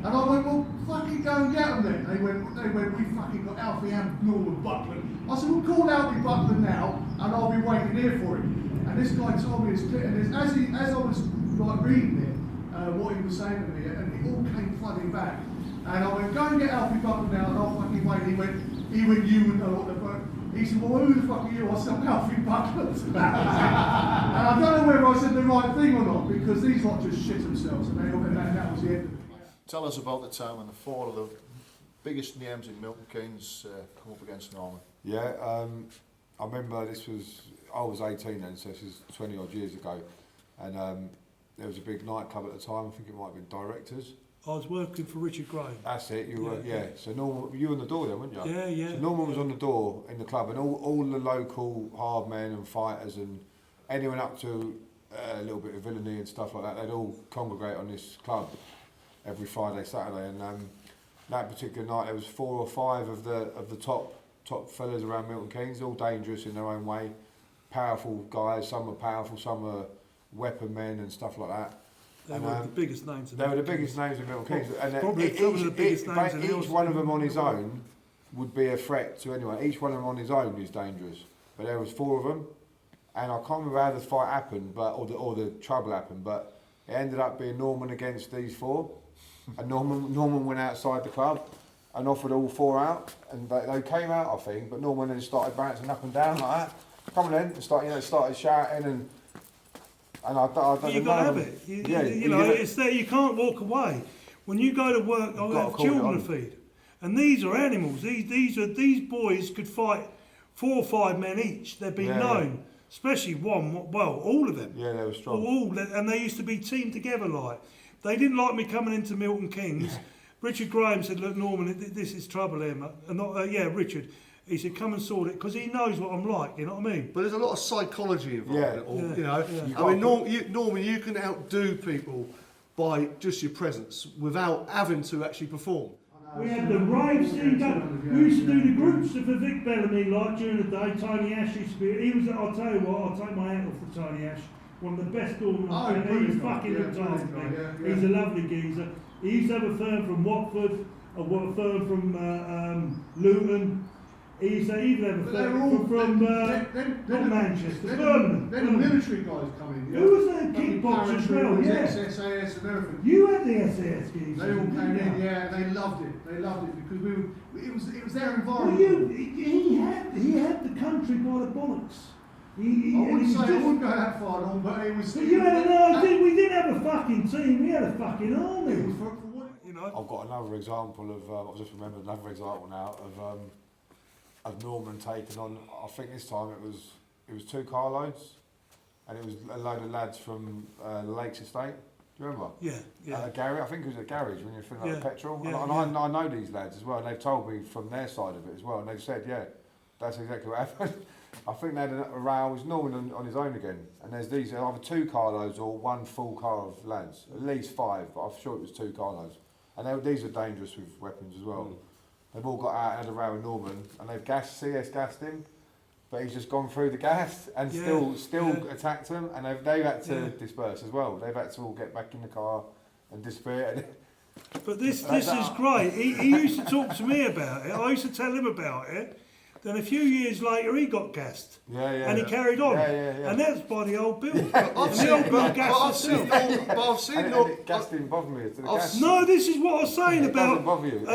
And I went, well, fucking go and get them then. They went, we fucking got Alfie and Norman Buckland. I said, well, call Alfie Buckland now, and I'll be waiting here for him. And this guy told me this clear, and as I was like reading it, what he was saying to me, and it all came flooding back. And I went, go and get Alfie Buckland now, and I'll fucking wait. He went, you would know what the fuck. He said, well, who the fuck are you? I said, I'm Alfie Buckland. And I don't know whether I said the right thing or not, because these lot just shit themselves, and that was the end of it. Tell us about the time when the four of the biggest names in Milton Keynes come up against Norman. Yeah, I remember I was 18 then, so this is 20 odd years ago, and there was a big nightclub at the time. I think it might have been Directors. I was working for Richard Graham. That's it. You were, yeah. So Norman, you were on the door then, weren't you? Yeah, yeah. So Norman was on the door in the club, and all the local hard men and fighters and anyone up to a little bit of villainy and stuff like that, they'd all congregate on this club every Friday, Saturday, and that particular night there was 4 or 5 of the top fellas around Milton Keynes, all dangerous in their own way, powerful guys. Some were powerful, some were weapon men and stuff like that. They were the biggest names. They were the biggest names in Milton Keynes, and probably some of the biggest names. Each one of them on his own would be a threat to anyone. Each one of them on his own is dangerous, but there was 4 of them, and I can't remember how the fight happened, or the trouble happened, but it ended up being Norman against these 4, and Norman went outside the club and offered all 4 out, and they came out, I think, but Norman then started bouncing up and down like that. Come on then, and started shouting and I don't know. You've got to have it. You know, it's there. You can't walk away. When you go to work, I have children to feed, and these are animals. These boys could fight 4 or 5 men each. They've been known, especially one. Well, all of them. Yeah, they were strong. All, and they used to be teamed together. Like they didn't like me coming into Milton Keynes. Richard Graham said, "Look, Norman, this is trouble here, mate." And not, Richard. He said, come and sort it, because he knows what I'm like, you know what I mean? But there's a lot of psychology involved in it all, you know. Yeah. I mean, Norman, you can outdo people by just your presence without having to actually perform. We had the Rave scene done. We used to do the groups for Vic Bellamy, like during the day. Tony Ash used to be, I'll tell you what, I'll take my hat off to Tony Ash. One of the best doormen I've seen. He's fucking looked after me. He's a lovely geezer. He used to have a firm from Watford, a firm from Luton. He used to even have a firm from not Manchester, Birmingham. Then the military guys come in. Who was a kickboxer as well? Yeah. SAS and everything. You had the SAS geezers. They all came in, yeah, and they loved it. They loved it because it was their Well, environment. he had the country by the bollocks. I wouldn't go that far on, but it was. But you had we didn't had a fucking team, we had a fucking army. You know? I've got another example of, I've just remembered another example now of Norman taking on, I think this time it was 2 carloads, and it was a load of lads from the Lakes Estate. Do you remember? Yeah, yeah. Garage, I think it was a garage when you're filling up Yeah, petrol. yeah, and I know these lads as well, and they've told me from their side of it as well, and they've said, yeah, that's exactly what happened. I think they had a row, it was Norman on his own again, and there's these either 2 carloads or 1 full car of lads, at least 5, but I'm sure it was 2 carloads. And these are dangerous with weapons as well. They've all got out and had a row with Norman, and they've CS gassed him, but he's just gone through the gas and still attacked them, and they've had to disperse as well. They've had to all get back in the car and disappear. But this is great. He used to talk to me about it. I used to tell him about it. Then a few years later, he got gassed. And he carried on. And that's by the old Bill. I've seen the old Bill gassed himself. But I've seen it gas didn't bother me. No, this is what I was saying it about doesn't bother you.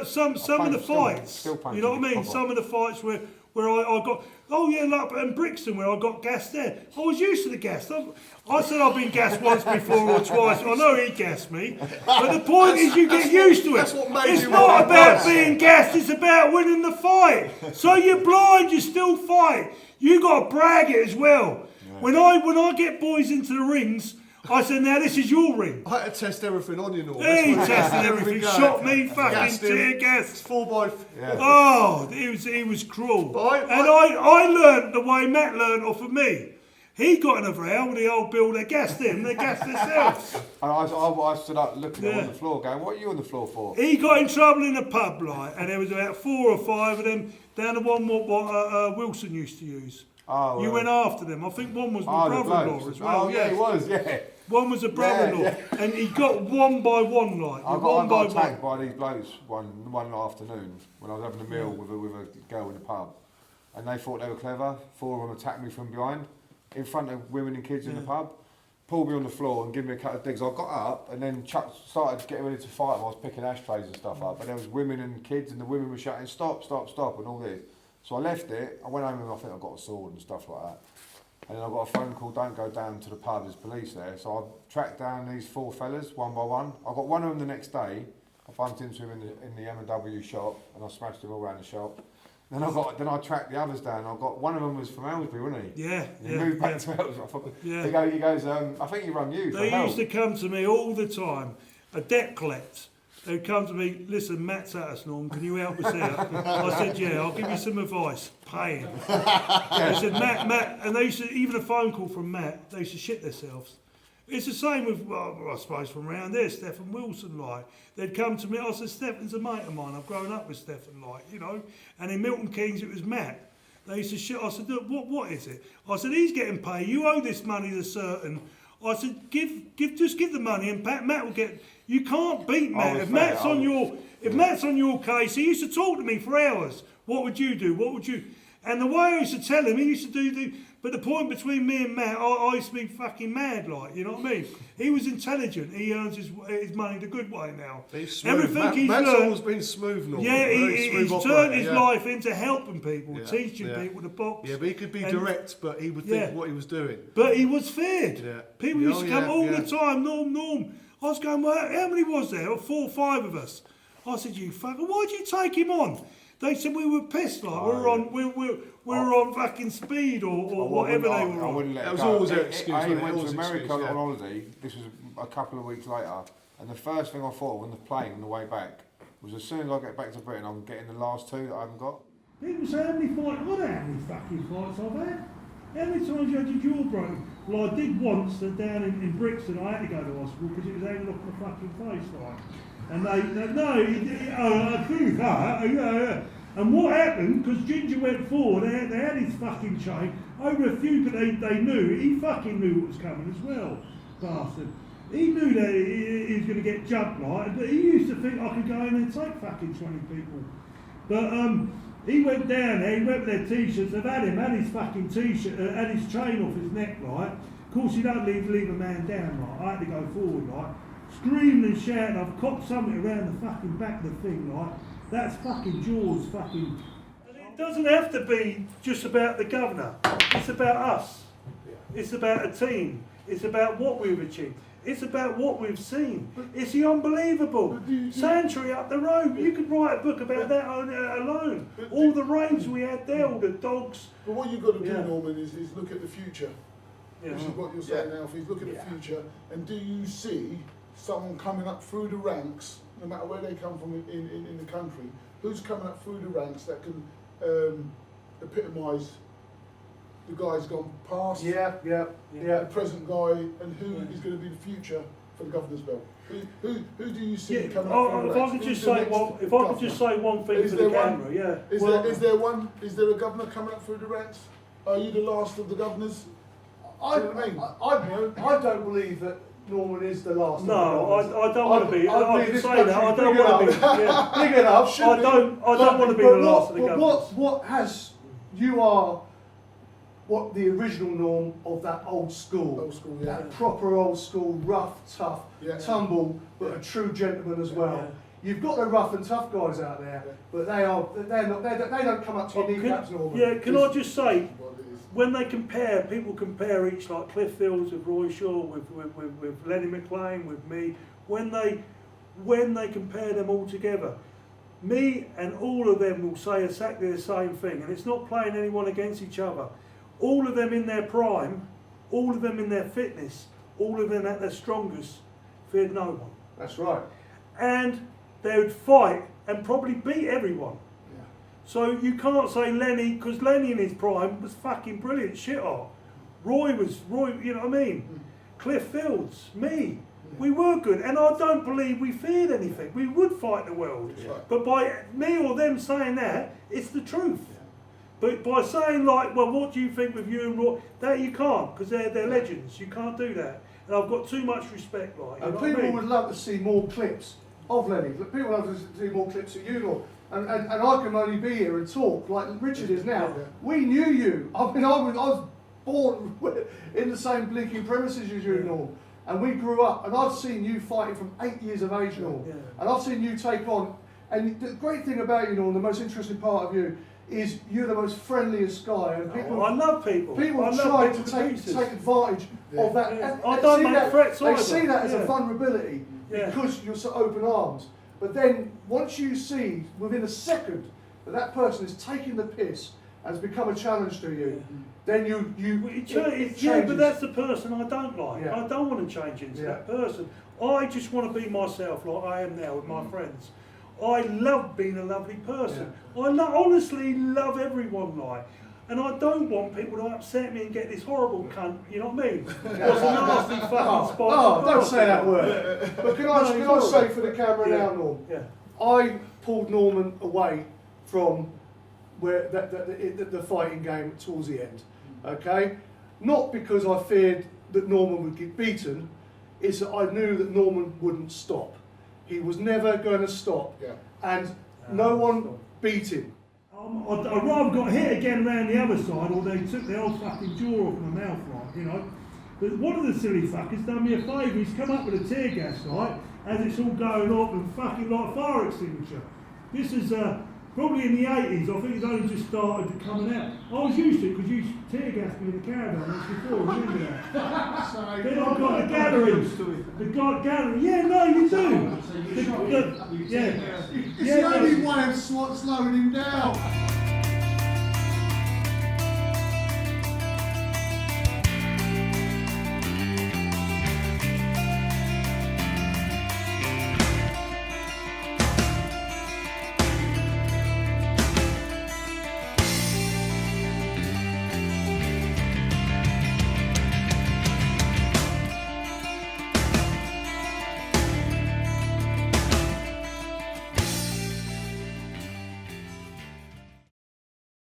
some of the fights. You know what I mean? Some of the fights where I got, like in Brixton where I got gassed there. I was used to the gas. I said I've been gassed once before or twice. I know he gassed me. But the point is you get used to it. That's what made It's you not what about being gassed, it's about winning the fight. So you're blind, you still fight. You got to brag it as well. Yeah. When I get boys into the rings, I said, now this is your ring. I had to test everything on you, Norm. He tested everything, shot me, fucking tear gas. 4x4. Yeah. Oh, he was cruel. I learnt the way Matt learnt off of me. He got in a row with the old Bill, they gassed him, they gassed themselves. And I stood up looking at him on the floor going, what are you on the floor for? He got in trouble in a pub, like, and there was about 4 or 5 of them down the one what Wilson used to use. Oh, you went after them. I think one was my brother-in-law as well. Oh, yeah, he was, yeah. One was a brother-in-law, and he got one by one, like. I got attacked by these blokes one afternoon when I was having a meal with a girl in the pub, and they thought they were clever. 4 of them attacked me from behind, in front of women and kids in the pub, pulled me on the floor and gave me a couple of digs. I got up and then started getting ready to fight them. I was picking ashtrays and stuff up, but there was women and kids, and the women were shouting, stop, stop, stop, and all this. So I left it, I went home and I think I got a sword and stuff like that. And then I got a phone call, don't go down to the pub, there's police there. So I tracked down these 4 fellas, one by one. I got one of them the next day. I bumped into him in the M&W shop, and I smashed him all around the shop. Then I tracked the others down. I got one of them was from Aylesbury, wasn't he? Yeah. He moved back to Aylesbury. He goes, I think he run you for They help. used to come to me all the time, a debt collect. They'd come to me, listen, Matt's at us, Norm, can you help us out? I said, yeah, I'll give you some advice. Pay him. They said, Matt, and they used to, even a phone call from Matt, they used to shit themselves. It's the same with, well, I suppose from around there, Stephen Wilson, like. They'd come to me, I said, Stephen's a mate of mine, I've grown up with Stephen, like, you know. And in Milton Keynes, it was Matt. They used to shit, I said, look, what is it? I said, he's getting paid, you owe this money to certain. I said, just give the money and Matt will get. You can't beat Matt. If Matt's on your case, he used to talk to me for hours. What would you do? What would you? And the way I used to tell him, he used to do. But the point between me and Matt, I used to be fucking mad, like, you know what I mean? He was intelligent. He earns his money the good way now. He's smooth. Matt's always been smooth, Norm. Yeah, he's turned his life into helping people, teaching people to box. Yeah, but he could be direct, but he would think what he was doing. But he was feared. Yeah. People used to come all the time, Norm. I was going, well, how many was there? 4 or 5 of us. I said, you fucker, why'd you take him on? They said we were pissed, like we were on fucking speed or whatever they were on. That was always their excuse. I went to America on holiday. This was a couple of weeks later, and the first thing I thought on the plane on the way back was, as soon as I get back to Britain, I'm getting the last 2 that I haven't got. People say, how many fights? I don't know how many fucking fights I've had. How many times you had your jaw broken? Well, I did once down in Brixton. I had to go to hospital because it was hanging off my fucking face, like. And I do that, yeah. And what happened, because Ginger went forward, they had his fucking chain, over a few, but they knew, he fucking knew what was coming as well, bastard. He knew that he was going to get jumped, like, but he used to think I could go in and take fucking 20 people. But he went down there, he went with their t-shirts, they've had his fucking t-shirt, had his chain off his neck, like. Of course you don't leave a man down, like, I had to go forward, like. Screaming and shouting, I've copped something around the fucking back of the thing, like. That's fucking Jaws, fucking. And it doesn't have to be just about the governor. It's about us. It's about a team. It's about what we've achieved. It's about what we've seen. It's the unbelievable. Sanctuary up the road. You could write a book about that alone. All the raves we had there, all the dogs. But what you've got to do, Yeah. Norman, is look at the future. Yeah. Which is what you're saying now. If you look at the future, and do you see someone coming up through the ranks, no matter where they come from in the country, who's coming up through the ranks that can epitomise the guy's gone past, the present guy, and who is going to be the future for the governor's belt? Who do you see coming up through the If ranks? I could just Who's the say next one, if I governor? could just say one thing Is for the there one? camera, yeah. Is there a governor coming up through the ranks? Are you the last of the governors? I Do you know what I mean? I don't believe that Norman is the last. No, I don't want to be. I I believe can this say that. I country's don't big want to be. enough. Yeah. Big enough. I don't want to be the last of the governors. What has you are what the original Norm of that old school. Old school, yeah. That proper old school, rough, tough, Yeah. tumble, but a true gentleman as well. Yeah. You've got the rough and tough guys out there, but they don't come up to your kneecaps, Norman. Yeah, can I just say, What it is. when they compare, people compare each, like Cliff Fields with Roy Shaw, with Lenny McLean, with me, when they compare them all together, me and all of them will say exactly the same thing, and it's not playing anyone against each other. All of them in their prime, all of them in their fitness, all of them at their strongest, feared no one. That's right. And they would fight and probably beat everyone. Yeah. So you can't say Lenny, because Lenny in his prime was fucking brilliant, shit hot. Roy, you know what I mean? Cliff Fields, me. We were good, and I don't believe we feared anything. We would fight the world. That's right. But by me or them saying that, it's the truth. But by saying like, well, what do you think with you and Roy? That you can't, because they're legends. You can't do that. And I've got too much respect, like. You And know what I people mean? would love to see more clips of Lenny. People love to see more clips of you, Lord. And I can only be here and talk like Richard is now. Yeah. We knew you. I mean, I was born in the same blinking premises as you, Norm. And we grew up, and I've seen you fighting from 8 years of age, Norm. Yeah. And I've seen you take on. And the great thing about you, Norm, the most interesting part of you, is you're the most friendliest guy. And people, I love people. people I love try people to to take pieces. advantage of that. Yeah. And I they don't see make that- threats They either. see that as a Yeah. vulnerability Yeah. because you're so open arms. But then once you see within a second that that person is taking the piss and has become a challenge to you, then it Yeah, changes. but that's the person I don't like. Yeah. I don't want to change into Yeah. that person. I just want to be myself like I am now with my friends. I love being a lovely person. I honestly love everyone like. And I don't want people to upset me and get this horrible cunt, you know what I mean? What's a nasty fucking spot. Oh, don't say that word. But can I say for the camera Yeah. now, Norm? Yeah. I pulled Norman away from where the fighting game towards the end. Okay, not because I feared that Norman would get beaten. It's that I knew that Norman wouldn't stop. He was never going to stop, Yeah. and no one beat him. I'd rather got hit again round the other side, or they took the old fucking jaw off my mouth, like, you know. But one of the silly fuckers done me a favour. He's come up with a tear gas, right, as it's all going off and fucking like a fire extinguisher. This is probably in the 80s. I think it's only just started coming out. I was used to it because you tear gassed me in the caravan once before. Remember that? Then I've got the gallery. Gallery. Yeah, no, you do. It's the only way of slowing him down.